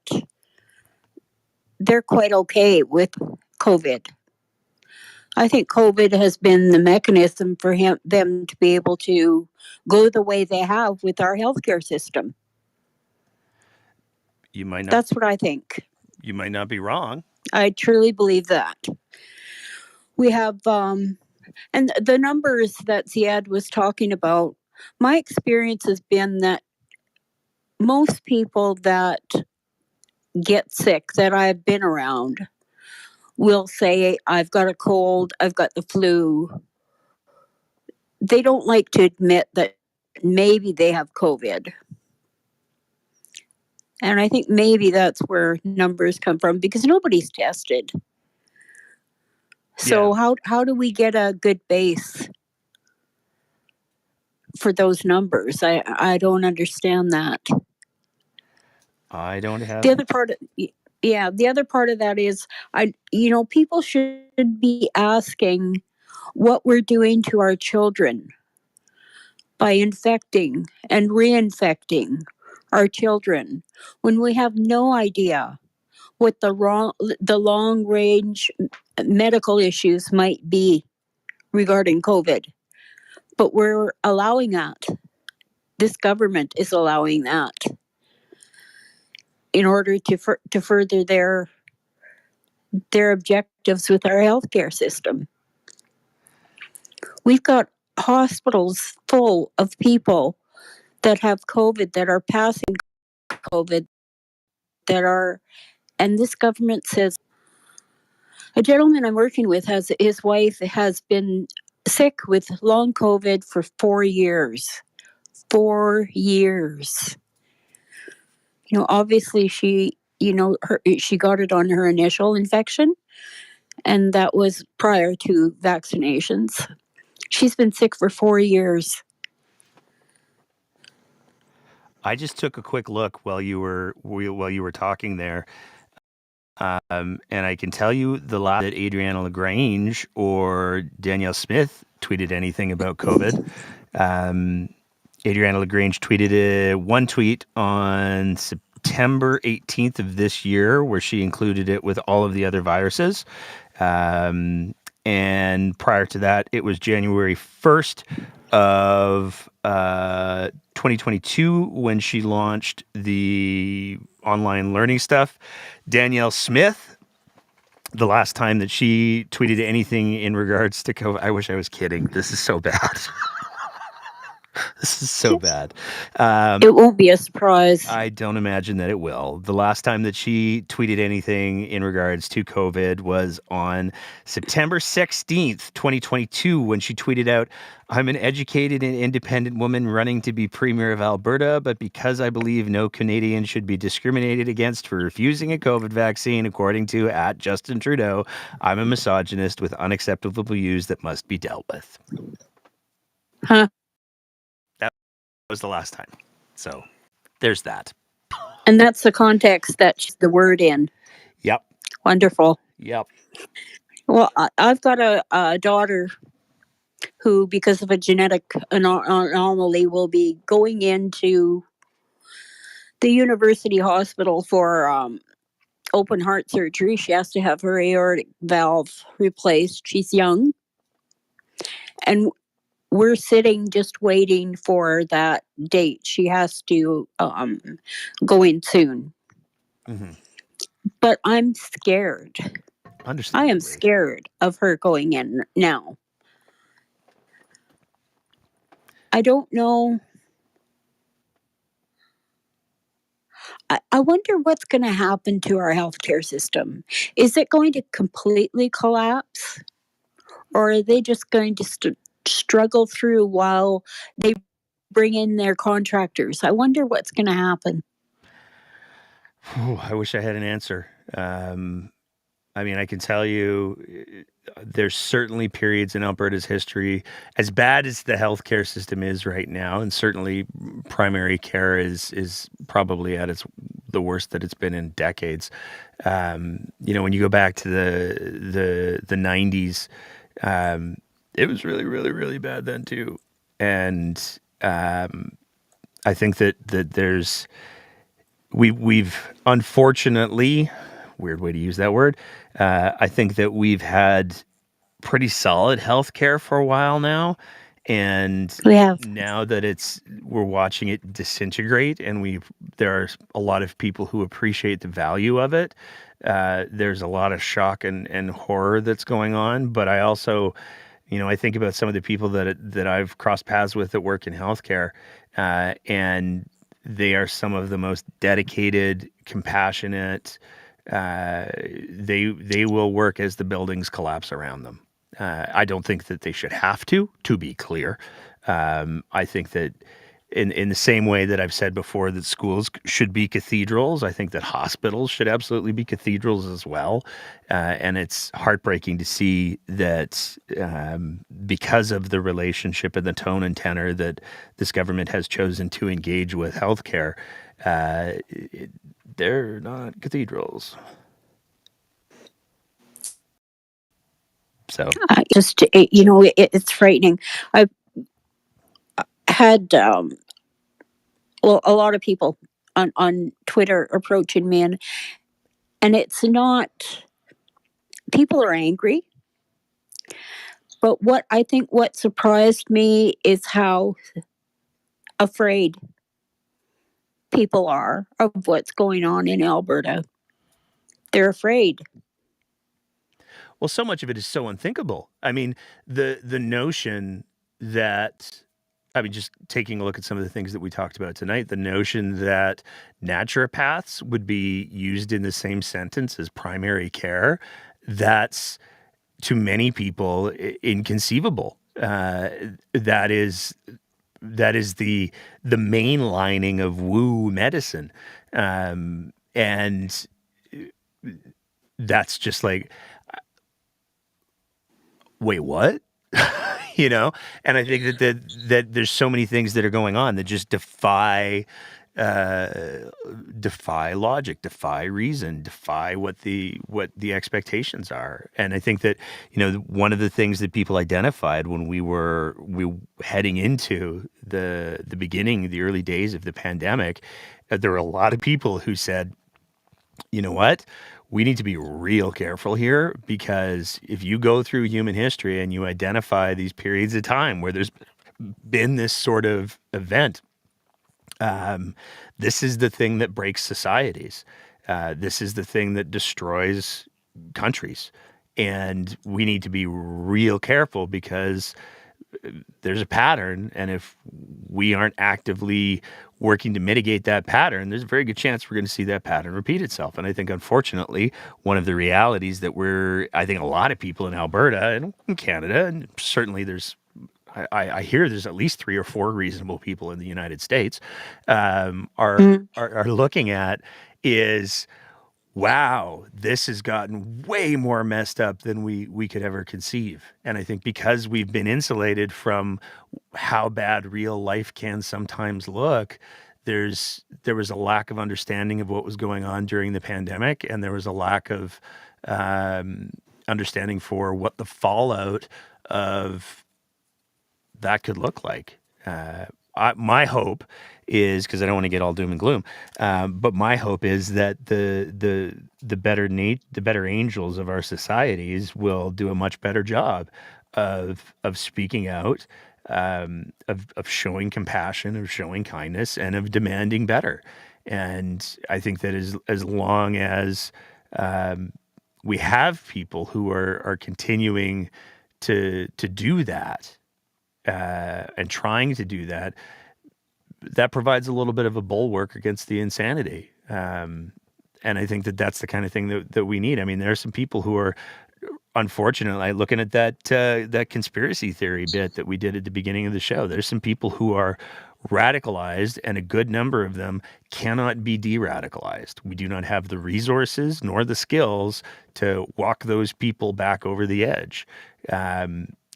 they're quite okay with COVID. I think COVID has been the mechanism for them to be able to go the way they have with our healthcare system. You might not. That's what I think. You might not be wrong. I truly believe that. We have, and the numbers that Ziad was talking about, my experience has been that most people that get sick that I've been around will say, I've got a cold, I've got the flu. They don't like to admit that maybe they have COVID. And I think maybe that's where numbers come from, because nobody's tested. So how do we get a good base for those numbers? I don't understand that. I don't have the other part. The other part of that is people should be asking what we're doing to our children by infecting and reinfecting our children when we have no idea what the long range medical issues might be regarding COVID. But we're allowing that. this government is allowing that in order to further their objectives with our healthcare system. We've got hospitals full of people that have COVID, that are passing COVID, and this government says, a gentleman I'm working with his wife has been sick with long COVID for 4 years. 4 years. Obviously she got it on her initial infection, and that was prior to vaccinations. She's been sick for 4 years. I just took a quick look while you were talking there, and I can tell you the last that Adriana LaGrange or Danielle Smith tweeted anything about COVID. Adriana LaGrange tweeted one tweet on September 18th of this year, where she included it with all of the other viruses. And prior to that, it was January 1st of 2022 when she launched the online learning stuff. Danielle Smith, the last time that she tweeted anything in regards to COVID, I wish I was kidding. This is so bad. This is so bad. It won't be a surprise. I don't imagine that it will. The last time that she tweeted anything in regards to COVID was on September 16th, 2022, when she tweeted out, "I'm an educated and independent woman running to be Premier of Alberta, but because I believe no Canadian should be discriminated against for refusing a COVID vaccine, according to @Justin Trudeau, I'm a misogynist with unacceptable views that must be dealt with." Huh. That was the last time. So there's that. And that's the context that she's the word in. Yep. Wonderful. Yep. Well, I've got a daughter who, because of a genetic anomaly, will be going into the university hospital for open heart surgery. She has to have her aortic valve replaced. She's young. And we're sitting just waiting for that date. She has to go in soon. Mm-hmm. But I'm scared. I am scared of her going in now. I don't know. I wonder what's going to happen to our healthcare system. Is it going to completely collapse? Or are they just going to struggle through while they bring in their contractors? I wonder what's going to happen. I wish I had an answer. I mean, I can tell you there's certainly periods in Alberta's history, as bad as the healthcare system is right now, and certainly primary care is probably at the worst that it's been in decades. When you go back to the 90s, it was really, really, really bad then too. And I think that there's we've unfortunately, weird way to use that word, I think that we've had pretty solid healthcare for a while now, and we have. Now that we're watching it disintegrate, and there are a lot of people who appreciate the value of it. There's a lot of shock and horror that's going on, but I also, I think about some of the people that I've crossed paths with that work in healthcare, and they are some of the most dedicated, compassionate. They will work as the buildings collapse around them. I don't think that they should have to be clear. I think that in the same way that I've said before that schools should be cathedrals, I think that hospitals should absolutely be cathedrals as well. And it's heartbreaking to see that because of the relationship and the tone and tenor that this government has chosen to engage with healthcare, they're not cathedrals. So it's frightening. I've had a lot of people on Twitter approaching me, and it's not, people are angry. But what surprised me is how afraid. People are of what's going on in Alberta. They're afraid. Well, so much of it is so unthinkable. I mean, the notion that just taking a look at some of the things that we talked about tonight, the notion that naturopaths would be used in the same sentence as primary care, that's to many people inconceivable. That is the mainlining of woo medicine, and that's just like, wait, what? And I think that there's so many things that are going on that just defy logic, defy reason, defy what the expectations are. And I think that one of the things that people identified when we were heading into the beginning, the early days of the pandemic, there were a lot of people who said, you know what? We need to be real careful here, because if you go through human history and you identify these periods of time where there's been this sort of event, this is the thing that breaks societies. This is the thing that destroys countries. And we need to be real careful, because there's a pattern, and if we aren't actively working to mitigate that pattern, there's a very good chance we're going to see that pattern repeat itself. And I think, unfortunately, one of the realities that I think a lot of people in Alberta and in Canada, and certainly I hear there's at least 3 or 4 reasonable people in the United States, are looking at is, wow, this has gotten way more messed up than we could ever conceive. And I think because we've been insulated from how bad real life can sometimes look, there was a lack of understanding of what was going on during the pandemic, and there was a lack of understanding for what the fallout of that could look like. My hope is, because I don't want to get all doom and gloom, but my hope is that the better angels of our societies will do a much better job of speaking out, of showing compassion, of showing kindness, and of demanding better. And I think that as long as we have people who are continuing to do that, and trying to do that, that provides a little bit of a bulwark against the insanity. And I think that that's the kind of thing that we need. I mean, there are some people who are, unfortunately, looking at that conspiracy theory bit that we did at the beginning of the show, there's some people who are radicalized, and a good number of them cannot be de-radicalized. We do not have the resources nor the skills to walk those people back over the edge.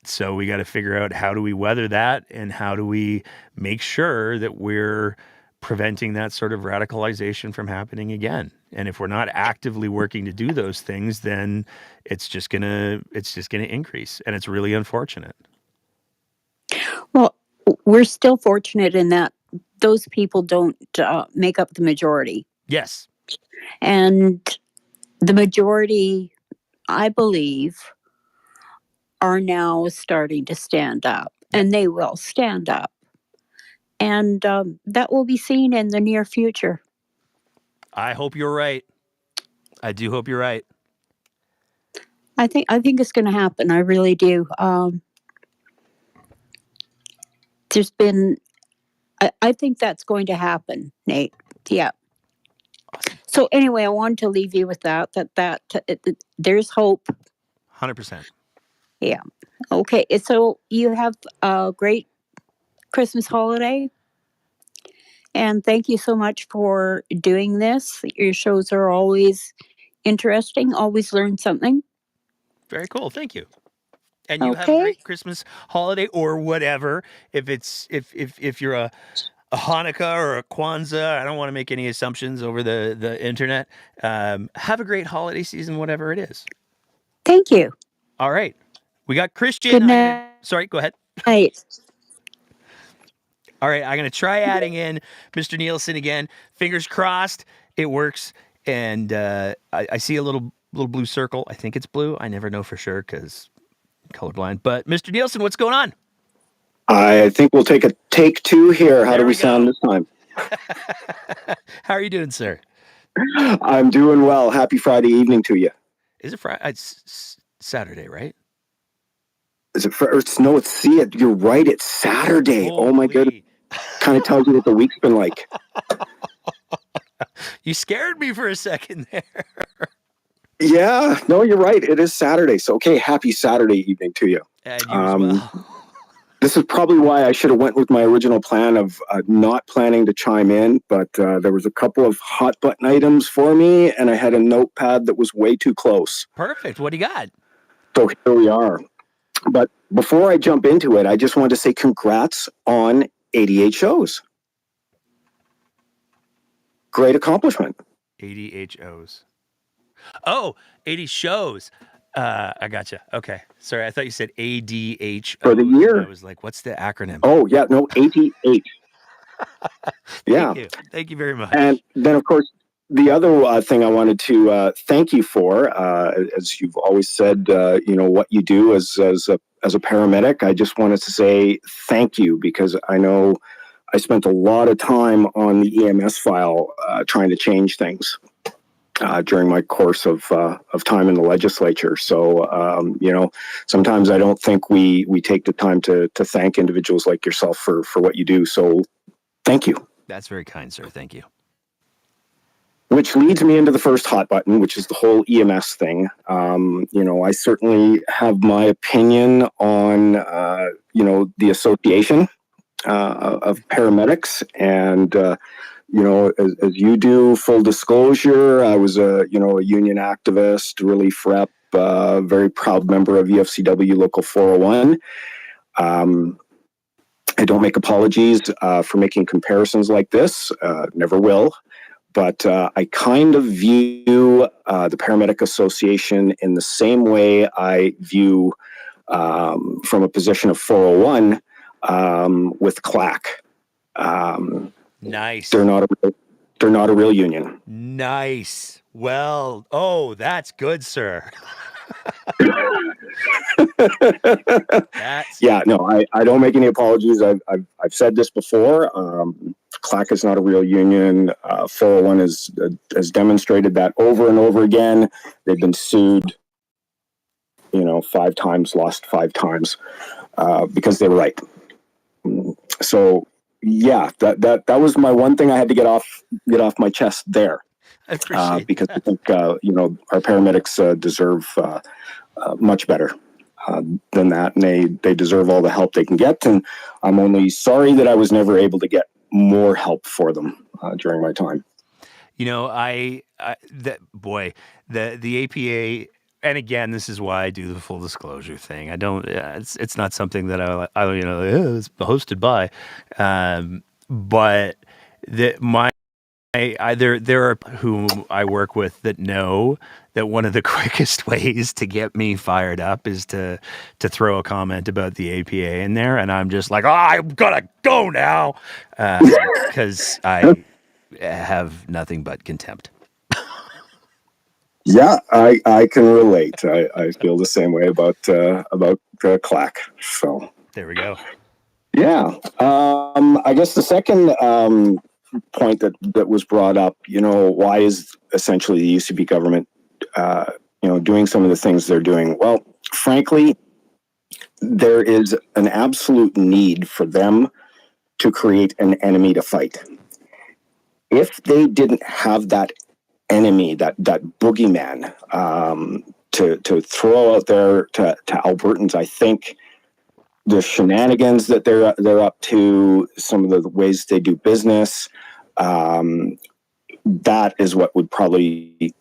So we got to figure out, how do we weather that, and how do we make sure that we're preventing that sort of radicalization from happening again. And if we're not actively working to do those things, then it's just gonna increase, and it's really unfortunate. Well, we're still fortunate in that those people don't make up the majority. Yes. And the majority, I believe, are now starting to stand up, and they will stand up. And that will be seen in the near future. I hope you're right. I do hope you're right. I think it's going to happen. I really do. There's been, I think that's going to happen, Nate. Yeah. Awesome. So anyway, I wanted to leave you with that there's hope. 100%. Yeah. Okay. So you have a great Christmas holiday. And thank you so much for doing this. Your shows are always interesting, always learn something. Very cool. Thank you. And you have a great Christmas holiday, or whatever. If you're a Hanukkah or a Kwanzaa, I don't want to make any assumptions over the internet. Have a great holiday season, whatever it is. Thank you. All right. We got Christian. Good night. Sorry, go ahead. Night. All right, I'm going to try adding in Mr. Nielsen again. Fingers crossed it works. And I see a little blue circle. I think it's blue. I never know for sure because colorblind. But Mr. Nielsen, what's going on? I think we'll take a take two here. How There do we we sound go. this time? How are you doing, sir? I'm doing well. Happy Friday evening to you. Is it Friday? It's Saturday, right? Is it no, it's see it. You're right. It's Saturday. Oh my goodness. Holy. Kind of tells you what the week's been like. You scared me for a second there. Yeah, no, you're right. It is Saturday. So okay, happy Saturday evening to you. And you as well. This is probably why I should have went with my original plan of not planning to chime in, but there was a couple of hot button items for me, and I had a notepad that was way too close. Perfect. What do you got? So here we are. But before I jump into it, I just wanted to say congrats on 88 shows. Great accomplishment. 80 HOs. Oh, 80 shows. I gotcha. Okay. Sorry, I thought you said ADH. For the year. I was like, what's the acronym? Oh, yeah, no, 88. Yeah. Thank you very much. And then, of course, the other thing I wanted to thank you for, as you've always said, what you do as a paramedic. I just wanted to say thank you, because I know I spent a lot of time on the EMS file trying to change things during my course of time in the legislature. So, sometimes I don't think we take the time to thank individuals like yourself for what you do. So thank you. That's very kind, sir. Thank you. Which leads me into the first hot button, which is the whole EMS thing. I certainly have my opinion on, the association of paramedics. And, as you do, full disclosure, I was a union activist, relief rep, very proud member of UFCW Local 401. I don't make apologies for making comparisons like this, never will. But I kind of view the Paramedic Association in the same way I view, from a position of 401, with CLAC. Nice. They're not a real union. Nice. Well, that's good, sir. Yeah, no, I don't make any apologies. I've said this before. CLAC is not a real union. 401 has demonstrated that over and over again. They've been sued, 5 times, lost 5 times, because they were right. So yeah, that was my one thing I had to get off my chest there. I appreciate because that. I think our paramedics deserve much better than that, and they deserve all the help they can get. And I'm only sorry that I was never able to get more help for them during my time. The APA, and again, this is why I do the full disclosure thing. I don't. It's not something that it's hosted by, but there are whom I work with that know that one of the quickest ways to get me fired up is to throw a comment about the APA in there, and I'm just like, I'm gonna go now, because I have nothing but contempt. Yeah, I can relate. I feel the same way about CLAC. So there we go. Yeah, I guess the second point that was brought up, why is essentially the UCP government, doing some of the things they're doing? Well, frankly, there is an absolute need for them to create an enemy to fight. If they didn't have that enemy, that boogeyman, to throw out there to Albertans, I think the shenanigans that they're up to, some of the ways they do business, that is what would probably,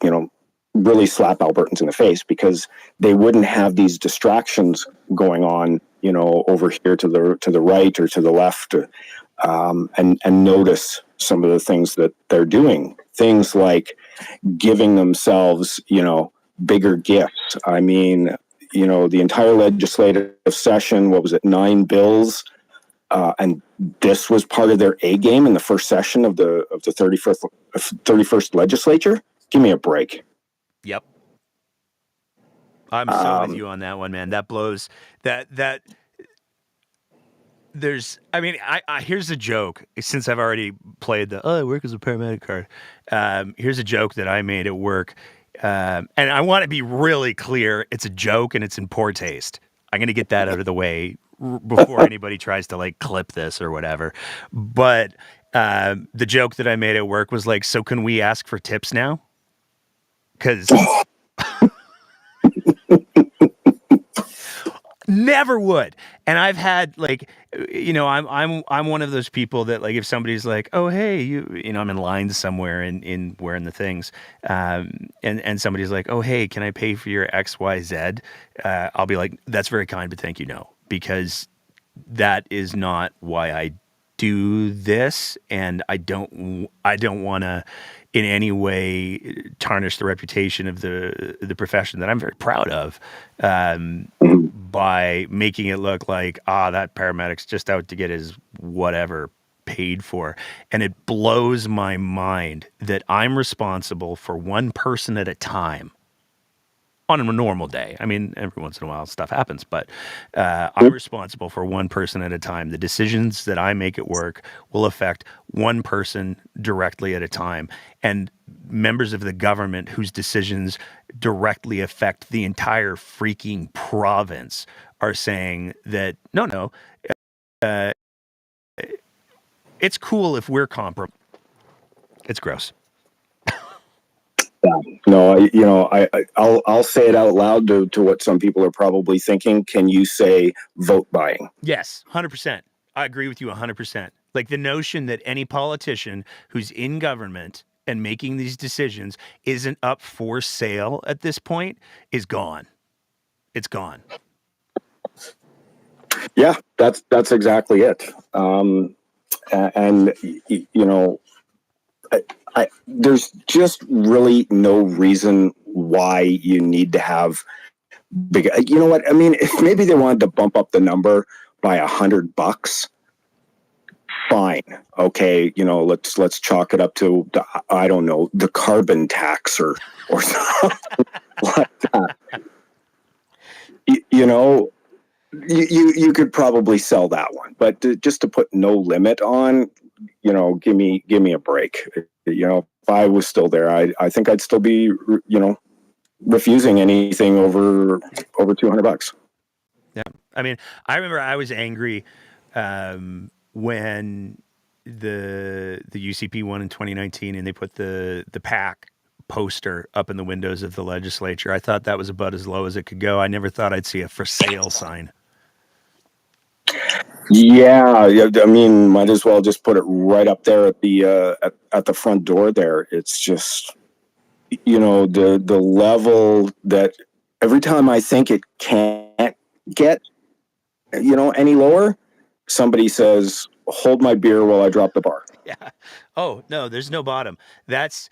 really slap Albertans in the face, because they wouldn't have these distractions going on, over here to the right or to the left, and notice some of the things that they're doing. Things like giving themselves, bigger gifts. I mean, the entire legislative session, what was it, 9 bills, and this was part of their A game in the first session of the 31st legislature. Give me a break. Yep. I'm so with you on that one, man. That blows. That I mean, here's a joke. Since I've already played the I work as a paramedic card. Here's a joke that I made at work, and I want to be really clear. It's a joke, and it's in poor taste. I'm going to get that out of the way before anybody tries to like clip this or whatever. But the joke that I made at work was like, "So can we ask for tips now?" Because never would. And I've had like, I'm one of those people that like if somebody's like, oh hey, I'm in line somewhere in wearing the things, and somebody's like, oh hey, can I pay for your XYZ? I'll be like, that's very kind, but thank you, no, because that is not why I do this, and I don't want to in any way tarnish the reputation of the profession that I'm very proud of, by making it look like that paramedic's just out to get his whatever paid for. And it blows my mind that I'm responsible for one person at a time on a normal day. I mean, every once in a while stuff happens, but I'm responsible for one person at a time. The decisions that I make at work will affect one person directly at a time. And members of the government whose decisions directly affect the entire freaking province are saying that, no, it's cool if we're comparable. It's gross. No, I'll say it out loud to what some people are probably thinking. Can you say vote buying? Yes, 100%. I agree with you 100%. Like the notion that any politician who's in government and making these decisions isn't up for sale at this point is gone. It's gone. Yeah, that's exactly it. And there's just really no reason why you need to have big. You know what I mean? If maybe they wanted to bump up the number by $100, fine. Okay, let's chalk it up to I don't know, the carbon tax or something like that. You could probably sell that one, but just to put no limit on, give me a break. If I was still there, I think I'd still be, refusing anything over $200. Yeah. I mean, I remember I was angry when the UCP won in 2019 and they put the PAC poster up in the windows of the legislature. I thought that was about as low as it could go. I never thought I'd see a for sale sign. Yeah, I mean, might as well just put it right up there at the at the front door there. It's just, the level that every time I think it can't get, any lower, somebody says, "Hold my beer while I drop the bar." Yeah. Oh no, there's no bottom. That's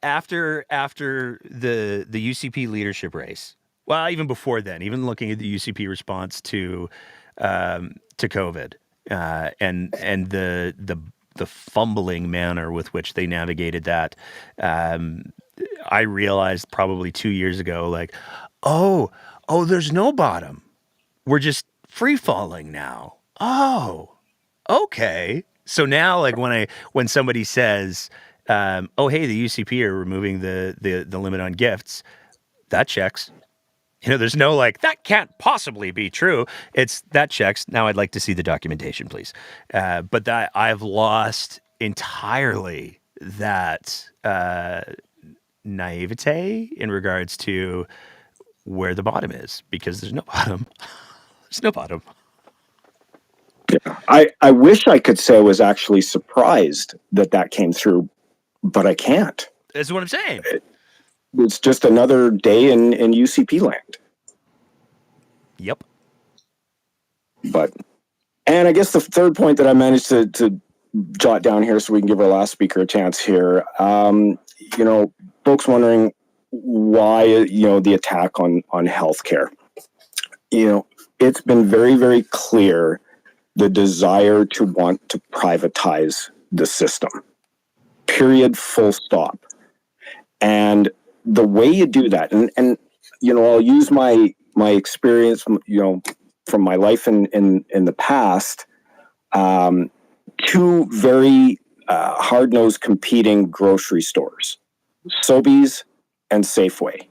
after the UCP leadership race. Well, even before then, even looking at the UCP response to COVID, and the fumbling manner with which they navigated that, I realized probably 2 years ago, like, oh, there's no bottom. We're just free falling now. Oh, okay. So now, like when somebody says, "Oh, hey, the UCP are removing the limit on gifts," that checks. There's no like that can't possibly be true. It's that checks. Now I'd like to see the documentation, please. But that I've lost entirely that naivete in regards to where the bottom is, because there's no bottom. There's no bottom. Yeah. I wish I could say I was actually surprised that came through, but I can't. That's what I'm saying. It's just another day in UCP land. Yep. And I guess the third point that I managed to jot down here so we can give our last speaker a chance here. Folks wondering why, the attack on healthcare. It's been very, very clear the desire to want to privatize the system. Period, full stop. And the way you do that, and I'll use my experience, from my life in the past. two very hard-nosed competing grocery stores, Sobeys and Safeway.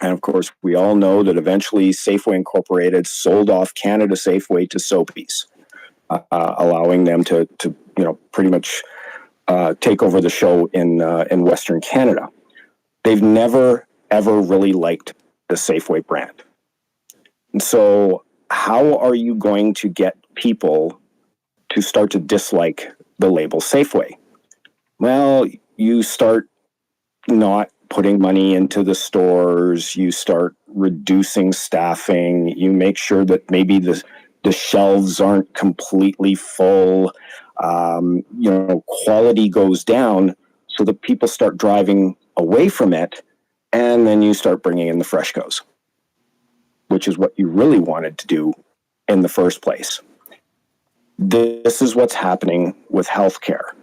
And of course, we all know that eventually Safeway Incorporated sold off Canada Safeway to Sobeys, allowing them to pretty much take over the show in Western Canada. They've never ever really liked the Safeway brand, and so how are you going to get people to start to dislike the label Safeway? Well, you start not putting money into the stores, you start reducing staffing, you make sure that maybe the shelves aren't completely full, quality goes down so that people start driving away from it, and then you start bringing in the Freshcos, which is what you really wanted to do in the first place. This is what's happening with healthcare.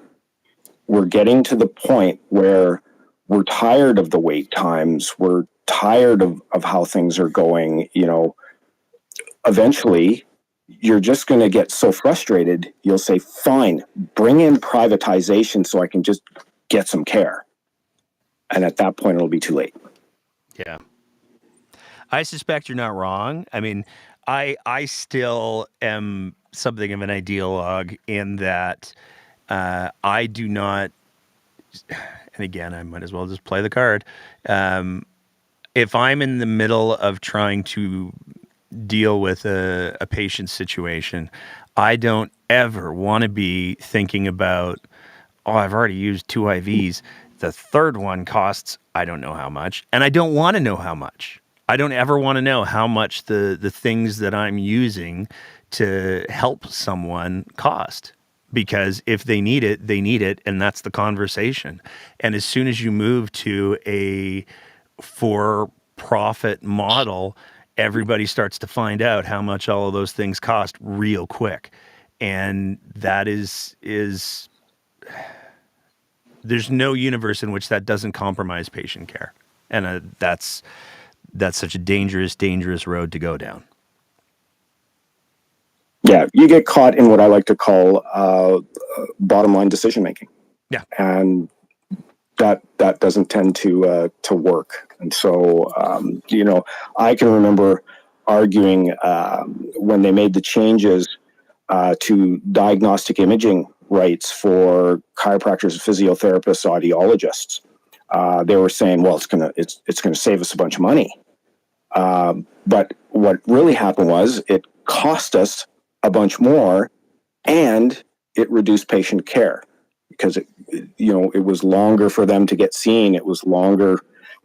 We're getting to the point where we're tired of the wait times. We're tired of how things are going. Eventually, you're just going to get so frustrated, you'll say, fine, bring in privatization so I can just get some care. And at that point, it'll be too late. Yeah. I suspect you're not wrong. I mean, I still am something of an ideologue in that I do not, and again, I might as well just play the card. If I'm in the middle of trying to deal with a patient situation, I don't ever want to be thinking about, I've already used 2 IVs. The third one costs, I don't know how much, and I don't want to know how much. I don't ever want to know how much the things that I'm using to help someone cost. Because if they need it, they need it, and that's the conversation. And as soon as you move to a for-profit model, everybody starts to find out how much all of those things cost real quick. And that is there's no universe in which that doesn't compromise patient care. And that's such a dangerous road to go down. Yeah, you get caught in what I like to call bottom line decision making. Yeah, and that doesn't tend to work. And so I can remember arguing when they made the changes to diagnostic imaging rights for chiropractors, physiotherapists, audiologists. They were saying, well, it's gonna save us a bunch of money. But what really happened was it cost us a bunch more, and it reduced patient care because it was longer for them to get seen. It was longer.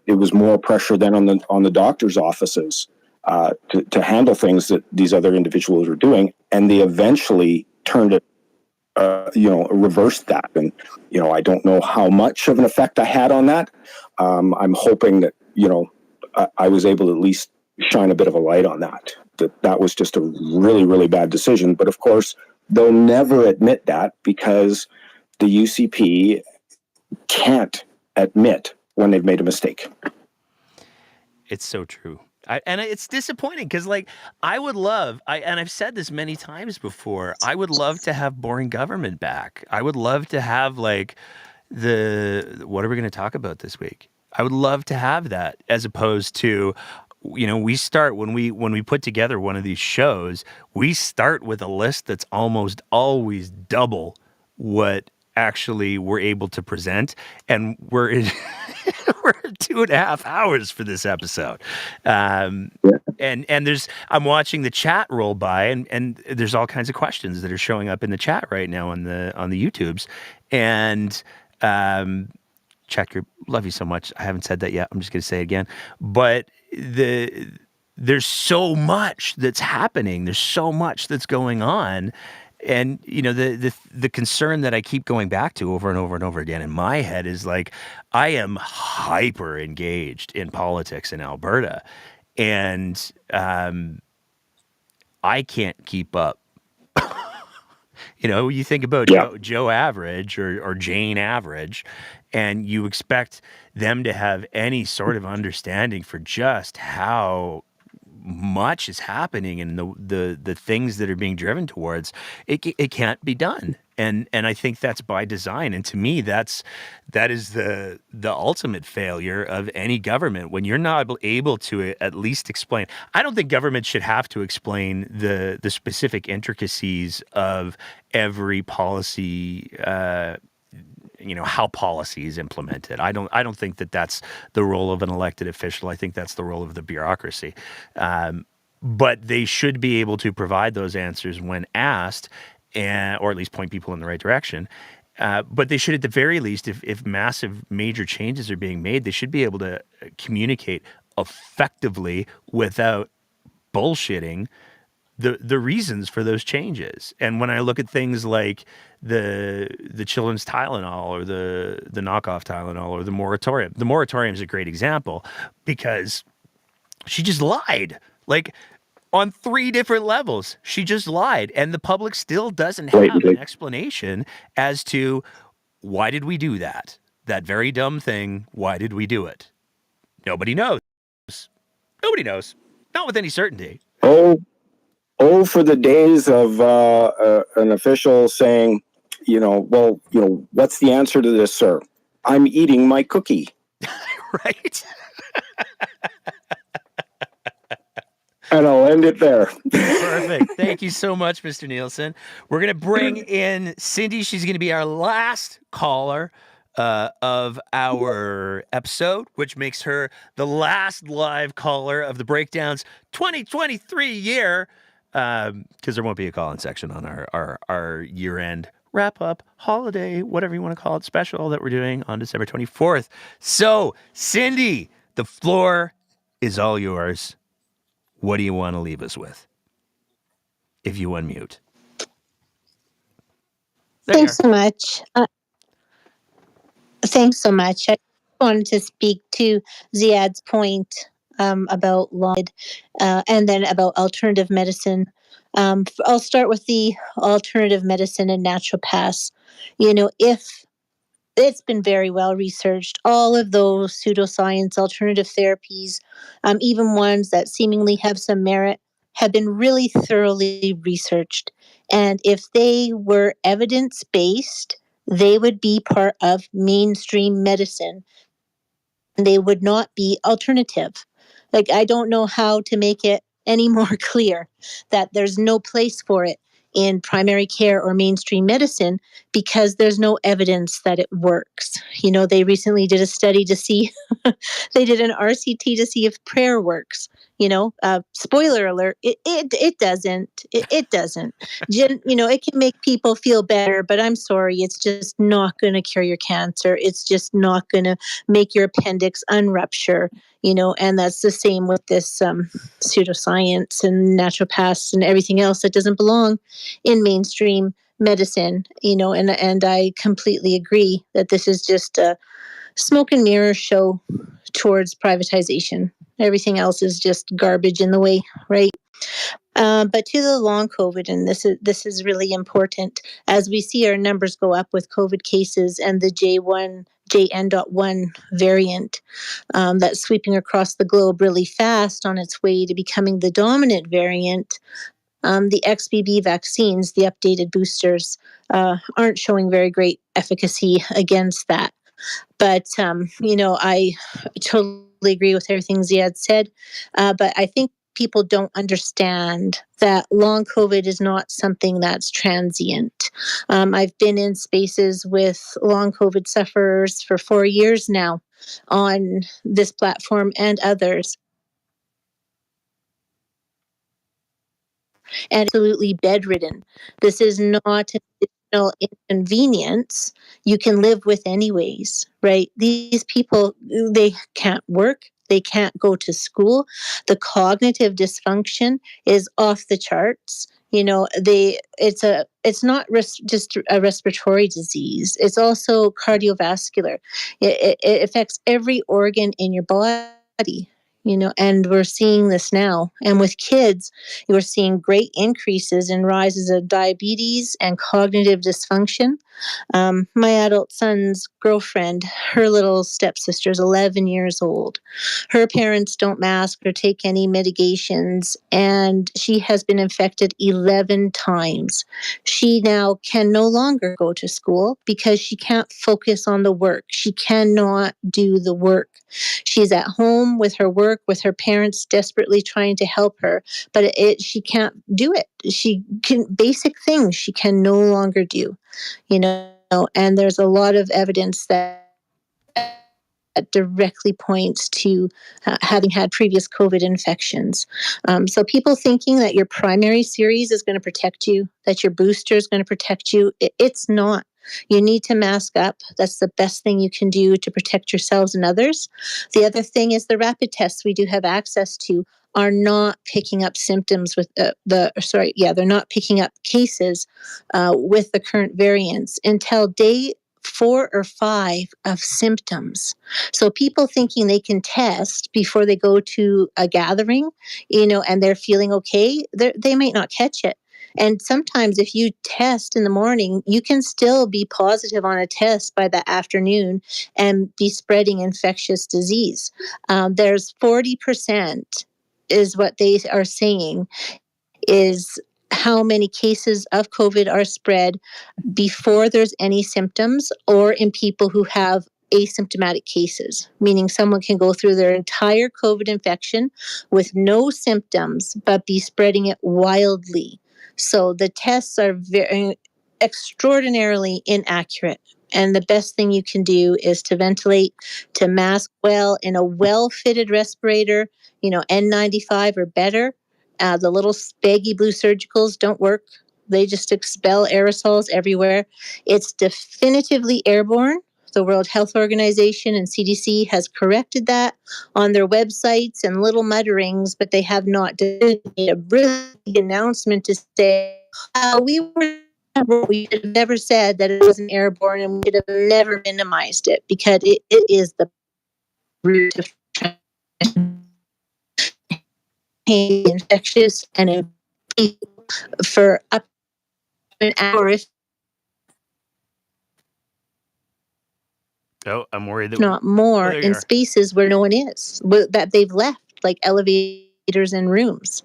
It was more pressure then on the doctor's offices to handle things that these other individuals were doing, and they eventually turned it, reversed that. And I don't know how much of an effect I had on that. I'm hoping that I was able to at least shine a bit of a light on that. That was just a really, really bad decision. But of course, they'll never admit that because the UCP can't admit when they've made a mistake. It's so true. And it's disappointing because, I would love, and I've said this many times before, I would love to have boring government back. I would love to have, what are we going to talk about this week? I would love to have that, as opposed to, we start when we put together one of these shows, we start with a list that's almost always double what actually we're able to present, and we're at 2.5 hours for this episode. And I'm watching the chat roll by, and there's all kinds of questions that are showing up in the chat right now on the YouTubes, and chat group, love you so much. I haven't said that yet. I'm just going to say it again. But there's so much that's happening. There's so much that's going on. And, the concern that I keep going back to over and over and over again in my head is I am hyper engaged in politics in Alberta, and I can't keep up. You think about Joe Average or Jane Average, and you expect them to have any sort of understanding for just how much is happening and the things that are being driven towards, it can't be done. And I think that's by design. And to me, that is the ultimate failure of any government when you're not able to at least explain. I don't think government should have to explain the specific intricacies of every policy. How policy is implemented. I don't think that that's the role of an elected official. I think that's the role of the bureaucracy. But they should be able to provide those answers when asked, or at least point people in the right direction. But they should, at the very least, if massive major changes are being made, they should be able to communicate effectively without bullshitting the reasons for those changes. And when I look at things like the children's Tylenol or the knockoff Tylenol or the moratorium is a great example because she just lied. Like on 3 different levels, she just lied. And the public still doesn't have an explanation as to why did we do that? That very dumb thing, why did we do it? Nobody knows. Nobody knows. Not with any certainty. Oh, for the days of an official saying, what's the answer to this, sir? I'm eating my cookie. Right. And I'll end it there. Perfect. Thank you so much, Mr. Nielsen. We're going to bring in Cindy. She's going to be our last caller of our episode, which makes her the last live caller of the Breakdown's 2023 year, because there won't be a call-in section on our year-end wrap-up, holiday, whatever you want to call it, special that we're doing on December 24th. So, Cindy, the floor is all yours. What do you want to leave us with? If you unmute. Thanks so much. Thanks so much. I wanted to speak to Ziad's point about law and then about alternative medicine. I'll start with the alternative medicine and naturopaths. If it's been very well researched, all of those pseudoscience alternative therapies, even ones that seemingly have some merit, have been really thoroughly researched. And if they were evidence based, they would be part of mainstream medicine. They would not be alternative. Like, I don't know how to make it any more clear that there's no place for it in primary care or mainstream medicine because there's no evidence that it works. They recently did a study to see, they did an RCT to see if prayer works. Spoiler alert, it doesn't. It doesn't. It can make people feel better, but I'm sorry, it's just not going to cure your cancer. It's just not going to make your appendix unrupture. And that's the same with this pseudoscience and naturopaths and everything else that doesn't belong in mainstream medicine. And I completely agree that this is just a smoke and mirror show towards privatization. Everything else is just garbage in the way, right? But to the long COVID, and this is really important, as we see our numbers go up with COVID cases and the JN.1 variant that's sweeping across the globe really fast on its way to becoming the dominant variant. The XBB vaccines, the updated boosters, aren't showing very great efficacy against that. But, I totally agree with everything Ziad said. But I think people don't understand that long COVID is not something that's transient. I've been in spaces with long COVID sufferers for 4 years now on this platform and others. And absolutely bedridden. This is not an additional inconvenience you can live with anyways, right? These people, they can't work. They can't go to school. The cognitive dysfunction is off the charts. It's not just a respiratory disease. It's also cardiovascular. It affects every organ in your body. And we're seeing this now. And with kids, we're seeing great increases in rises of diabetes and cognitive dysfunction. My adult son's girlfriend, her little stepsister is 11 years old. Her parents don't mask or take any mitigations, and she has been infected 11 times. She now can no longer go to school because she can't focus on the work. She cannot do the work. She's at home with her work, with her parents desperately trying to help her, but she can't do it. She can basic things she can no longer do, and there's a lot of evidence that directly points to having had previous COVID infections. So people thinking that your primary series is going to protect you, that your booster is going to protect you, it's not. You need to mask up. That's the best thing you can do to protect yourselves and others. The other thing is the rapid tests we do have access to are not picking up symptoms with they're not picking up cases with the current variants until day 4 or 5 of symptoms. So people thinking they can test before they go to a gathering, and they're feeling okay, they might not catch it. And sometimes if you test in the morning, you can still be positive on a test by the afternoon and be spreading infectious disease. There's 40% is what they are saying is how many cases of COVID are spread before there's any symptoms or in people who have asymptomatic cases, meaning someone can go through their entire COVID infection with no symptoms, but be spreading it wildly. So the tests are very extraordinarily inaccurate. And the best thing you can do is to ventilate, to mask well in a well-fitted respirator, N95 or better. The little baggy blue surgicals don't work. They just expel aerosols everywhere. It's definitively airborne. The World Health Organization and CDC has corrected that on their websites and little mutterings, but they have not made a brilliant announcement to say, we should have never said that it wasn't airborne, and we should have never minimized it, because it is the root of infectious and for up to an hour, if I'm worried that not more, there you in are. spaces where no one is, that they've left, like elevators and rooms.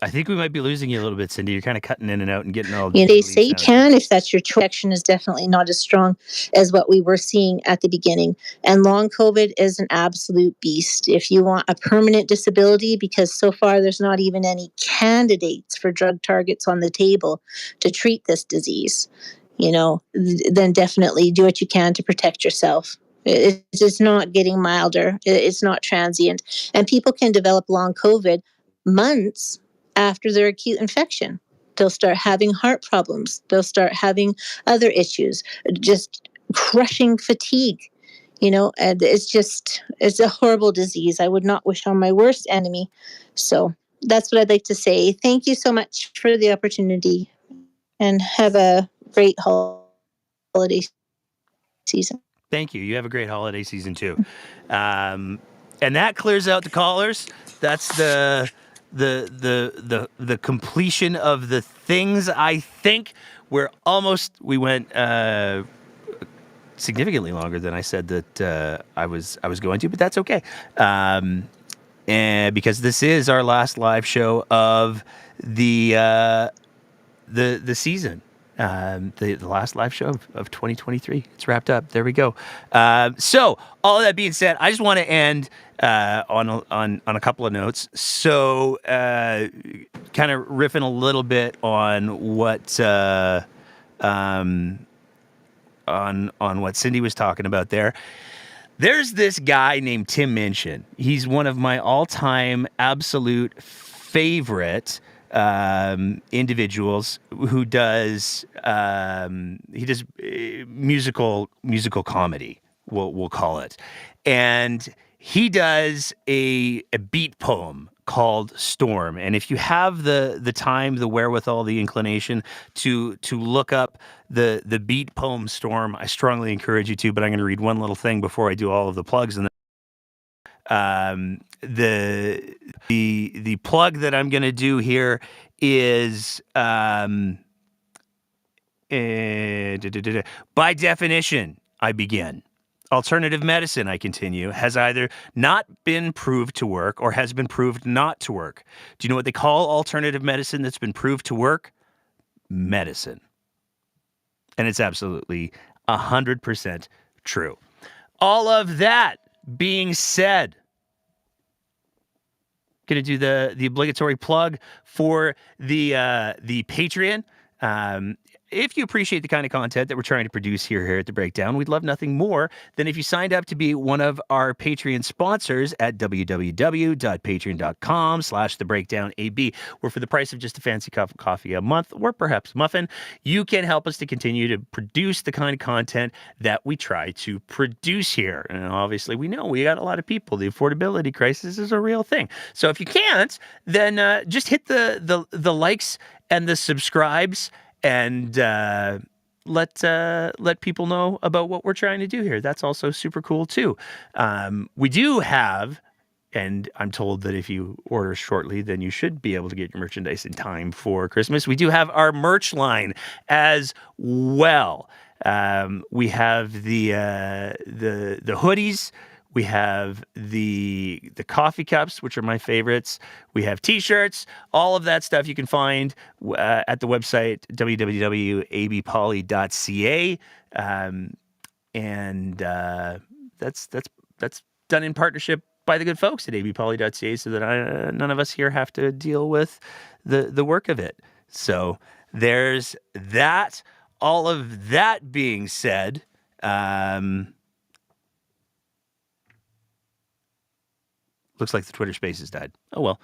I think we might be losing you a little bit, Cindy. You're kind of cutting in and out and getting all. They say you can, if that's your choice. Protection is definitely not as strong as what we were seeing at the beginning. And long COVID is an absolute beast. If you want a permanent disability, because so far there's not even any candidates for drug targets on the table to treat this disease, then definitely do what you can to protect yourself. It's not getting milder. It's not transient. And people can develop long COVID months after their acute infection. They'll start having heart problems. They'll start having other issues, just crushing fatigue, and it's a horrible disease. I would not wish on my worst enemy. So that's what I'd like to say. Thank you so much for the opportunity, and have a great holiday season. Thank you. You have a great holiday season too. And that clears out the callers. That's the completion of the things. I think we went significantly longer than I said that I was going to, but that's okay. And because this is our last live show of the season. The last live show of 2023. It's wrapped up. There we go. So all of that being said, I just want to end on a couple of notes. So kind of riffing a little bit on what on what Cindy was talking about there. There's this guy named Tim Minchin. He's one of my all-time absolute favorite individuals who does musical comedy, we'll call it, and he does a beat poem called Storm. And if you have the time, the wherewithal, the inclination to look up the beat poem Storm, I strongly encourage you to. But I'm going to read one little thing before I do all of the plugs. And the plug that I'm going to do here is by definition, I begin. Alternative medicine, I continue, has either not been proved to work or has been proved not to work. Do you know what they call alternative medicine that's been proved to work? Medicine. And it's absolutely 100% true. All of that being said, going to do the obligatory plug for the Patreon. If you appreciate the kind of content that we're trying to produce here at The Breakdown, we'd love nothing more than if you signed up to be one of our Patreon sponsors at www.patreon.com/TheBreakdownAB, where for the price of just a fancy cup of coffee a month, or perhaps muffin, you can help us to continue to produce the kind of content that we try to produce here. And obviously, we know we got a lot of people. The affordability crisis is a real thing. So if you can't, then just hit the likes and the subscribes, and let people know about what we're trying to do here. That's also super cool too. We do have, and I'm told that if you order shortly, then you should be able to get your merchandise in time for Christmas. We do have our merch line as well. We have the hoodies. We have the coffee cups, which are my favorites. We have T-shirts. All of that stuff you can find at the website www.abpoly.ca, and that's done in partnership by the good folks at abpoly.ca, so that none of us here have to deal with the work of it. So there's that. All of that being said, looks like the Twitter Spaces died. Oh, well.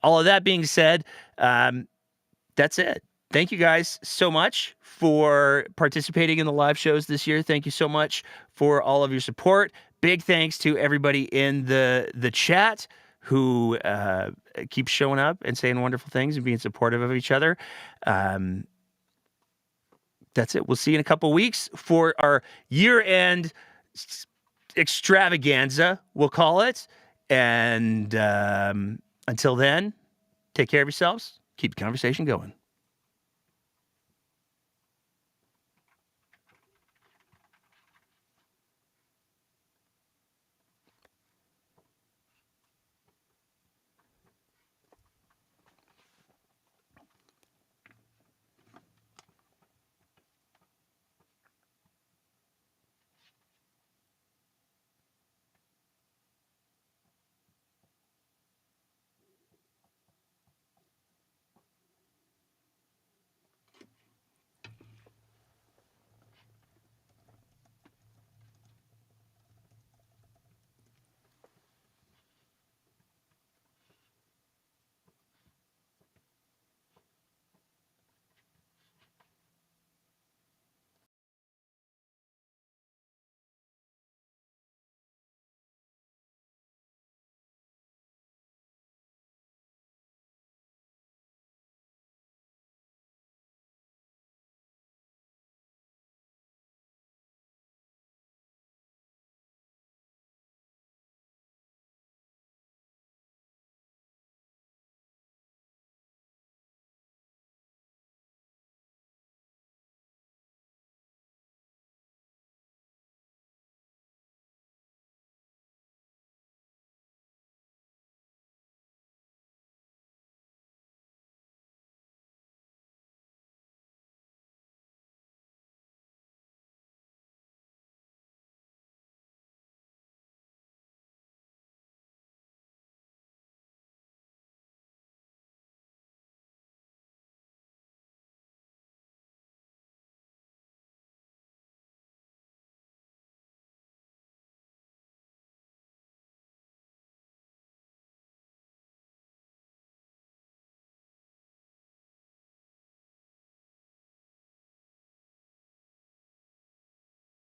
All of that being said, that's it. Thank you guys so much for participating in the live shows this year. Thank you so much for all of your support. Big thanks to everybody in the chat who keeps showing up and saying wonderful things and being supportive of each other. That's it. We'll see you in a couple weeks for our year-end extravaganza, we'll call it. And until then, take care of yourselves. Keep the conversation going.